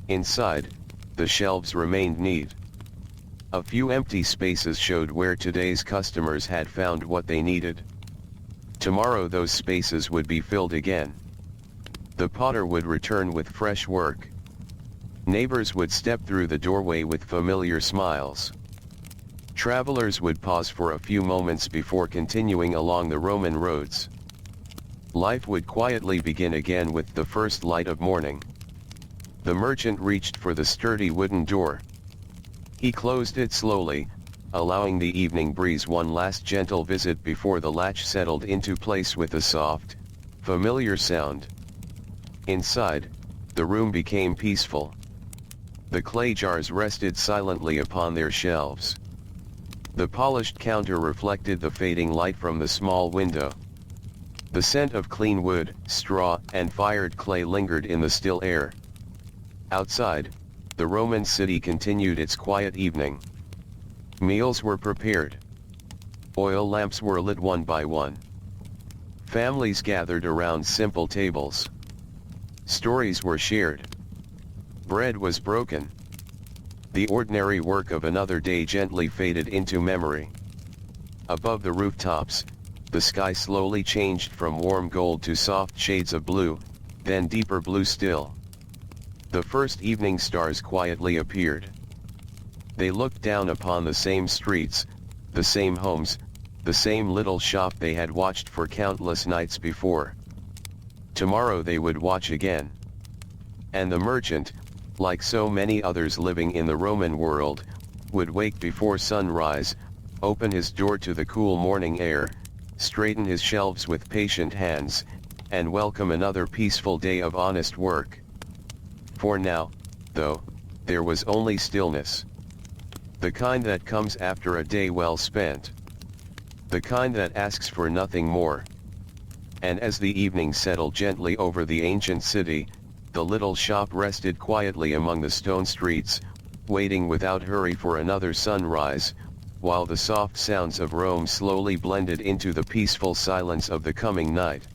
Inside, the shelves remained neat. A few empty spaces showed where today's customers had found what they needed. Tomorrow those spaces would be filled again. The potter would return with fresh work. Neighbors would step through the doorway with familiar smiles. Travelers would pause for a few moments before continuing along the Roman roads. Life would quietly begin again with the first light of morning. The merchant reached for the sturdy wooden door. He closed it slowly, allowing the evening breeze one last gentle visit before the latch settled into place with a soft, familiar sound. Inside, the room became peaceful. The clay jars rested silently upon their shelves. The polished counter reflected the fading light from the small window. The scent of clean wood, straw, and fired clay lingered in the still air. Outside, the Roman city continued its quiet evening. Meals were prepared. Oil lamps were lit one by one. Families gathered around simple tables. Stories were shared. Bread was broken. The ordinary work of another day gently faded into memory. Above the rooftops, the sky slowly changed from warm gold to soft shades of blue, then deeper blue still. The first evening stars quietly appeared. They looked down upon the same streets, the same homes, the same little shop they had watched for countless nights before. Tomorrow they would watch again. And the merchant, like so many others living in the Roman world, would wake before sunrise, open his door to the cool morning air, straighten his shelves with patient hands, and welcome another peaceful day of honest work. For now, though, there was only stillness. The kind that comes after a day well spent. The kind that asks for nothing more. And as the evening settled gently over the ancient city, the little shop rested quietly among the stone streets, waiting without hurry for another sunrise, while the soft sounds of Rome slowly blended into the peaceful silence of the coming night.